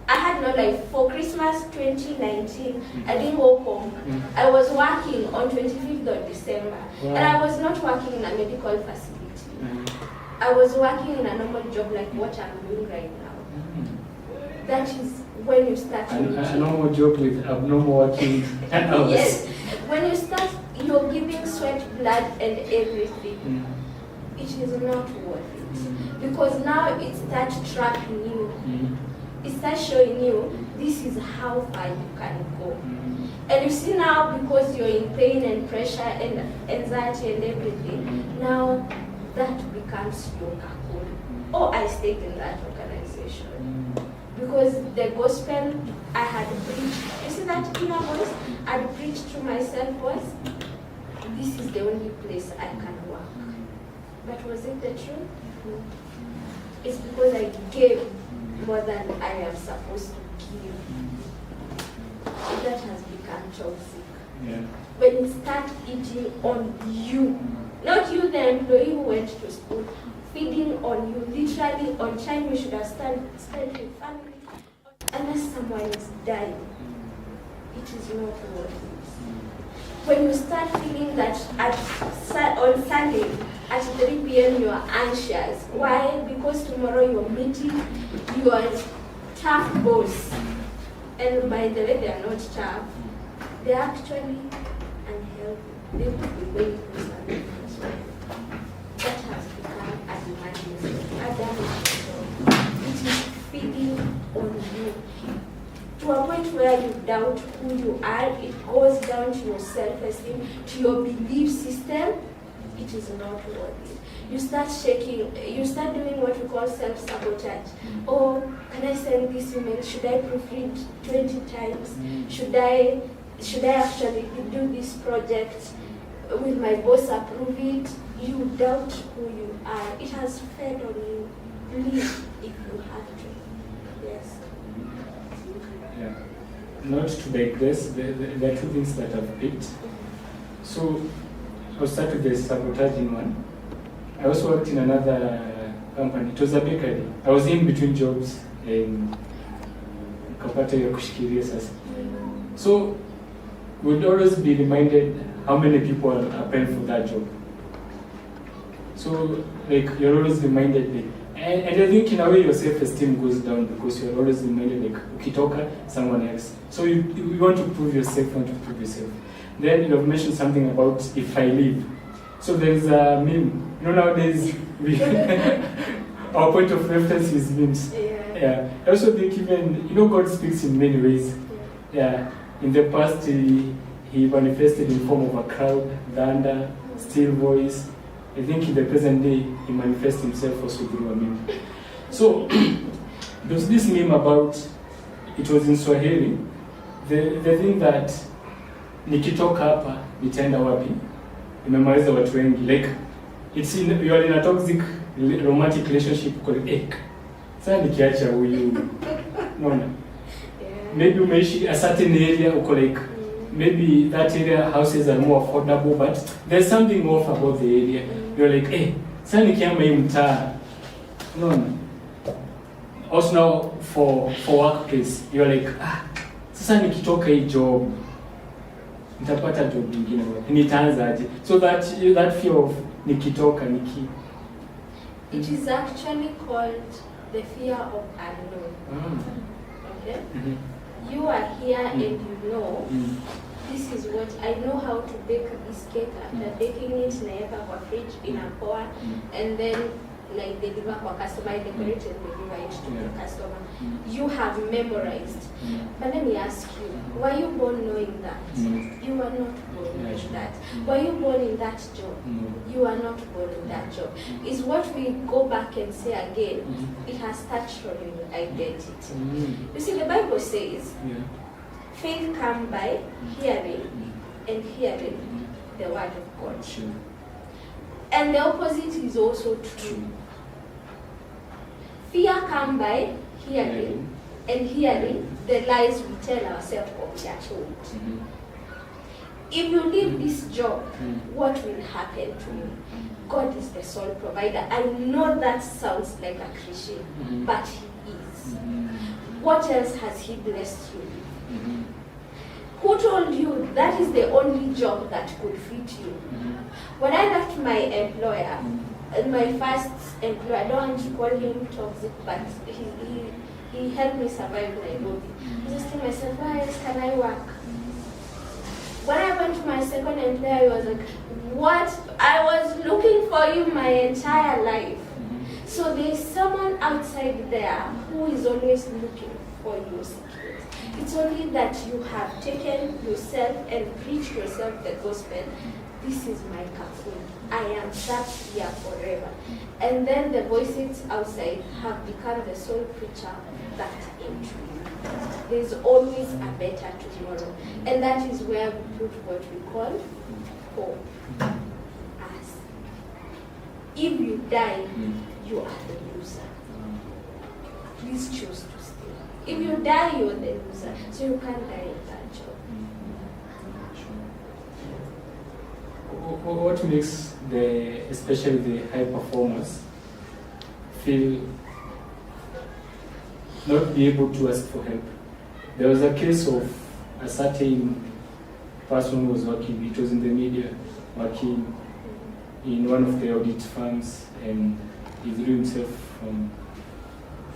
I had no life. For Christmas 2019, I didn't go home. I was working on 25th of December. And I was not working in a medical facility. I was working in a normal job like what I'm doing right now. That is when you start a normal job with abnormal working hours. Yes. When you start, you're giving sweat, blood, and everything. It is not worth it. Because now it starts tracking you. It starts showing you this is how far you can go. And you see now, because you're in pain and pressure and anxiety and everything, now that becomes your cocoon. Oh, I stayed in that organization. Because the gospel I had preached, you see that inner voice I had preached to myself was, this is the only place I can work. But was it the truth? No. It's because I gave more than I am supposed to give. That has become toxic. Yeah. When you start eating on you, not you the employee who went to school, feeding on you, literally on time you should have spent with family. Unless someone is dying, it is not worth it. When you start feeling that on Sunday at 3 p.m. you are anxious. Why? Because tomorrow you're meeting your tough boss. And by the way, they are not tough. They are actually unhealthy. They could be going through something as well. That has become a demanding. It is feeding on you. To a point where you doubt who you are, it goes down to your self-esteem, to your belief system. It is not worth it. You start shaking, you start doing what we call self-sabotage. Oh, can I send this email? Should I proofread 20 times? Should I actually do this project? Will my boss approve it? You doubt who you are. It has fed on you. Leave if you have to. Yes. Yeah. Not to digress, there are two things that I've picked. So I'll start with the sabotaging one. I also worked in another company. It was a bakery. I was in between jobs and kapata ya kushikilia sasa. So we'd always be reminded how many people are paying for that job. So like you're always reminded that, and I think in a way your self-esteem goes down because you're always reminded like ukitoka someone else. So you want to prove yourself, you want to prove yourself. Then you've mentioned something about if I leave. So there's a meme. You know, nowadays our point of reference is memes. Yeah. I also think even, you know, God speaks in many ways. Yeah. In the past, he manifested in form of a crowd, thunder, still voice. I think in the present day, he manifests himself also through a meme. So there's this meme about, it was in Swahili, the thing that nikitoka hapa nitaenda wapi, imemaliza watu wengi. Like, it's in, you are in a toxic romantic relationship called egg. Sasa nikiacha huyu, no. Maybe umeishi a certain area, uko like, maybe that area houses are more affordable, but there's something off about the area. You're like, hey, sasa nikiama hii mtaa, no. Also now for workplace, you're like, sasa nikitoka hii job, nitapata job nyingine wapi, nitaanzaje? So that fear of nikitoka it is actually called the fear of unknown. Okay? You are here and you know this is what I know how to bake this cake. After baking it, naeka kwa fridge inapoa, and then like deliver kwa customer, decorate and deliver it to the customer. You have memorized. But let me ask you, were you born knowing that? You were not born knowing that. Were you born in that job? You are not born in that job. Is what we go back and say again, it has touched on your identity. You see, the Bible says, faith comes by hearing, and hearing the word of God. And the opposite is also true. Fear comes by hearing, and hearing the lies we tell ourselves or we are told. If you leave this job, what will happen to you? God is the sole provider. I know that sounds like a cliche, but He is. What else has He blessed you with? Who told you that is the only job that could fit you? When I left my employer, my first employer, I don't want to call him toxic, but he helped me survive Nairobi. I just told myself, where else can I work? When I went to my second employer, he was like, what? I was looking for you my entire life. So there's someone outside there who is always looking for your security. It's only that you have taken yourself and preached yourself the gospel. This is my cocoon. I am trapped here forever. And then the voices outside have become the sole preacher that into you. There's always a better tomorrow. And that is where we put what we call hope. As if you die, you are the loser. Please choose to stay. If you die, you're the loser. So you can't die in that job. What makes especially the high performers feel not be able to ask for help? There was a case of a certain person who was working, it was in the media, working in one of the audit firms, and he threw himself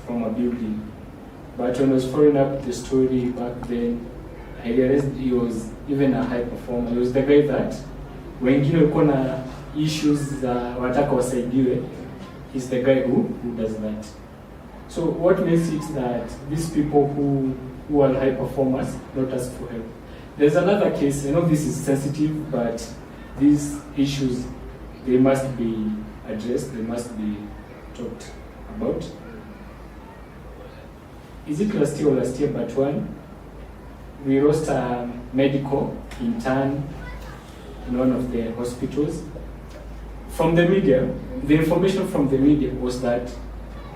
from a building. But when I was following up the story back then, I realized he was even a high performer. He was the guy that wengine walikuwa na issues za wataka wasaidiwe, he's the guy who does that. So what makes it that these people who are high performers not ask for help? There's another case, I know this is sensitive, but these issues, they must be addressed, they must be talked about. Is it last year, but one, we lost a medical intern in one of the hospitals. From the media, the information from the media was that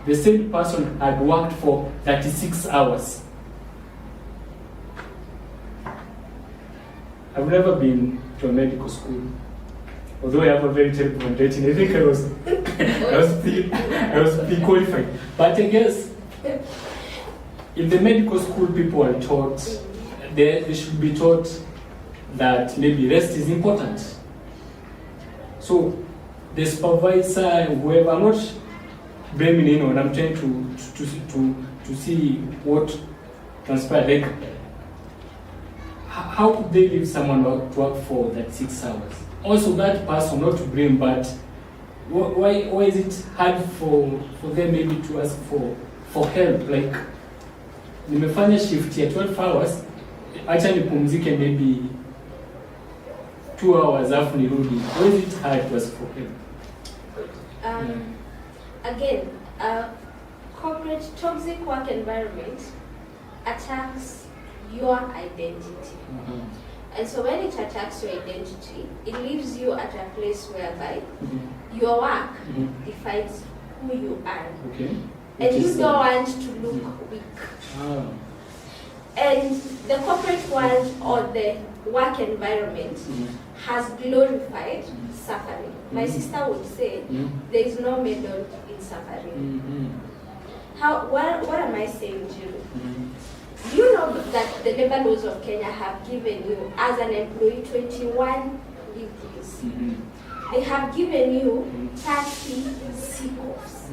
the same person had worked for 36 hours. I've never been to a medical school, although I have a very terrible handwriting. I think I was pre-qualified. But I guess if the medical school people are taught, they should be taught that maybe rest is important. So the supervisor, whoever, I'm not blaming anyone, I'm trying to see what transpired. Like, how could they leave someone to work for that 6 hours? Also that person, not to blame, but why is it hard for them maybe to ask for help? Like, nimefanya shift ya 12 hours, acha nipumzike maybe 2 hours afu nirudi. Why is it hard to ask for help? Again, corporate toxic work environment attacks your identity. And so when it attacks your identity, it leaves you at a place whereby your work defines who you are. Okay. And you don't want to look weak. And the corporate world or the work environment has glorified suffering. My sister would say there is no medal in suffering. What am I saying, Jill? Do you know that the labor laws of Kenya have given you, as an employee, 21 leave days? They have given you 30 sick offs.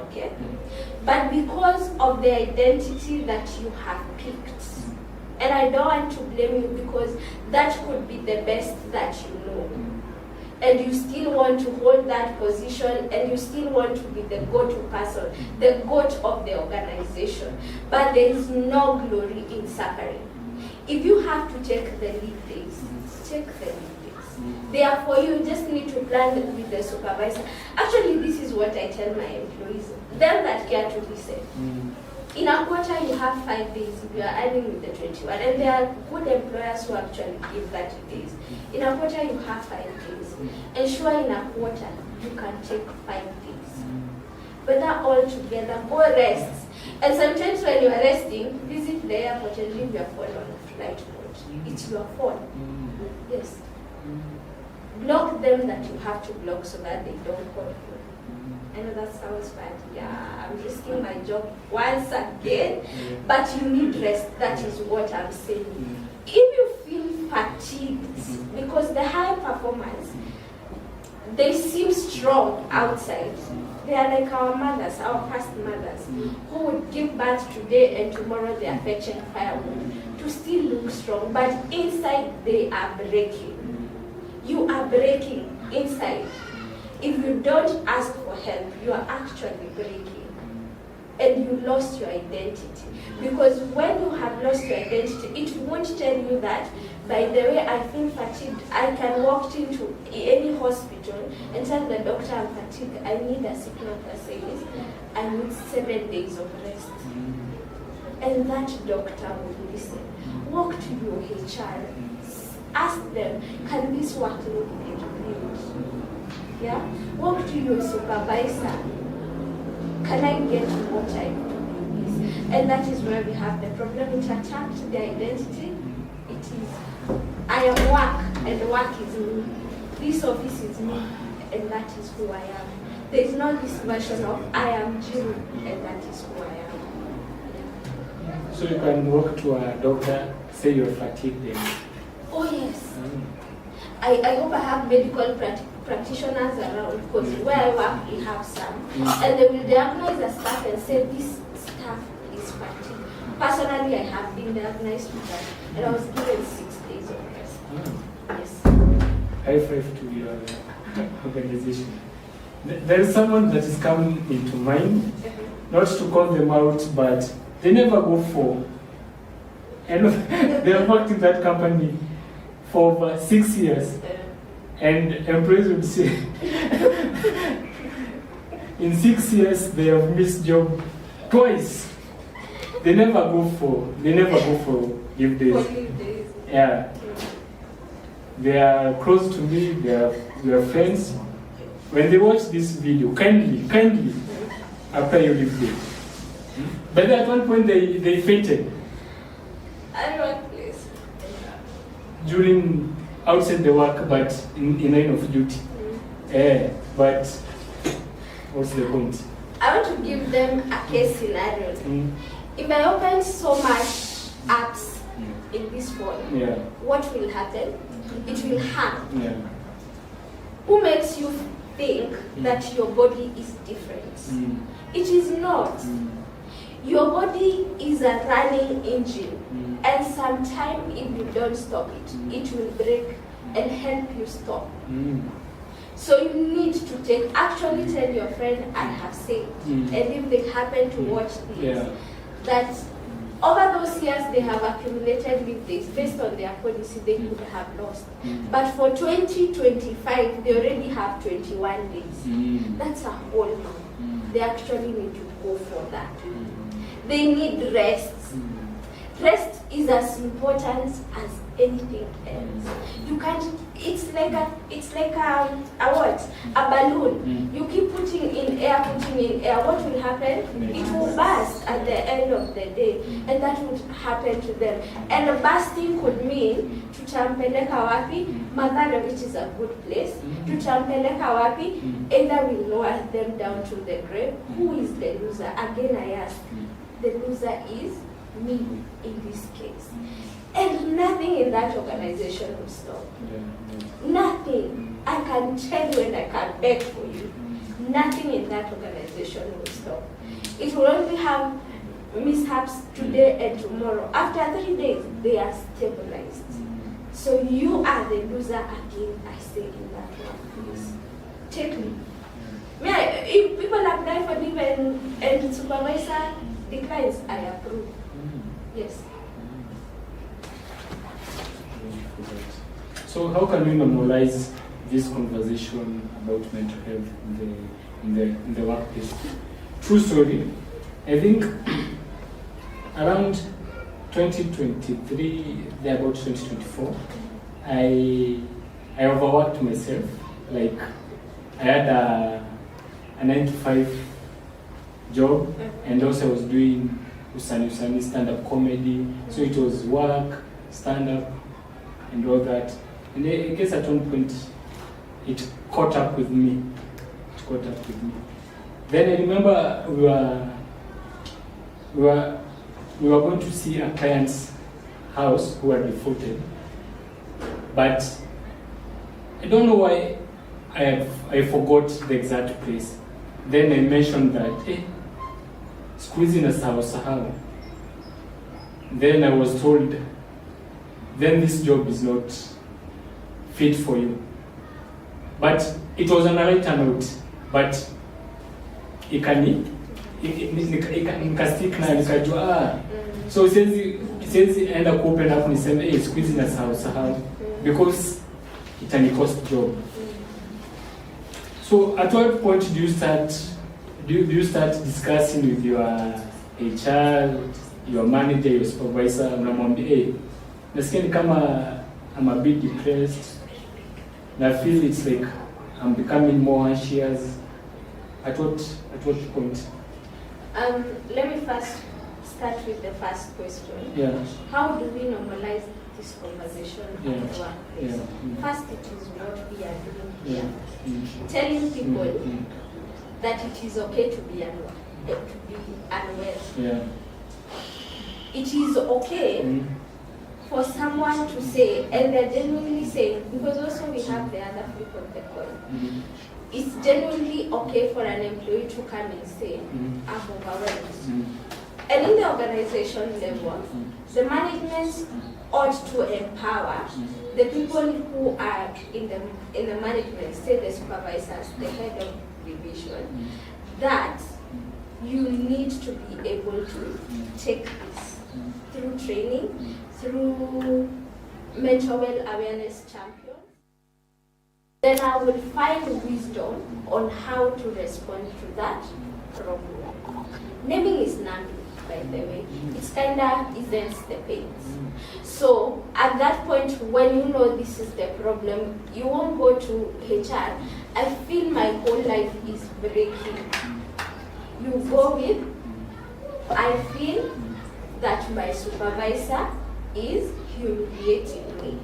Okay? But because of the identity that you have picked, and I don't want to blame you because that could be the best that you know, and you still want to hold that position, and you still want to be the go-to person, the goat of the organization, but there is no glory in suffering. If you have to take the leave days, take the leave days. Therefore, you just need to plan with the supervisor. Actually, this is what I tell my employees, them that care to listen. In a quarter, you have 5 days if you are earning with the 21, and there are good employers who actually give 30 days. In a quarter, you have 5 days. Ensure in a quarter, you can take 5 days. But that all together, go rest. And sometimes when you are resting, visit the airport and leave your phone on flight mode. It's your phone. Yes. Block them that you have to block so that they don't call you. I know that sounds bad. Yeah, I'm risking my job once again, but you need rest. That is what I'm saying. If you feel fatigued, because the high performance, they seem strong outside. They are like our mothers, our past mothers, who would give birth today and tomorrow they are fetching firewood to still look strong, but inside they are breaking. You are breaking inside. If you don't ask for help, you are actually breaking. And you lost your identity. Because when you have lost your identity, it won't tell you that, by the way, I feel fatigued. I can walk into any hospital and tell the doctor I'm fatigued. I need a signal that says I need 7 days of rest. And that doctor will listen. Walk to your HR. Ask them, can this workload be reduced? Yeah? Walk to your supervisor. Can I get what I do? And that is where we have the problem. It attacked the identity. It is, I am work, and work is me. This office is me, and that is who I am. There is no this version of I am Jim, and that is who I am. Yeah. So you can walk to a doctor, say you're fatigued. Oh yes. I hope I have medical practitioners around, because where I work we have some, and they will diagnose the staff and say this staff is fatigued. Personally, I have been diagnosed with that, and I was given 6 days of rest. Yes. High five to your organization. There is someone that is coming into mind, not to call them out, but they never go for. And they have worked in that company for over 6 years. And employees would say, in 6 years they have missed job twice. They never go for leave days. Yeah. They are close to me, they are friends. When they watch this video, kindly, after you leave day. But at one point they fainted. At what place? During outside the work, but in line of duty. But what's the point? I want to give them a case scenario. If I open so much apps in this phone, what will happen? It will hang. Who makes you think that your body is different? It is not. Your body is a running engine, and sometime if you don't stop it, it will break and help you stop. So you need to actually tell your friend, I have said, and if they happen to watch this, that over those years they have accumulated leave days based on their policy they could have lost. But for 2025, they already have 21 days. That's a whole month. They actually need to go for that. They need rest. Rest is as important as anything else. You can't. It's like a what? A balloon. You keep putting in air. What will happen? It will burst at the end of the day, and that would happen to them. And bursting could mean tutampeleka wapi, Mathare, which is a good place. Tutampeleka wapi, either we lower them down to the grave. Who is the loser? Again, I ask. The loser is me in this case. And nothing in that organization will stop. Nothing. I can tell you and I can beg for you. Nothing in that organization will stop. It will only have mishaps today and tomorrow. After 3 days, they are stabilized. So you are the loser again, I say in that one, please. Take me. If people apply for leave and supervisor declines, I approve. Yes. So how can we normalize this conversation about mental health in the workplace? True story. I think around 2023, about 2024, I overworked myself. Like I had a 9-to-5 job, and also I was doing usani stand-up comedy. So it was work, stand-up, and all that. And I guess at one point it caught up with me. Then I remember we were going to see a client's house who had defaulted, but I don't know why I forgot the exact place. Then I mentioned that, hey, squeezing a sahau. Then I was told, then this job is not fit for you. But it was on a lighter note, but nikastik na nikajua so siwezi enda kuopen up niseme hey, squeeze na sahau because itani cost job. So at what point do you start discussing with your HR, your manager, your supervisor, unamwambia hey, nasikia ni kama I'm a bit depressed, and I feel it's like I'm becoming more anxious. At what point? Let me first start with the first question. Yeah. How do we normalize this conversation at the workplace? Yeah. First, it is what we are doing here. Telling people that it is okay to be unwell. Yeah. It is okay for someone to say, and they're genuinely saying, because also we have the other flip of the coin. It's genuinely okay for an employee to come and say, I'm overwhelmed. And in the organization level, the management ought to empower the people who are in the management, say the supervisors, the head of division, that you need to be able to take this through training, through mental health awareness champions. Then I will find wisdom on how to respond to that problem. Naming is numbing, by the way. It kind of eases the pains. So at that point, when you know this is the problem, you won't go to HR. I feel my whole life is breaking. You go with, I feel that my supervisor is humiliating me.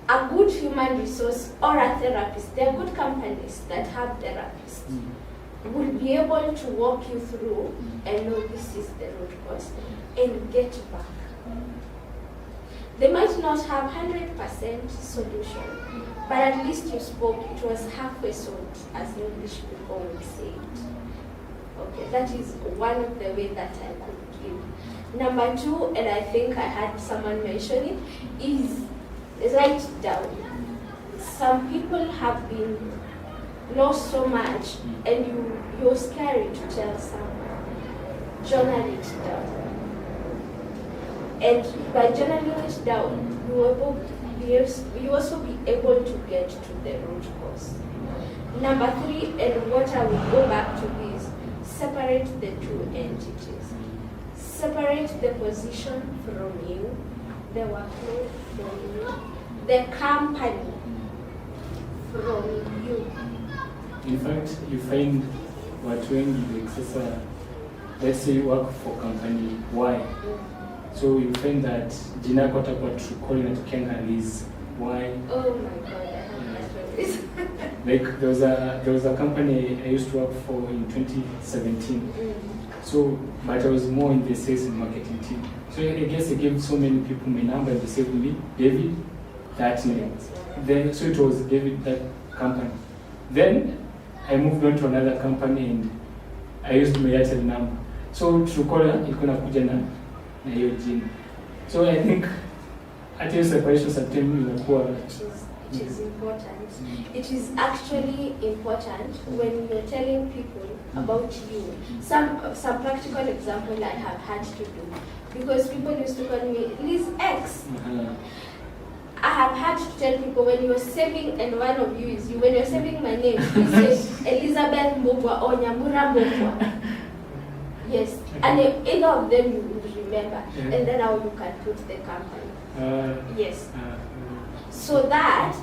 A good human resource or a therapist, there are good companies that have therapists, will be able to walk you through and know this is the root cause and get back. They might not have 100% solution, but at least you spoke, it was halfway solved, as English people would say it. Okay, that is one of the ways that I could give. Number two, and I think I had someone mention it, is write it down. Some people have been lost so much, and you're scary to tell someone. Journal it down. And by journaling it down, you also be able to get to the root cause. Number three, and what I will go back to is separate the two entities. Separate the position from you, the workload from you, the company from you. In fact, you find watu wengi sasa, let's say you work for company Y. So you find that jina kwa takuwa tukoli na tukianga is Y. Oh my God, I have that with this. Like there was a company I used to work for in 2017. So, but I was more in the sales and marketing team. So I guess I gave so many people my number and they saved me, David, that name. Then, so it was David, that company. Then I moved on to another company and I used my Airtel number. So Truecaller ilikuwa inakuja na hiyo jina. So I think at least separation sometimes inakuwa It is important. It is actually important when you're telling people about you. Some practical example I have had to do, because people used to call me Liz X. I have had to tell people, when you're saving, and one of you is you, when you're saving my name, you say Elizabeth Mbogwa or Nyambura Mbogwa. Yes, and either of them you would remember, and then how you can put the company. Yes. So that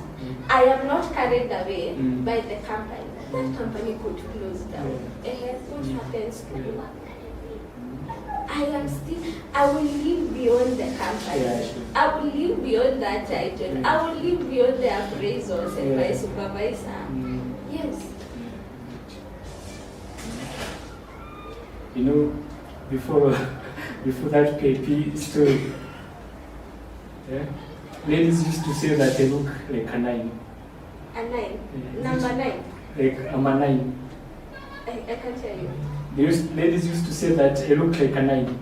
I am not carried away by the company. That company could close down. What happens to you? I will live beyond the company. I will live beyond that title. I will live beyond the appraisals and my supervisor. Yes. You know, before that PP story, ladies used to say that they look like a 9. A 9? Number 9? Like I'm a 9. I can't tell you. Ladies used to say that I look like a 9.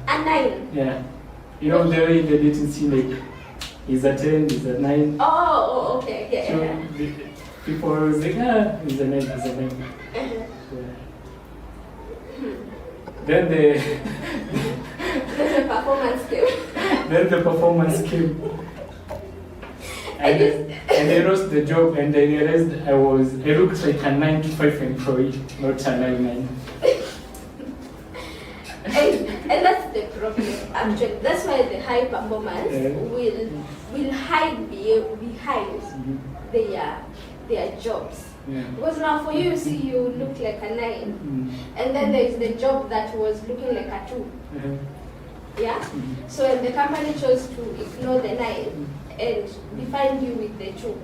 A 9? Yeah. You know, the way they didn't see, like, he's a 10, he's a 9. Oh, okay. Yeah. So people were like, he's a 9, he's a 9. Then the performance came. Then the performance came. And I lost the job and I realized I looked like a 9 to 5 employee, not a 9. And that's the problem, actually. That's why the high performance will hide behind their jobs. Yeah. Because now for you, see, you look like a 9, and then there is the job that was looking like a 2. Yeah? So and the company chose to ignore the 9 and define you with the 2.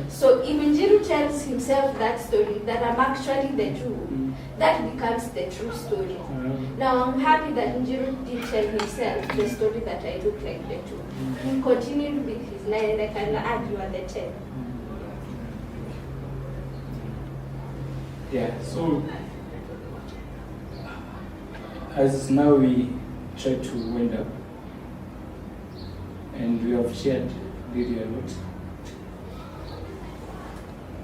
So if Njiru tells himself that story, that I'm actually the 2, that becomes the true story. Now I'm happy that Njiru didn't tell himself the story that I look like the 2. He continued with his 9, and I can add you are the 10. Yeah, so as now we try to wind up, and we have shared really a lot.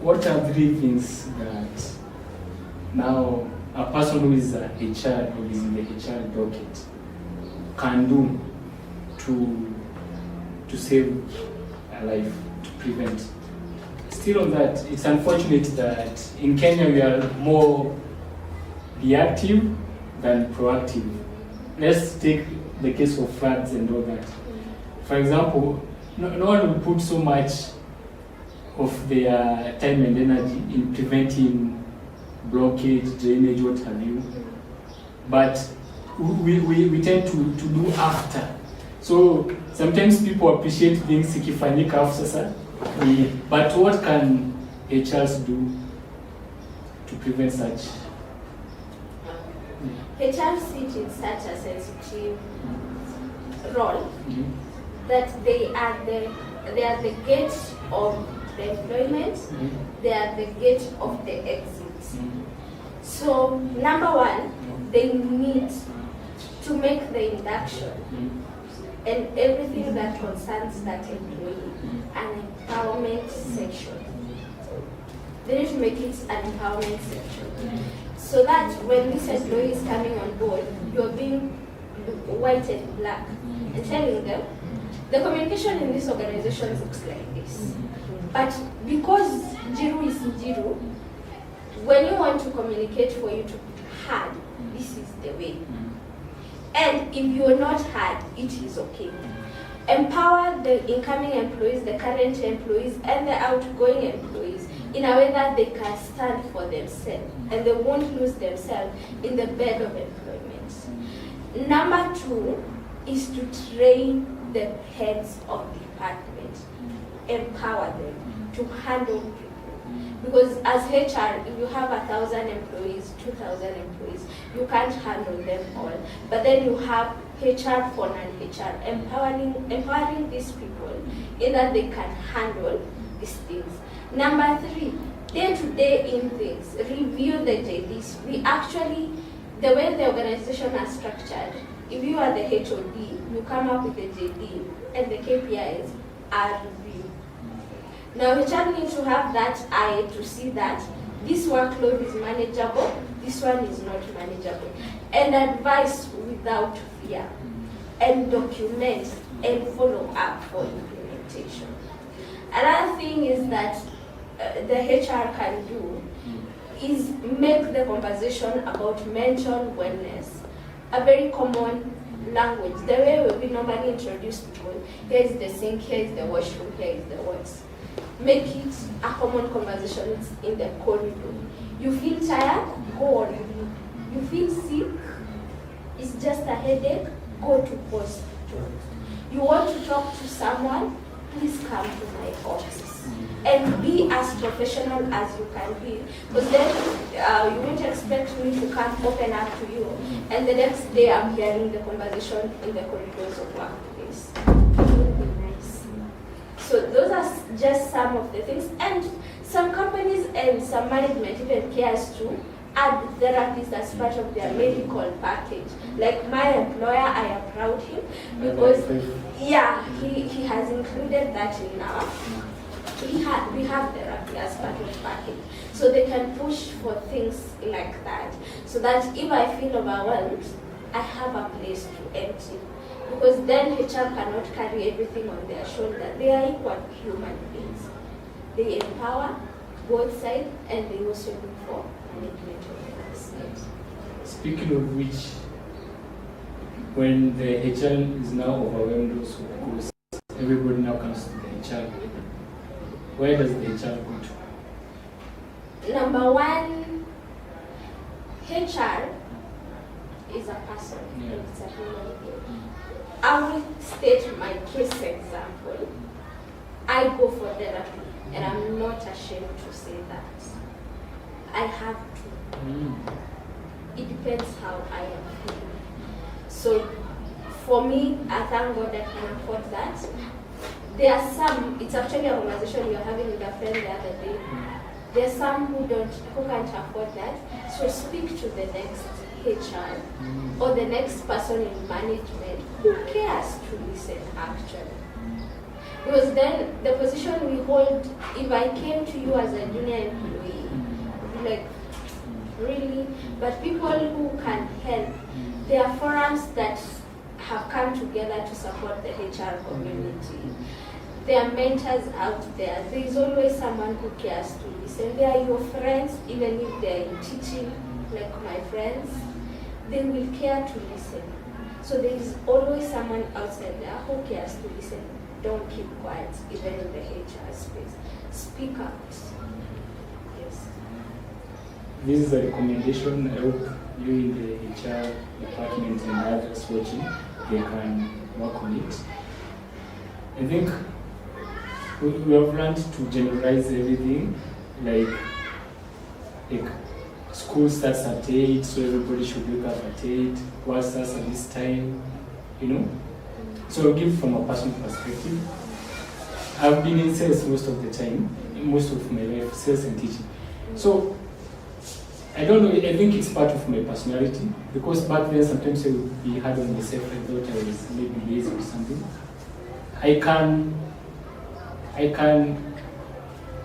What are 3 things that now a person who is a HR or is in the HR docket can do to save a life, to prevent? Still on that, it's unfortunate that in Kenya we are more reactive than proactive. Let's take the case of floods and all that. For example, no one will put so much of their time and energy in preventing blockage, drainage, what have you. But we tend to do after. So sometimes people appreciate things ikifanyika after sasa. But what can HRs do to prevent such? HRs sit in such a sensitive role that they are the gate of the employment, they are the gate of the exit. So number 1, they need to make the induction and everything that concerns that employee an empowerment section. They need to make it an empowerment section. So that when this employee is coming on board, you're being white and black and telling them, the communication in this organization looks like this. But because Njiru is Njiru, when you want to communicate for you to be heard, this is the way. And if you're not heard, it is okay. Empower the incoming employees, the current employees, and the outgoing employees in a way that they can stand for themselves and they won't lose themselves in the bed of employment. Number 2 is to train the heads of department, empower them to handle people. Because as HR, if you have 1,000 employees, 2,000 employees, you can't handle them all. But then you have HR for non-HR, empowering these people in that they can handle these things. Number 3, day-to-day in things, review the JDs. We actually, the way the organization are structured, if you are the HOD, you come up with the JD and the KPIs are reviewed. Now HR needs to have that eye to see that this workload is manageable, this one is not manageable, and advise without fear, and document and follow up for implementation. Another thing is that the HR can do is make the conversation about mental wellness a very common language. The way we normally introduce people, here is the sink, here is the washroom, here is the words. Make it a common conversation. It's in the corridor. You feel tired? Go on leave. You feel sick? It's just a headache? Go to hospital. You want to talk to someone? Please come to my office. And be as professional as you can be. Because then you won't expect me to come open up to you. And the next day I'm hearing the conversation in the corridors of workplace. It would be nice. So those are just some of the things. And some companies and some management even cares to add therapies as part of their medical package. Like my employer, I applaud him because yeah, he has included that in our. We have therapy as part of the package. So they can push for things like that. So that if I feel overwhelmed, I have a place to empty. Because then HR cannot carry everything on their shoulder. They are equal human beings. They empower both sides and they also look for management on the other side. Speaking of which, when the HR is now overwhelmed also, because everybody now comes to the HR, where does the HR go to? Number 1, HR is a person. Yeah. It's a human being. I will state my case example. I go for therapy, and I'm not ashamed to say that. I have to. It depends how I am feeling. So, for me, I thank God I can afford that. There are some, it's actually a conversation we were having with a friend the other day. There are some who can't afford that. So speak to the next HR or the next person in management who cares to listen actually. Because then the position we hold, if I came to you as a junior employee, like, really? But people who can help, there are forums that have come together to support the HR community. There are mentors out there. There is always someone who cares to listen. They are your friends, even if they are in teaching, like my friends. They will care to listen. So there is always someone outside there who cares to listen. Don't keep quiet, even in the HR space. Speak out. Yes. This is a recommendation. I hope you in the HR department and others watching, they can work on it. I think we have learned to generalize everything, like school starts at 8, so everybody should wake up at 8, work starts at this time, So I'll give from a personal perspective. I've been in sales most of the time, most of my life, sales and teaching. So I don't know, I think it's part of my personality, because back then sometimes I would be hard on myself. I thought I was maybe lazy or something. I can,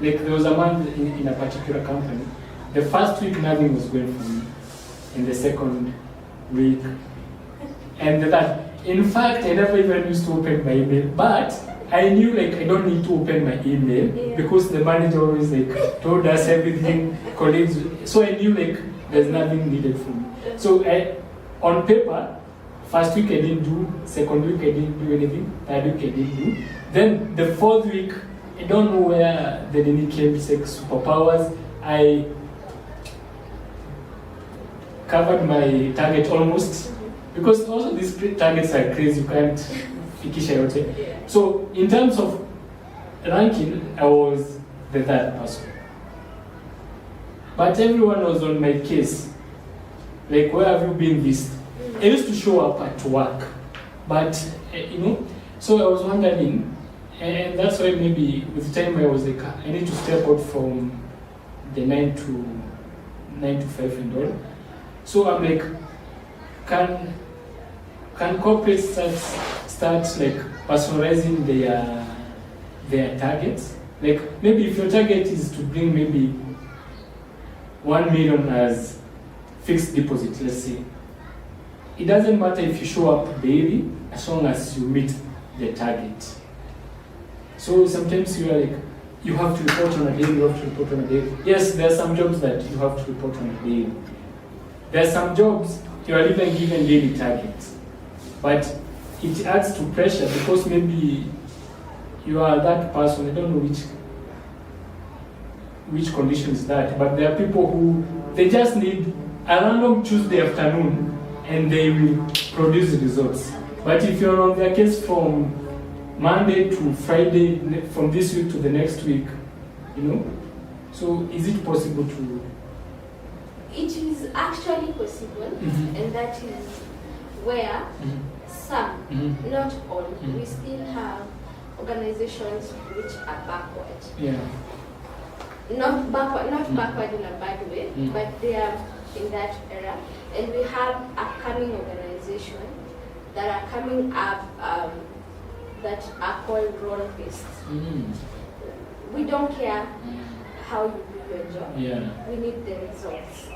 like there was a man in a particular company, the first week nothing was going for me, in the second week, and that, in fact, I never even used to open my email, but I knew like I don't need to open my email because the manager always like told us everything, colleagues, so I knew like there's nothing needed from me. So on paper, first week I didn't do, second week I didn't do anything, third week I didn't do. Then the fourth week, I don't know where the name came, it's like superpowers. I covered my target almost, because also these targets are crazy, you can't fikisha yote. So in terms of ranking, I was the third person. But everyone was on my case. Like, where have you been this? I used to show up at work, but so I was wondering, and that's why maybe with time I was like, I need to step out from the 9 to 5 and all. So I'm like, can corporates start like personalizing their targets? Like, maybe if your target is to bring maybe 1 million as fixed deposit, let's say, it doesn't matter if you show up daily as long as you meet the target. So sometimes you are like, you have to report on a daily, you have to report on a daily. Yes, there are some jobs that you have to report on a daily. There are some jobs you are even given daily targets. But it adds to pressure because maybe you are that person, I don't know which condition is that, but there are people who, they just need a random Tuesday afternoon and they will produce the results. But if you're on their case from Monday to Friday, from this week to the next week, so is it possible to? It is actually possible, and that is where some, not all, we still have organizations which are backward. Yeah. Not backward in a bad way, but they are in that era. And we have upcoming organizations that are coming up that are called role-based. We don't care how you do your job. Yeah. We need the results.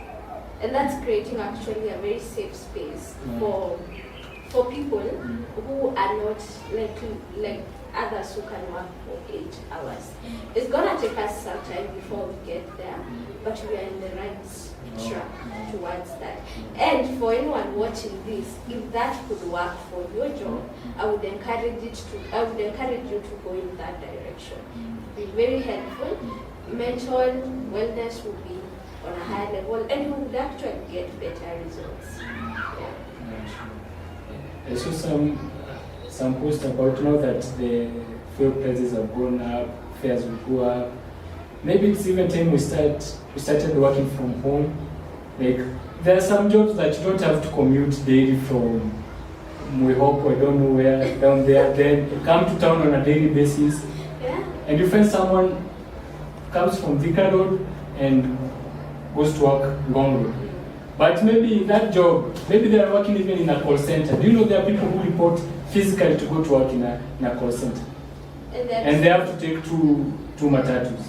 And that's creating actually a very safe space for people who are not like others who can work for 8 hours. It's gonna take us some time before we get there, but we are in the right track towards that. And for anyone watching this, if that could work for your job, I would encourage you to go in that direction. Be very helpful. Mental wellness will be on a high level, and you would actually get better results. I saw some posts about now that the fuel prices have gone up, fares will go up. Maybe it's even time we started working from home. Like, there are some jobs that you don't have to commute daily from we hope I don't know where down there. Then you come to town on a daily basis, and you find someone comes from Thika Road and goes to work Ngong Road. But maybe that job, maybe they are working even in a call center. Do you know there are people who report physically to go to work in a call center? And they have to take two matatus.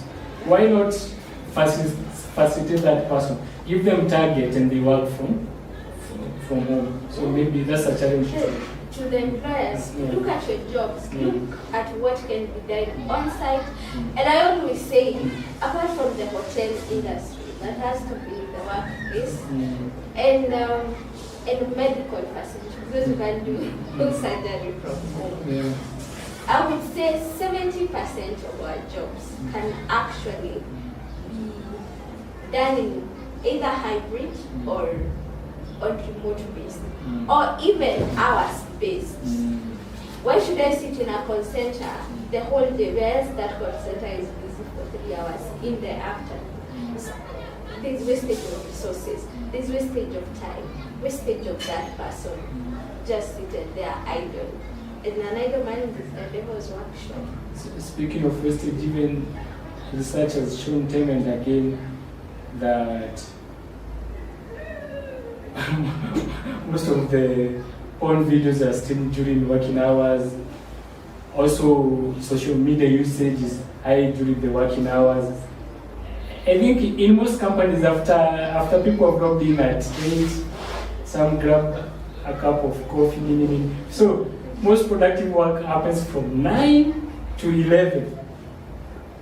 Why not facilitate that person? Give them target and they work from home. So maybe that's a challenge. To the employers, look at your jobs, look at what can be done on site. And I always say, apart from the hotel industry, that has to be the workplace, and medical facilities, because you can do surgery from home. I would say 70% of our jobs can actually be done in either hybrid or on remote based, or even hours based. Why should I sit in a call center the whole day, whereas that call center is busy for 3 hours in the afternoon? There's wastage of resources, there's wastage of time, wastage of that person just seated there idle. And an idle mind is the devil's workshop. Speaking of wastage, even research has shown time and again that most of the porn videos are still during working hours. Also, social media usage is high during the working hours. I think in most companies, after people have logged in at 8, some grab a cup of coffee. So most productive work happens from 9 to 11.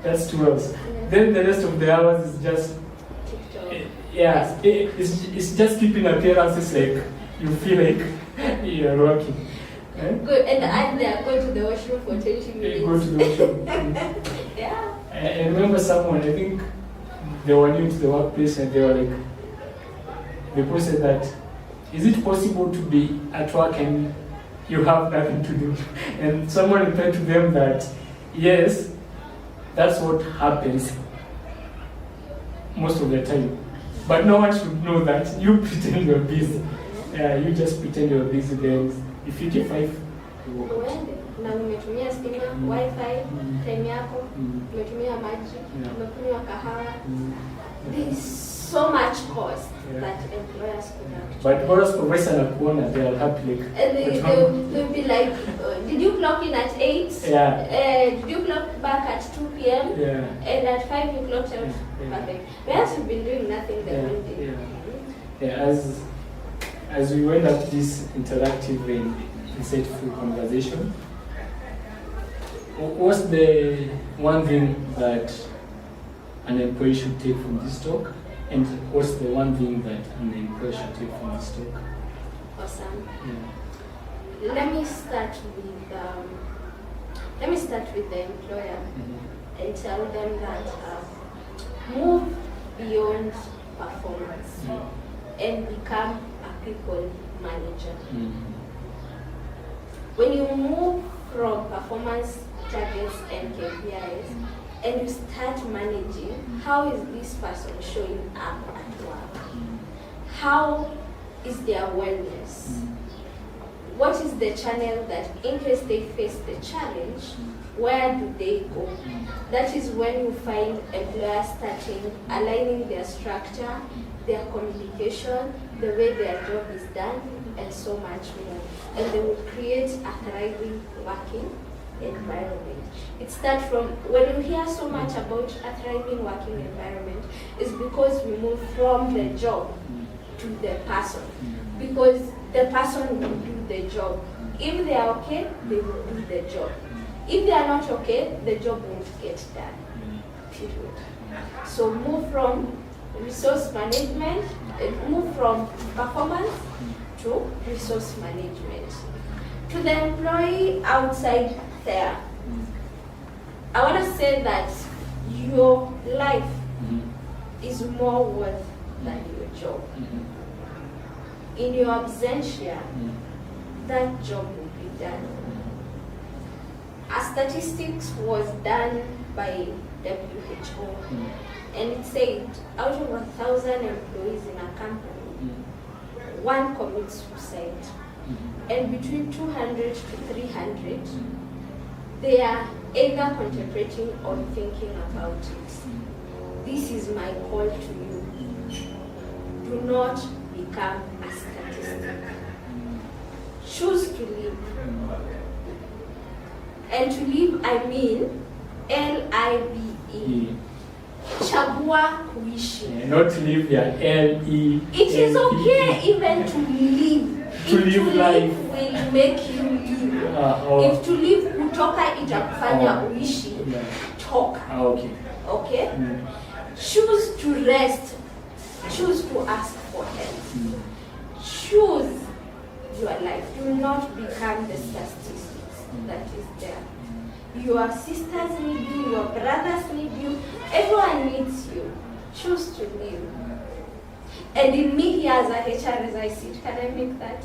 That's 2 hours. Then the rest of the hours is just it's just keeping appearances, like you feel like you're working. Good, and they are going to the washroom for 20 minutes. Go to the washroom. I remember someone, I think they were new to the workplace, and they were like, they posted that, is it possible to be at work and you have nothing to do? And someone replied to them that, yes, that's what happens. most of the time. But no one should know that. You pretend you're busy. You just pretend you're busy. Then if you get 5, you walk out. Na umetumia stima, wifi, time yako, umetumia maji, umekunywa kahawa. There's so much cost that employers could have. But borrow supervisor na kuona, they'll happy like. And they'll be like, did you clock in at 8? Yeah. Did you clock back at 2 p.m.? Yeah. And at 5 you clocked out. Perfect. Whereas you've been doing nothing the whole day. Yeah. As we went up this interactive and insightful conversation, what's the one thing that an employee should take from this talk, and what's the one thing that an employee should take from this talk? Awesome. Yeah. Let me start with the employer and tell them that move beyond performance and become a people manager. When you move from performance targets and KPIs and you start managing, how is this person showing up at work? How is their wellness? What is the channel that, in case they face the challenge, where do they go? That is when you find employers starting aligning their structure, their communication, the way their job is done, and so much more. And they will create a thriving working environment. It starts from, when you hear so much about a thriving working environment, it's because we move from the job to the person. Because the person will do the job. If they are okay, they will do the job. If they are not okay, the job won't get done. Period. So move from resource management, move from performance to resource management. To the employee outside there, I want to say that your life is more worth than your job. In your absentia, that job will be done. A statistics was done by WHO, and it said out of 1,000 employees in a company, 1 commits suicide. And between 200 to 300, they are either contemplating or thinking about it. This is my call to you. Do not become a statistic. Choose to live. And to live, I mean LIVE. Chagua kuishi. Not live, LE. It is okay even to live. To live life will make you live. If to live kutoka itakufanya uishi, toka. Okay. Okay? Choose to rest. Choose to ask for help. Choose your life. Do not become the statistics that is there. Your sisters need you, your brothers need you, everyone needs you. Choose to live. And in me here as a HR, as I sit, can I make that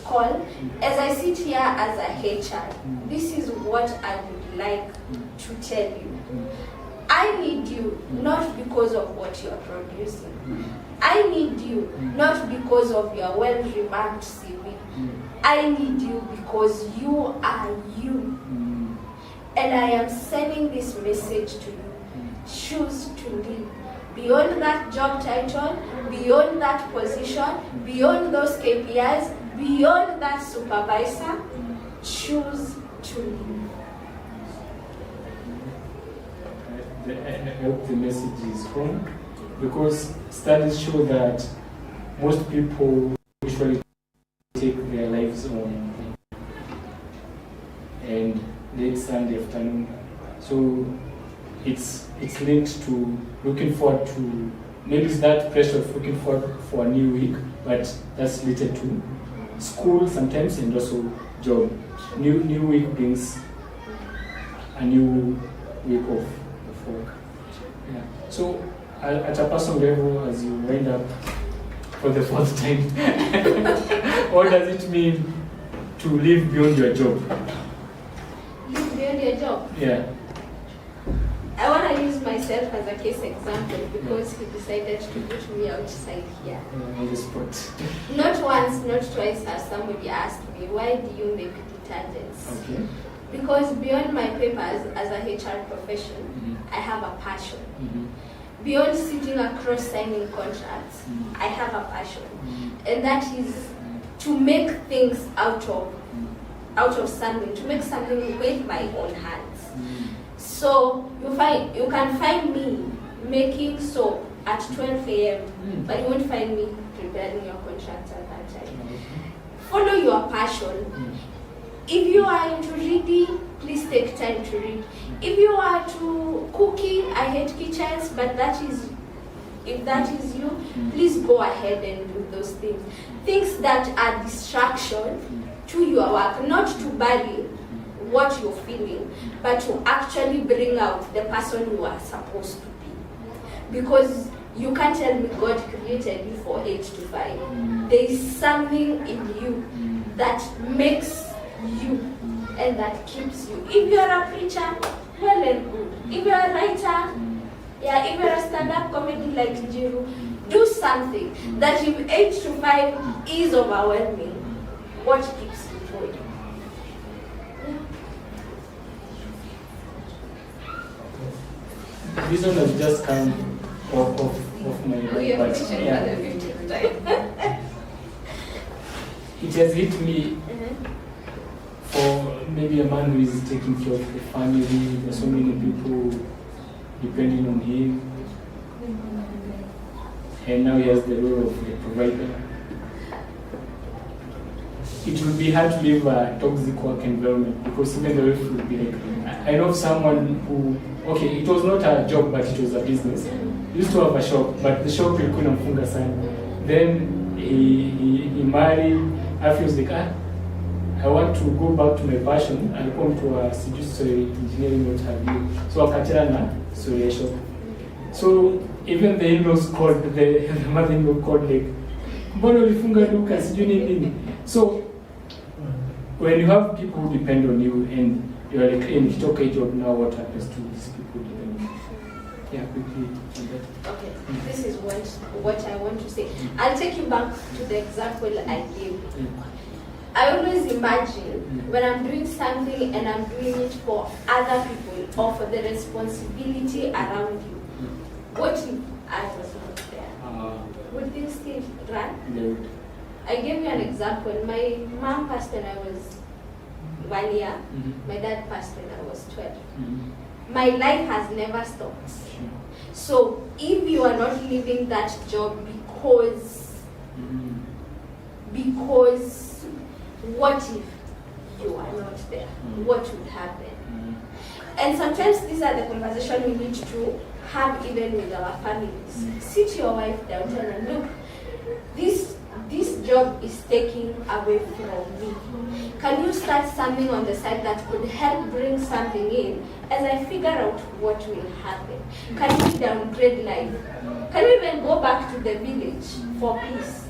call? As I sit here as a HR, this is what I would like to tell you. I need you not because of what you are producing. I need you not because of your well-revamped CV. I need you because you are you. And I am sending this message to you. Choose to live. Beyond that job title, beyond that position, beyond those KPIs, beyond that supervisor, choose to live. I hope the message is home, because studies show that most people usually take their lives on and late Sunday afternoon. So it's linked to looking forward to, maybe it's that pressure of looking forward for a new week, but that's related to school sometimes and also job. New week brings a new week of work. Yeah. So at a personal level, as you wind up for the 4th time, what does it mean to live beyond your job? Live beyond your job? Yeah. I want to use my myself as a case example because he decided to put me outside here. On the spot. Not once, not twice has somebody asked me, why do you make detergents? Okay. Because beyond my papers as a HR profession, I have a passion. Beyond sitting across signing contracts, I have a passion. And that is to make things out of something, to make something with my own hands. So you can find me making soap at 12 a.m., but you won't find me preparing your contracts at that time. Follow your passion. If you are into reading, please take time to read. If you are to cooking, I hate kitchens, but if that is you, please go ahead and do those things. Things that are distraction to your work, not to bury what you're feeling, but to actually bring out the person you are supposed to be. Because you can't tell me God created you for 8 to 5. There is something in you that makes you and that keeps you. If you're a preacher, well and good. If you're a writer, if you're a stand-up comedy like Jiru, do something that if 8 to 5 is overwhelming, what keeps you going? This one has just come off my mind, but it has hit me for maybe a man who is taking care of the family. There's so many people depending on him, and now he has the role of the provider. It will be hard to live a toxic work environment because even the wife will be like, I know of someone who, okay, it was not a job but it was a business. He used to have a shop, but the shop he couldn't funga sana. Then he married. After he was like, I want to go back to my passion. I come to a soil engineering, what have you. So akachana na soil shop. So even the in-laws called, the mother-in-law called like, mbona ulifunga duka sijui nini. So when you have people who depend on you and you're like, hey, nikitoka job now, what happens to these people depend on you? Yeah, quickly on that. Okay, this is what I want to say. I'll take you back to the example I gave. I always imagine when I'm doing something and I'm doing it for other people or for the responsibility around you. What if I was not there? Would things still run? No. I gave you an example. My mom passed when I was 1 year. My dad passed when I was 12. My life has never stopped. So if you are not leaving that job because what if you are not there? What would happen? And sometimes these are the conversations we need to have even with our families. Sit your wife down and tell her, look, this job is taking away from me. Can you start something on the side that could help bring something in as I figure out what will happen? Can we downgrade life? Can we even go back to the village for peace?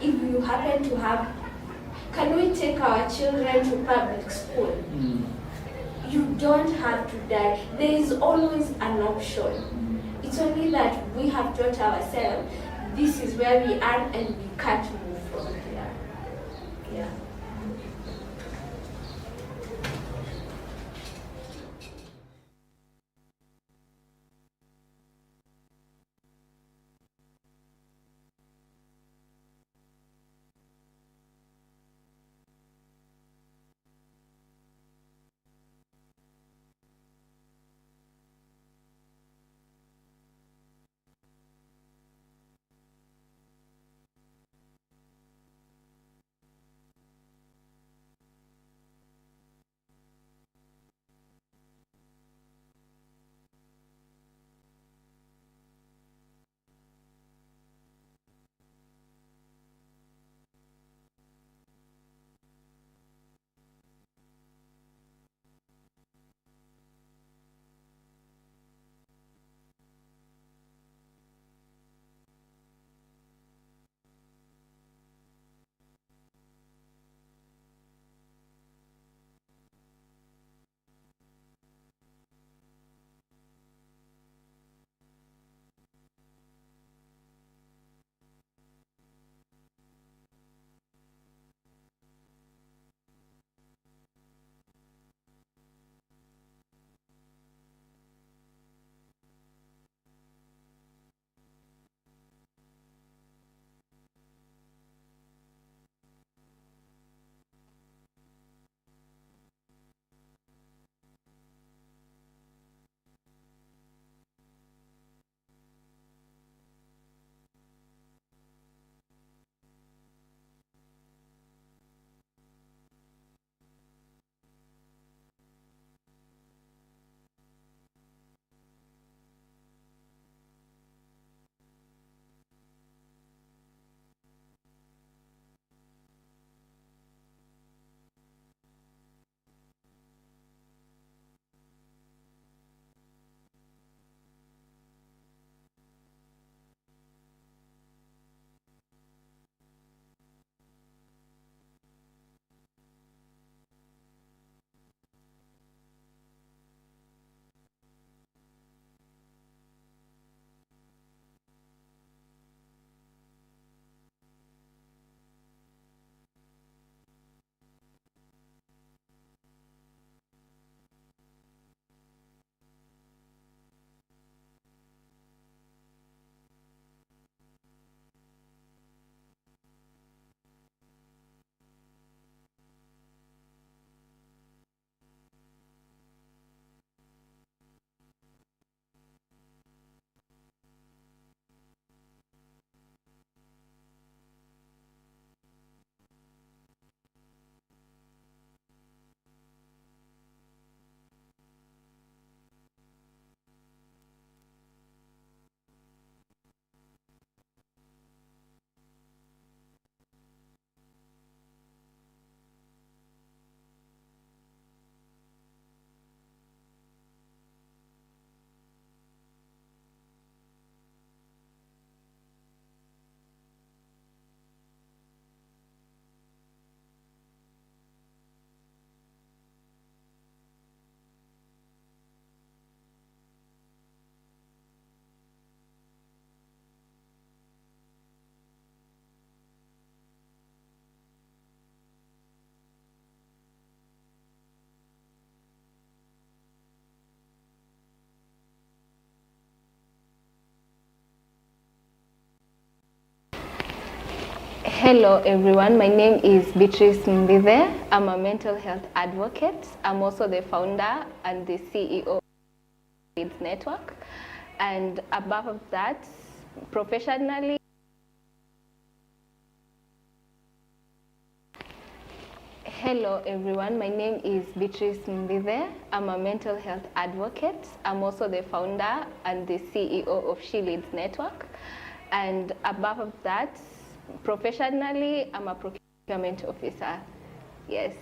If you happen to have, can we take our children to public school? You don't have to die. There is always an option. It's only that we have taught ourselves this is where we are and we can't move from here. Yeah. Hello everyone, my name is Beatrice Mbithe. I'm a mental health advocate. I'm also the founder and the CEO of Kids Network. And above that, professionally, hello everyone, my name is Beatrice Mbithe. I'm a mental health advocate. I'm also the founder and the CEO of She Leads Network. And above that, professionally, I'm a procurement officer. Yes.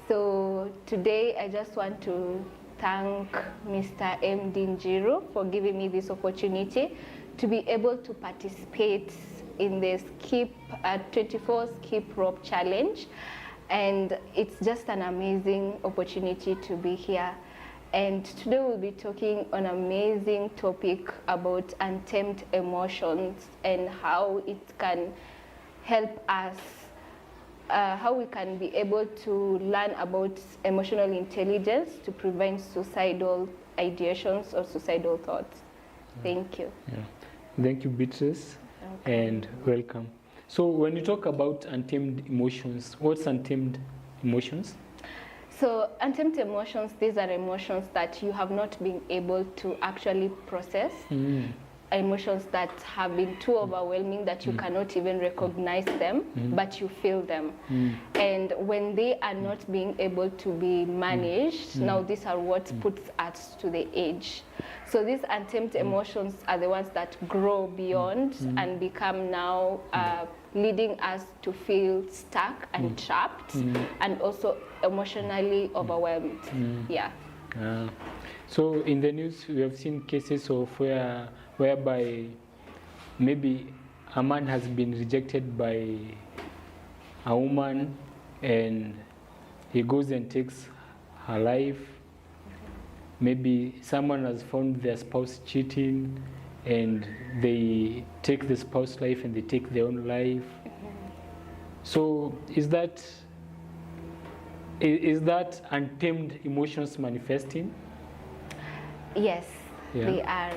So today I just want to thank Mr. M. Njiru for giving me this opportunity to be able to participate in the 24 Skip Rope Challenge. And it's just an amazing opportunity to be here. And today we'll be talking on an amazing topic about untamed emotions and how it can help us, how we can be able to learn about emotional intelligence to prevent suicidal ideations or suicidal thoughts. Thank you. Yeah. Thank you, Beatrice, and welcome. So when you talk about untamed emotions, what's untamed emotions? So untamed emotions, these are emotions that you have not been able to actually process. Emotions that have been too overwhelming that you cannot even recognize them, but you feel them. And when they are not being able to be managed, now these are what puts us to the edge. So these untamed emotions are the ones that grow beyond and become now leading us to feel stuck and trapped and also emotionally overwhelmed. Yeah. So in the news, we have seen cases of whereby maybe a man has been rejected by a woman and he goes and takes her life. Maybe someone has found their spouse cheating and they take the spouse's life and they take their own life. So is that untamed emotions manifesting? Yes, they are.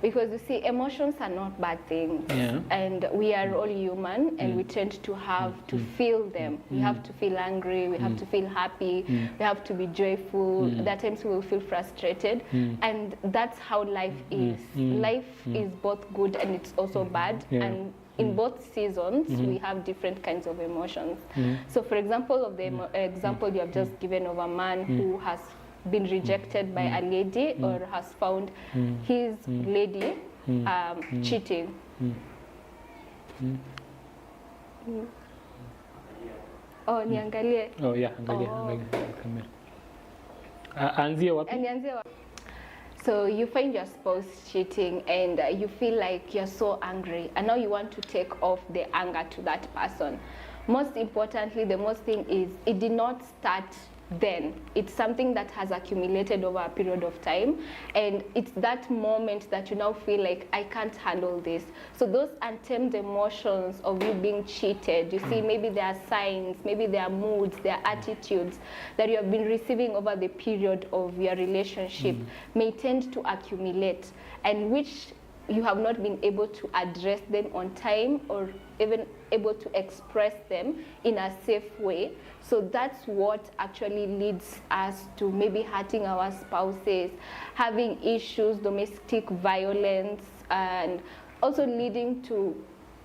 Because you see, emotions are not bad things. And we are all human and we tend to have to feel them. We have to feel angry, we have to feel happy, we have to be joyful. There are times we will feel frustrated. And that's how life is. Life is both good and it's also bad. And in both seasons, we have different kinds of emotions. So for example, of the example you have just given of a man who has been rejected by a lady or has found his lady cheating. Oh, niangalie. Oh yeah, angalia. Anzia wapi? So you find your spouse cheating and you feel like you're so angry and now you want to take off the anger to that person. Most importantly, the most thing is it did not start then. It's something that has accumulated over a period of time, and it's that moment that you now feel like I can't handle this. So those untamed emotions of you being cheated, you see, maybe there are signs, maybe there are moods, there are attitudes that you have been receiving over the period of your relationship may tend to accumulate, and which you have not been able to address them on time or even able to express them in a safe way. So that's what actually leads us to maybe hurting our spouses, having issues, domestic violence, and also leading to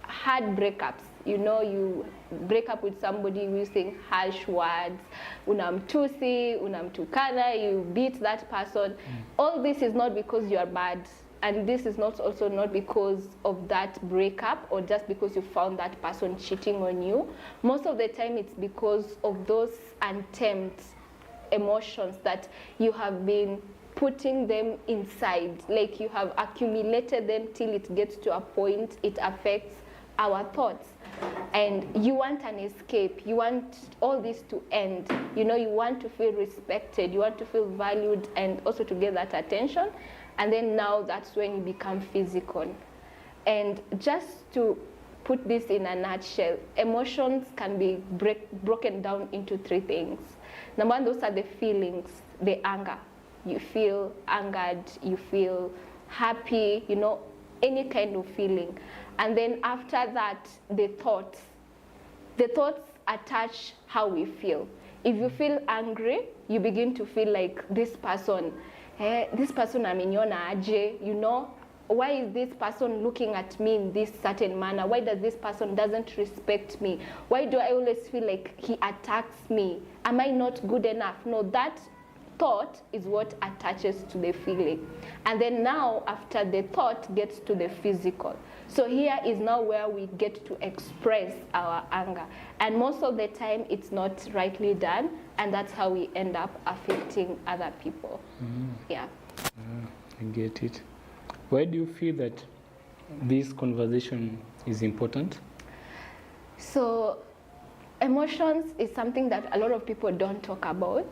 hard breakups. You know, you break up with somebody using harsh words, unamtusi, unamtukana, you beat that person. All this is not because you are bad. And this is also not because of that breakup or just because you found that person cheating on you. Most of the time it's because of those untamed emotions that you have been putting them inside. Like you have accumulated them till it gets to a point it affects our thoughts. And you want an escape. You want all this to end. You know, you want to feel respected. You want to feel valued and also to get that attention. And then now that's when you become physical. And just to put this in a nutshell, emotions can be broken down into three things. Number one, those are the feelings, the anger. You feel angered, you feel happy, you know, any kind of feeling. And then after that, the thoughts. the thoughts attach how we feel. If you feel angry, you begin to feel like this person ameniona aje, you know, why is this person looking at me in this certain manner? Why does this person doesn't respect me? Why do I always feel like he attacks me? Am I not good enough? No, that thought is what attaches to the feeling. And then now, after the thought gets to the physical. So here is now where we get to express our anger. And most of the time, it's not rightly done, and that's how we end up affecting other people. Yeah. I get it. Why do you feel that this conversation is important? So emotions is something that a lot of people don't talk about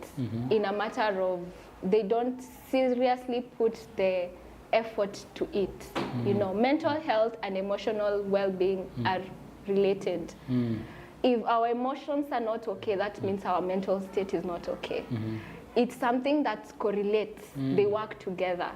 in a matter of, they don't seriously put the effort to it. You know, mental health and emotional well-being are related. If our emotions are not okay, that means our mental state is not okay. It's something that correlates, they work together.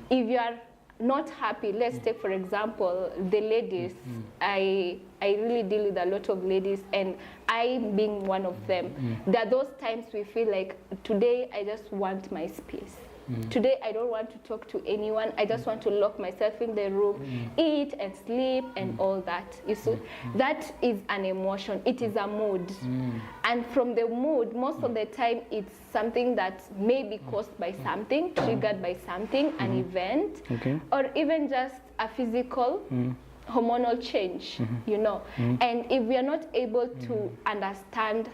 If you are not happy, let's take for example the ladies. I really deal with a lot of ladies, and I being one of them. There are those times we feel like, today I just want my space. Today I don't want to talk to anyone. I just want to lock myself in the room, eat and sleep and all that. You see, that is an emotion. It is a mood. And from the mood, most of the time it's something that may be caused by something, triggered by something, an event, or even just a physical hormonal change, you know. And if we are not able to understand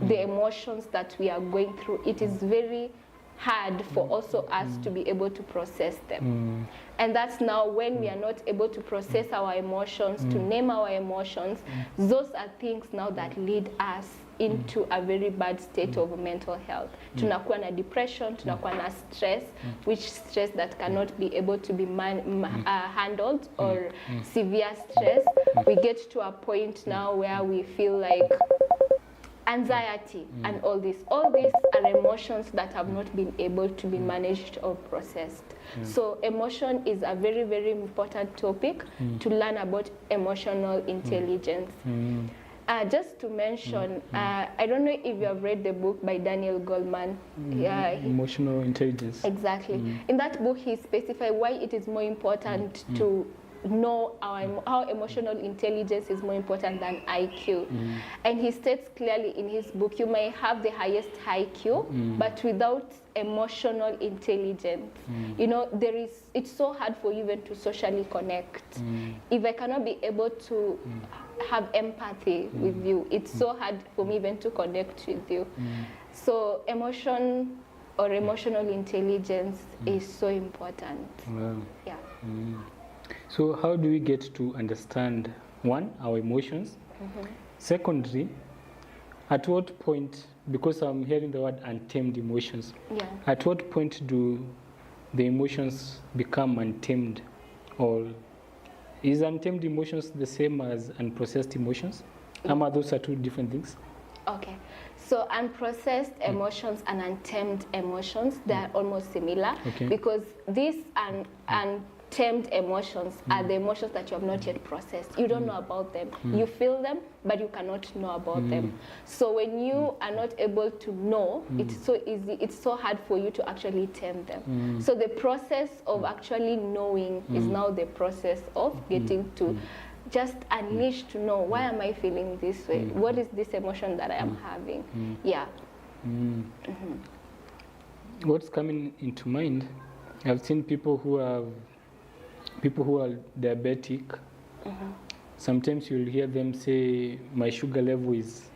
the emotions that we are going through, it is very hard for also us to be able to process them. And that's now when we are not able to process our emotions, to name our emotions, those are things now that lead us into a very bad state of mental health. Tunakuwa na depression, tunakuwa na stress, which stress that cannot be able to be handled, or severe stress. We get to a point now where we feel like anxiety and all this. All these are emotions that have not been able to be managed or processed. So emotion is a very, very important topic to learn about emotional intelligence. Just to mention, I don't know if you have read the book by Daniel Goleman. Emotional intelligence. Exactly. In that book, he specified why it is more important to know how emotional intelligence is more important than IQ. And he states clearly in his book, you may have the highest IQ, but without emotional intelligence, you know, it's so hard for you even to socially connect. If I cannot be able to have empathy with you, it's so hard for me even to connect with you. So emotion or emotional intelligence is so important. Wow. Yeah. So how do we get to understand, one, our emotions? Secondly, at what point, because I'm hearing the word untamed emotions, at what point do the emotions become untamed? Or is untamed emotions the same as unprocessed emotions? Those are two different things? Okay. So unprocessed emotions and untamed emotions, they are almost similar, because these untamed emotions are the emotions that you have not yet processed. You don't know about them. You feel them, but you cannot know about them. So when you are not able to know, it's so easy, it's so hard for you to actually tame them. So the process of actually knowing is now the process of getting to just unleash, to know, why am I feeling this way? What is this emotion that I am having? Yeah. What's coming into mind, I've seen people who are diabetic. Sometimes you'll hear them say, my sugar level is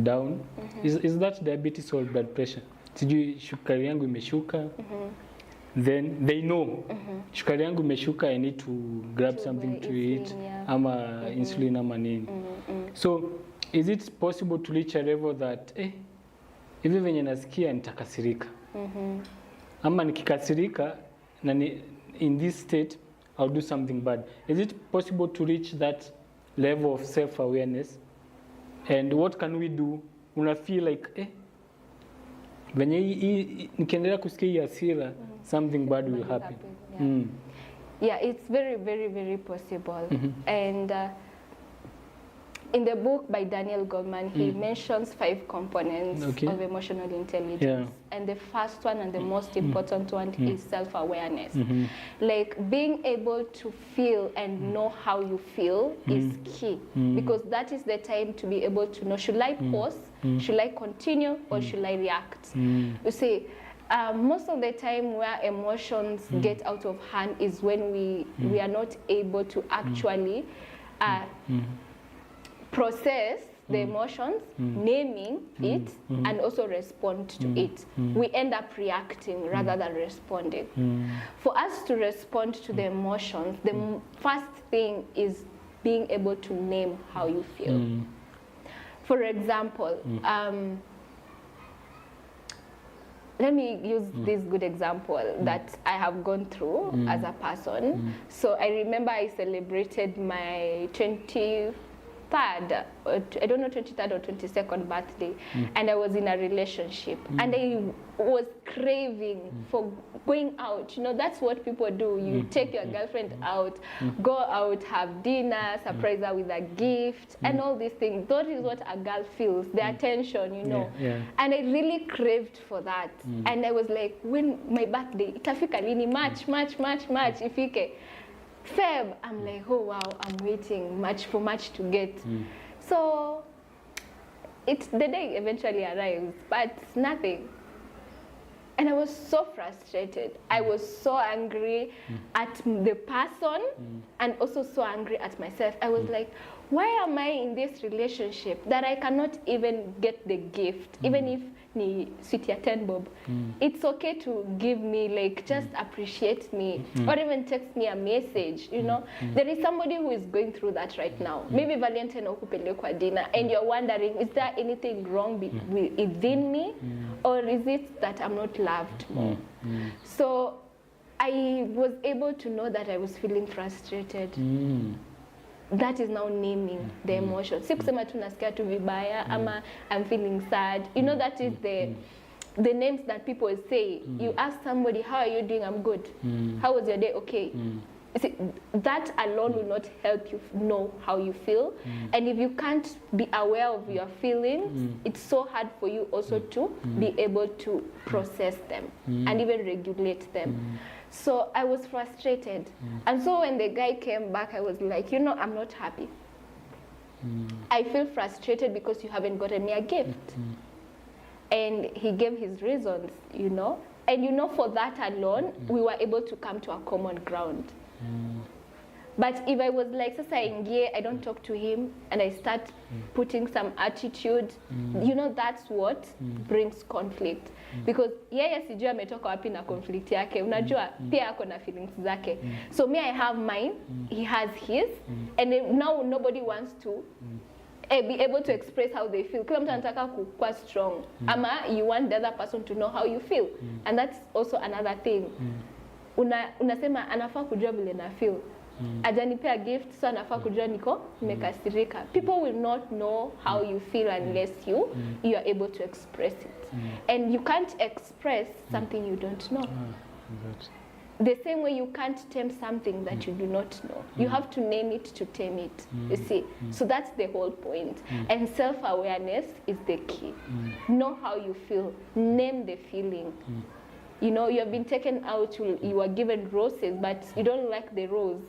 down. Is that diabetes or blood pressure? Sijui sukari yangu imeshuka. Then they know, sukari yangu imeshuka, I need to grab something to eat, ama insulin ama nini. So is it possible to reach a level that hivi venye nasikia nitakasirika, ama nikikasirika in this state I'll do something bad? Is it possible to reach that level of self-awareness? And what can we do? Una feel like venye nikiendelea kusikia hii hasira, something bad will happen. Yeah, it's very, very, very possible. And in the book by Daniel Goleman, he mentions 5 components of emotional intelligence. And the first one and the most important one is self-awareness. Like being able to feel and know how you feel is key, because that is the time to be able to know, should I pause, should I continue, or should I react? You see, most of the time where emotions get out of hand is when we are not able to actually process the emotions, naming it, and also respond to it. We end up reacting rather than responding. For us to respond to the emotions, the first thing is being able to name how you feel. For example, let me use this good example that I have gone through as a person. So I remember I celebrated my 23rd, I don't know, 23rd or 22nd birthday, and I was in a relationship, and I was craving for going out. You know, that's what people do. You take your girlfriend out, go out, have dinner, surprise her with a gift, and all these things. That is what a girl feels, the attention, you know. And I really craved for that. And I was like, when my birthday, itafika lini, March, ifike. Feb, I'm like, oh wow, I'm waiting for March to get. So the day eventually arrives, but nothing. And I was so frustrated. I was so angry at the person and also so angry at myself. I was like, why am I in this relationship that I cannot even get the gift, even if ni sweet ya 10 bob? It's okay to give me, like, just appreciate me, or even text me a message, you know. There is somebody who is going through that right now. Maybe Valentine okupelekwa dinner, and you're wondering, is there anything wrong within me, or is it that I'm not loved more? So I was able to know that I was feeling frustrated. That is now naming the emotion. Si kusema tu nasikia tu vibaya, ama I'm feeling sad. You know, that is the names that people say. You ask somebody, how are you doing? I'm good. How was your day? Okay. You see, that alone will not help you know how you feel. And if you can't be aware of your feelings, it's so hard for you also to be able to process them and even regulate them. So I was frustrated. And so when the guy came back, I was like, you know, I'm not happy. I feel frustrated because you haven't gotten me a gift. And he gave his reasons, you know. And you know, for that alone, we were able to come to a common ground. But if I was like, sasa ingie, I don't talk to him, and I start putting some attitude, you know, that's what brings conflict. Because yeye sijui ametoka wapi na conflict yake. Unajua, pia ako na feelings zake. So me, I have mine, he has his, and now nobody wants to be able to express how they feel. Kila mtu anataka kuwa strong. Ama you want the other person to know how you feel. And that's also another thing. Unasema anafaa kujua vile na feel. Ajanipea gift, so anafaa kujua niko nimekasirika. People will not know how you feel unless you are able to express it. And you can't express something you don't know. The same way you can't tame something that you do not know. You have to name it to tame it, you see. So that's the whole point. And self-awareness is the key. Know how you feel. Name the feeling. You know, you have been taken out, you were given roses, but you don't like the rose,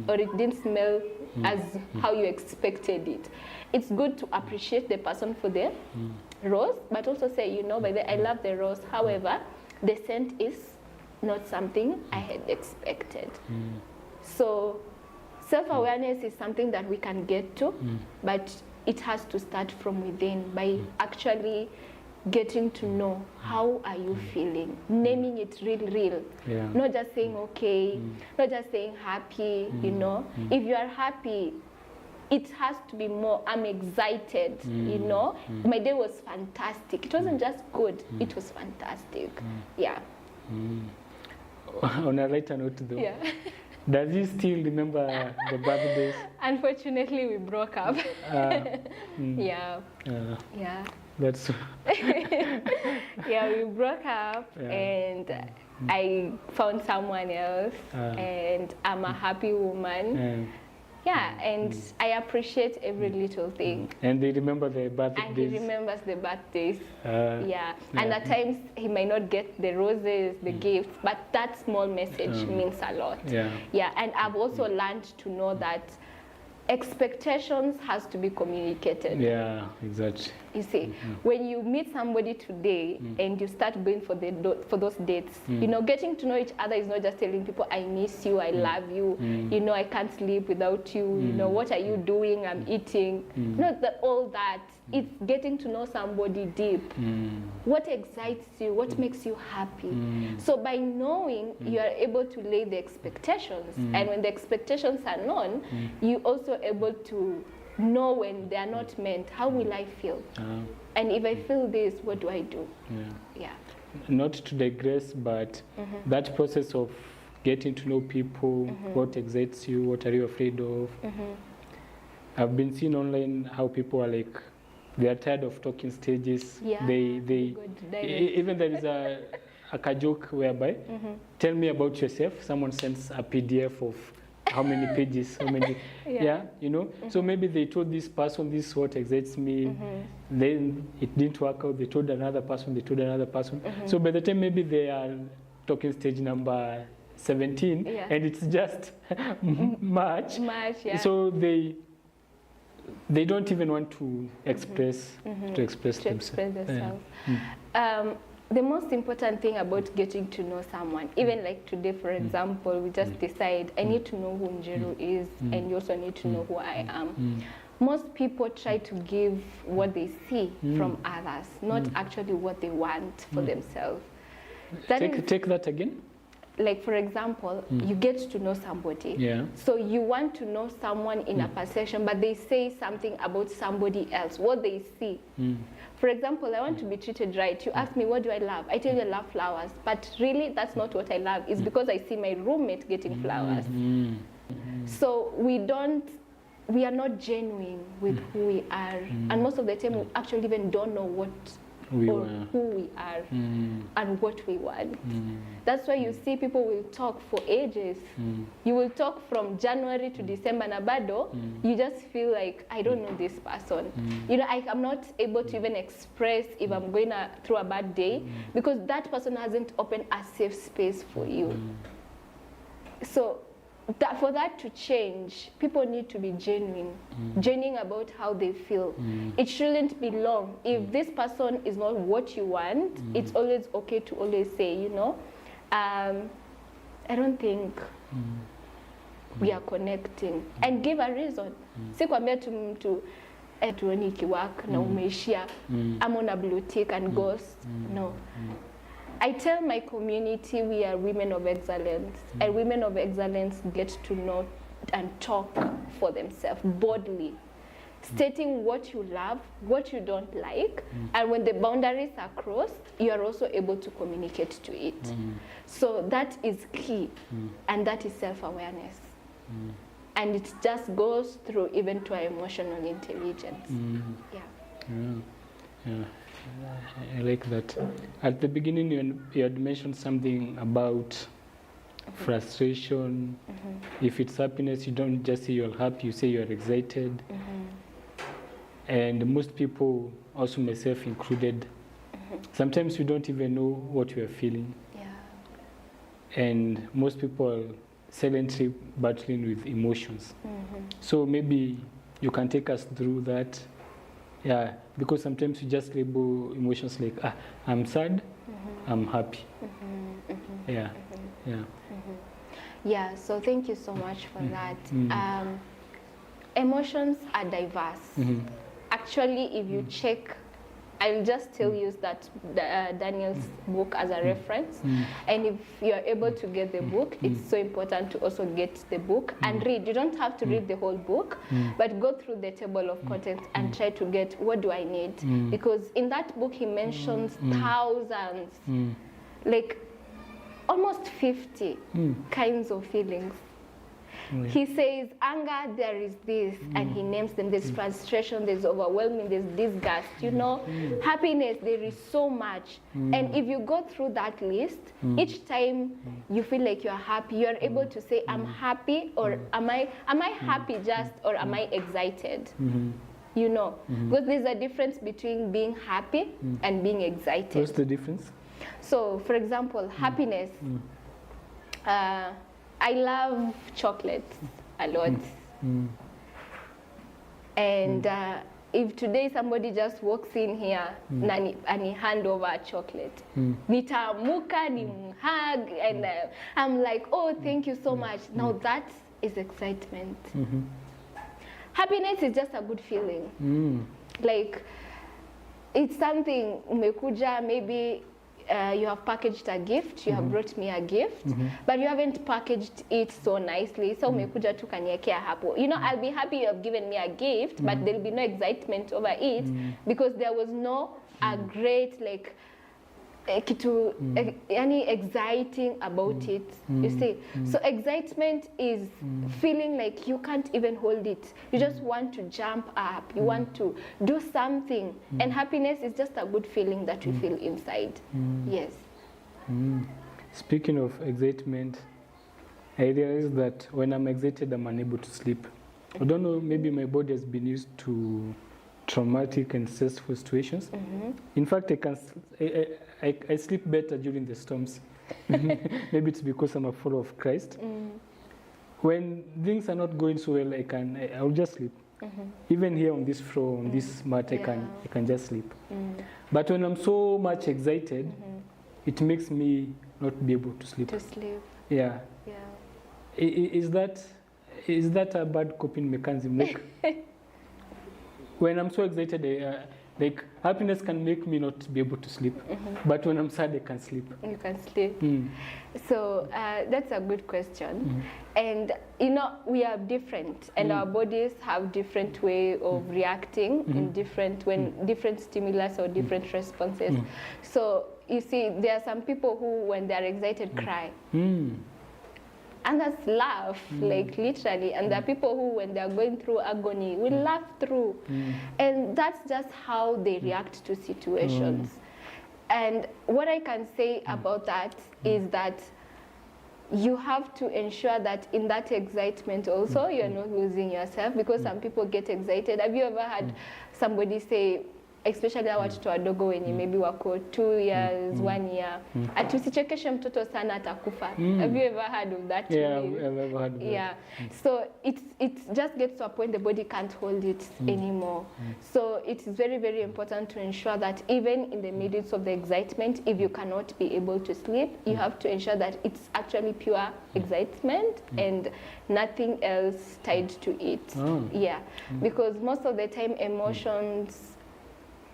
or it didn't smell as how you expected it. It's good to appreciate the person for the rose, but also say, you know, by the I love the rose. However, the scent is not something I had expected. So self-awareness is something that we can get to, but it has to start from within by actually getting to know how are you feeling, naming it real. Not just saying okay, not just saying happy, you know. If you are happy, it has to be more, I'm excited, you know. My day was fantastic. It wasn't just good, it was fantastic. Yeah. On a lighter note though, does he still remember the birthdays? Unfortunately, we broke up. Yeah. That's yeah, we broke up, and I found someone else, and I'm a happy woman. Yeah, and I appreciate every little thing. And they remember the birthdays. And he remembers the birthdays. Yeah. And at times he might not get the roses, the gifts, but that small message means a lot. Yeah. And I've also learned to know that expectations has to be communicated. Yeah, exactly. You see, when you meet somebody today and you start going for those dates, you know, getting to know each other is not just telling people, I miss you, I love you, you know, I can't sleep without you, you know, what are you doing, I'm eating. Not that all that. It's getting to know somebody deep. What excites you, what makes you happy. So by knowing, you are able to lay the expectations. And when the expectations are known, you also able to know when they are not meant, how will I feel? And if I feel this, what do I do? Yeah. Not to digress, but that process of getting to know people, what excites you, what are you afraid of. I've been seeing online how people are like, they are tired of talking stages. Yeah, even there is a joke whereby, tell me about yourself. Someone sends a PDF of how many pages, how many, you know. So maybe they told this person, this is what excites me. Then it didn't work out. They told another person, they told another person. So by the time maybe they are talking stage number 17, and it's just March. So they don't even want to express themselves. The most important thing about getting to know someone, even like today, for example, we just decide, I need to know who Njeru is, and you also need to know who I am. Most people try to give what they see from others, not actually what they want for themselves. Take that again. Like, for example, you get to know somebody. So you want to know someone in a perception, but they say something about somebody else, what they see. For example, I want to be treated right. You ask me, what do I love? I tell you I love flowers. But really, that's not what I love. It's because I see my roommate getting flowers. So we are not genuine with who we are. And most of the time, we actually even don't know what who we are and what we want. That's why you see people will talk for ages. You will talk from January to December, Nabado. You just feel like, I don't know this person. You know, I'm not able to even express if I'm going through a bad day because that person hasn't opened a safe space for you. So for that to change, people need to be genuine about how they feel. It shouldn't be long. If this person is not what you want, it's always okay to always say, you know, I don't think we are connecting, and give a reason. Sikwambia mtu tuoni ikiwork na umeishia ama una blue tick and ghost. No. I tell my community we are women of excellence, and women of excellence get to know and talk for themselves boldly, stating what you love, what you don't like, and when the boundaries are crossed, you are also able to communicate to it. So that is key, and that is self-awareness. And it just goes through even to our emotional intelligence. I like that. At the beginning, you had mentioned something about frustration. If it's happiness, you don't just say you're happy, you say you're excited. And most people, also myself included, sometimes we don't even know what we are feeling. And most people are silently battling with emotions. So maybe you can take us through that. Yeah, because sometimes you just label emotions like, I'm sad, I'm happy. Yeah, so thank you so much for that. Emotions are diverse. Actually, if you check, I'll just still use that Daniel's book as a reference. And if you're able to get the book, it's so important to also get the book and read. You don't have to read the whole book, but go through the table of contents and try to get, what do I need? Because in that book, he mentions thousands, like almost 50 kinds of feelings. He says anger, there is this, and he names them. There's frustration, there's overwhelming, there's disgust, you know. Happiness, there is so much. And if you go through that list, each time you feel like you're happy, you're able to say, I'm happy, or am I happy just, or am I excited? You know, because there's a difference between being happy and being excited. What's the difference? So, for example, happiness. I love chocolates a lot. And if today somebody just walks in here and he hand over a chocolate, nitaamuka, nimhug, and I'm like, oh, thank you so much. Now that is excitement. Happiness is just a good feeling. Like, it's something umekuja, maybe you have packaged a gift, you have brought me a gift, but you haven't packaged it so nicely. So umekuja tu kaniekea hapo. You know, I'll be happy you have given me a gift, but there'll be no excitement over it because there was no a great like kitu any exciting about it. You see, so excitement is feeling like you can't even hold it. You just want to jump up, you want to do something, and happiness is just a good feeling that we feel inside. Yes. Speaking of excitement, I realize that when I'm excited, I'm unable to sleep. I don't know, maybe my body has been used to traumatic and stressful situations. In fact, I sleep better during the storms. Maybe it's because I'm a follower of Christ. When things are not going so well, I'll just sleep. Even here on this floor, on this mat, I can just sleep. But when I'm so much excited, it makes me not be able to sleep. Yeah. Is that a bad coping mechanism? Like, when I'm so excited, like happiness can make me not be able to sleep. But when I'm sad, I can sleep. You can sleep. So that's a good question. And you know, we are different, and our bodies have different way of reacting in different stimulus or different responses. So you see, there are some people who, when they are excited, cry. And that's laugh, like literally. And there are people who, when they are going through agony, will laugh through. And that's just how they react to situations. And what I can say about that is that you have to ensure that in that excitement also, you're not losing yourself, because some people get excited. Have you ever had somebody say, especially watoto wadogo wenye maybe wako 2 years, 1 year, ati usichekeshe mtoto sana atakufa. Have you ever heard of that? Yeah, I've ever heard of that. Yeah. So it just gets to a point the body can't hold it anymore. So it is very, very important to ensure that even in the midst of the excitement, if you cannot be able to sleep, you have to ensure that it's actually pure excitement and nothing else tied to it. Yeah. Because most of the time emotions,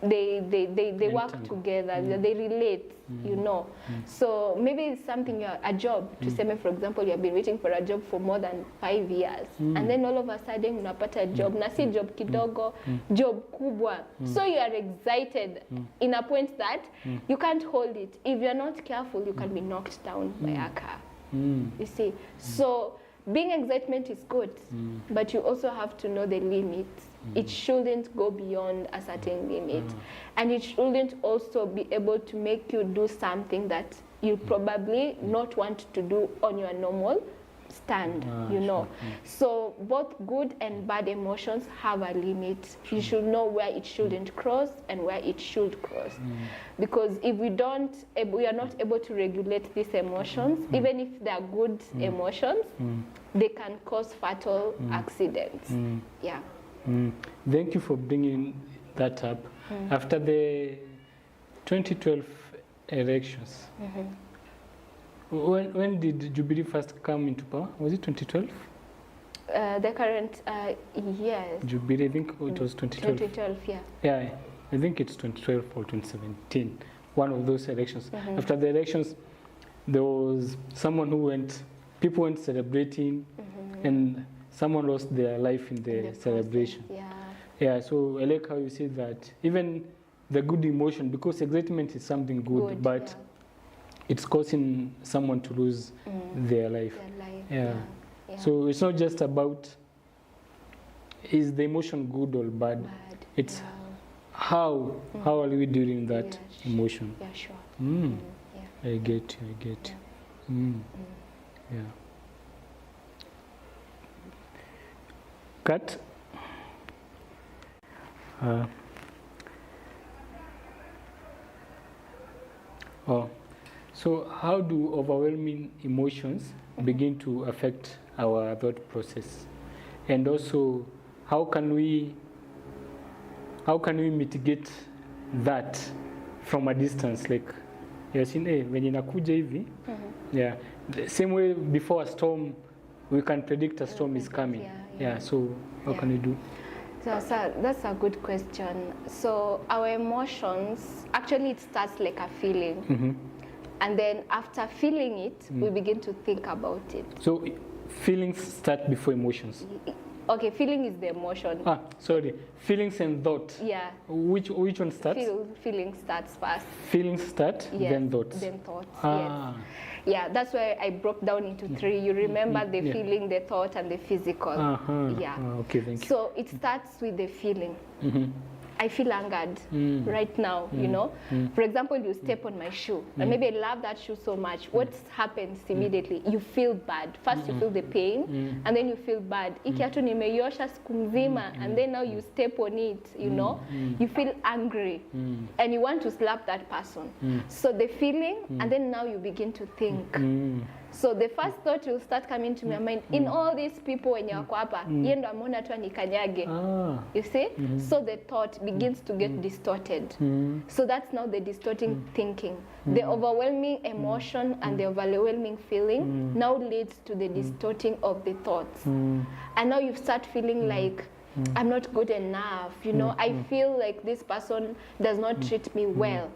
they work together, they relate, you know. So maybe it's something, a job, to say, for example, you have been waiting for a job for more than 5 years, and then all of a sudden unapata a job, na si job kidogo, job kubwa. So you are excited in a point that you can't hold it. If you're not careful, you can be knocked down by a car. You see. So being excitement is good, but you also have to know the limits. It shouldn't go beyond a certain limit. And it shouldn't also be able to make you do something that you probably not want to do on your normal stand, you know. So both good and bad emotions have a limit. You should know where it shouldn't cross and where it should cross. Because if we are not able to regulate these emotions, even if they are good emotions, they can cause fatal accidents. Yeah. Thank you for bringing that up. After the 2012 elections, when did Jubilee first come into power? Was it 2012? The current, yes. Jubilee, I think it was 2012. 2012, yeah. Yeah, I think it's 2012 or 2017, one of those elections. After the elections, there was someone people went celebrating, and someone lost their life in the celebration. Yeah, so I like how you say that even the good emotion, because excitement is something good, but it's causing someone to lose their life. Yeah. So it's not just about is the emotion good or bad. It's how are we dealing that emotion. Yeah, sure. Yeah. I get you. Yeah. Cut. So how do overwhelming emotions begin to affect our thought process? And also, how can we mitigate that from a distance? Like, you're saying, when inakuja hivi, yeah, the same way before a storm, we can predict a storm is coming. Yeah. So how can we do? So that's a good question. So our emotions, actually it starts like a feeling. And then after feeling it, we begin to think about it. So feelings start before emotions? Okay, feeling is the emotion. Sorry. Feelings and thought. Yeah. Which one starts? Feeling starts first. Feelings start, Yes, then thoughts. Then thoughts, yes. Yeah, that's why I broke down into three. You remember the feeling, the thought, and the physical. Yeah. Okay, thank you. So it starts with the feeling. I feel angered right now, you know. For example, you step on my shoe, and maybe I love that shoe so much. What happens immediately? You feel bad. First you feel the pain, and then you feel bad. Ikiatu nimeiosha siku mzima, and then now you step on it, you know. You feel angry, and you want to slap that person. So the feeling, and then now you begin to think. So the first thought will start coming to my mind, in all these people wenye wako hapa, yeye ndo ameona tu anikanyage. You see? So the thought begins to get distorted. So that's now the distorting thinking. The overwhelming emotion and the overwhelming feeling now leads to the distorting of the thoughts. And now you start feeling like, I'm not good enough, you know. I feel like this person does not treat me well.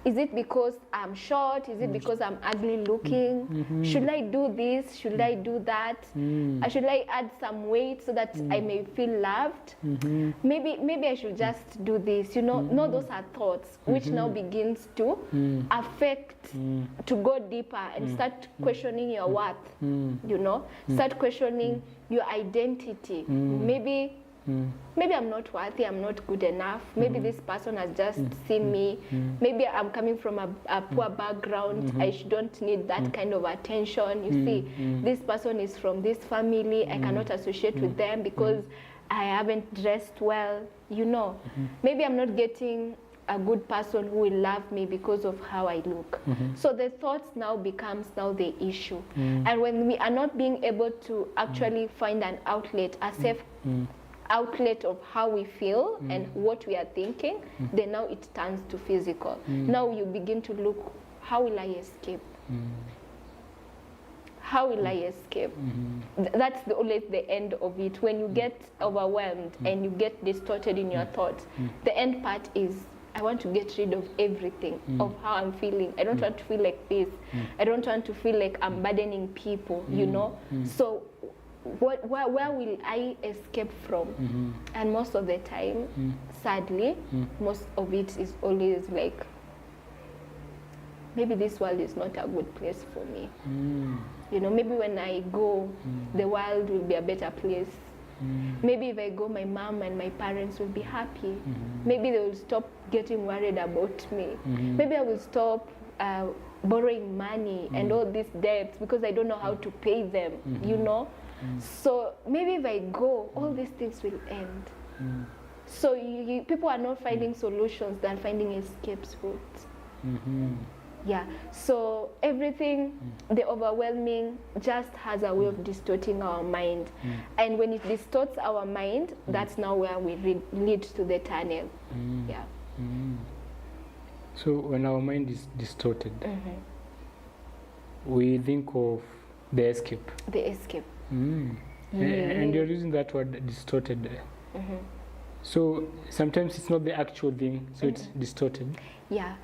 Is it because I'm short? Is it because I'm ugly looking? Should I do this? Should I do that? Should I add some weight so that I may feel loved? Maybe I should just do this, you know. No, those are thoughts which now begins to affect, to go deeper and start questioning your worth, you know. Start questioning your identity. Maybe I'm not worthy, I'm not good enough. Maybe this person has just seen me. Maybe I'm coming from a poor background. I don't need that kind of attention. You see, this person is from this family. I cannot associate with them because I haven't dressed well, you know. Maybe I'm not getting a good person who will love me because of how I look. So the thoughts now becomes the issue. And when we are not being able to actually find an outlet, a safe outlet of how we feel and what we are thinking, then now it turns to physical. Now you begin to look, how will I escape? How will I escape? That's always the end of it. When you get overwhelmed and you get distorted in your thoughts, the end part is, I want to get rid of everything of how I'm feeling. I don't want to feel like this. I don't want to feel like I'm burdening people, you know. So where will I escape from? And most of the time, sadly, most of it is always like, maybe this world is not a good place for me. You know, maybe when I go, the world will be a better place. Maybe if I go, my mom and my parents will be happy. Maybe they will stop getting worried about me. Maybe I will stop borrowing money and all these debts because I don't know how to pay them, you know. So maybe if I go, all these things will end. So people are not finding solutions, they're finding escape routes. Yeah, so everything, the overwhelming just has a way of distorting our mind. And when it distorts our mind, that's now where we lead to the tunnel. Yeah. So when our mind is distorted, we think of the escape. The escape. And you're using that word distorted. So sometimes it's not the actual thing, so it's distorted. Yeah.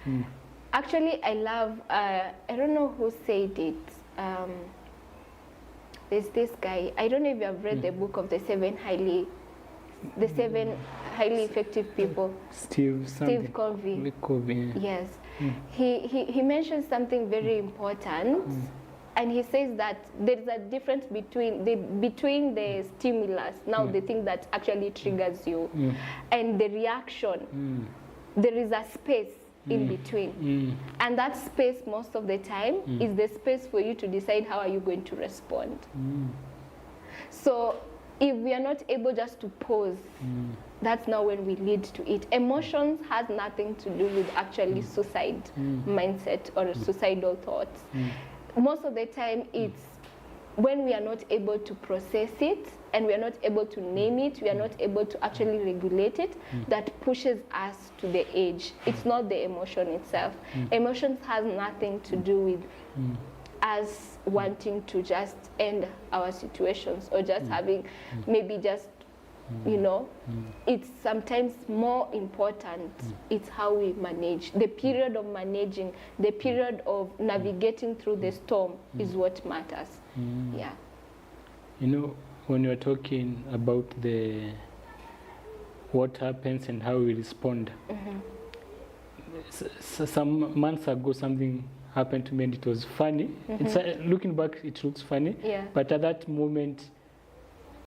Actually, I love, I don't know who said it. There's this guy, I don't know if you have read the book of the seven highly effective people. Steve Covey. Covey. Yes. He mentioned something very important. And he says that there is a difference between the stimulus, now the thing that actually triggers you, and the reaction. There is a space in between. And that space most of the time is the space for you to decide how are you going to respond. So if we are not able just to pause, that's now when we lead to it. Emotions has nothing to do with actually suicide mindset or suicidal thoughts. Most of the time it's when we are not able to process it and we are not able to name it, we are not able to actually regulate it, that pushes us to the edge. It's not the emotion itself. Emotions has nothing to do with us wanting to just end our situations or just having maybe just, you know, it's sometimes more important. It's how we manage. The period of managing, the period of navigating through the storm is what matters. Yeah. You know, when you're talking about the what happens and how we respond, some months ago something happened to me and it was funny. It's looking back, it looks funny, but at that moment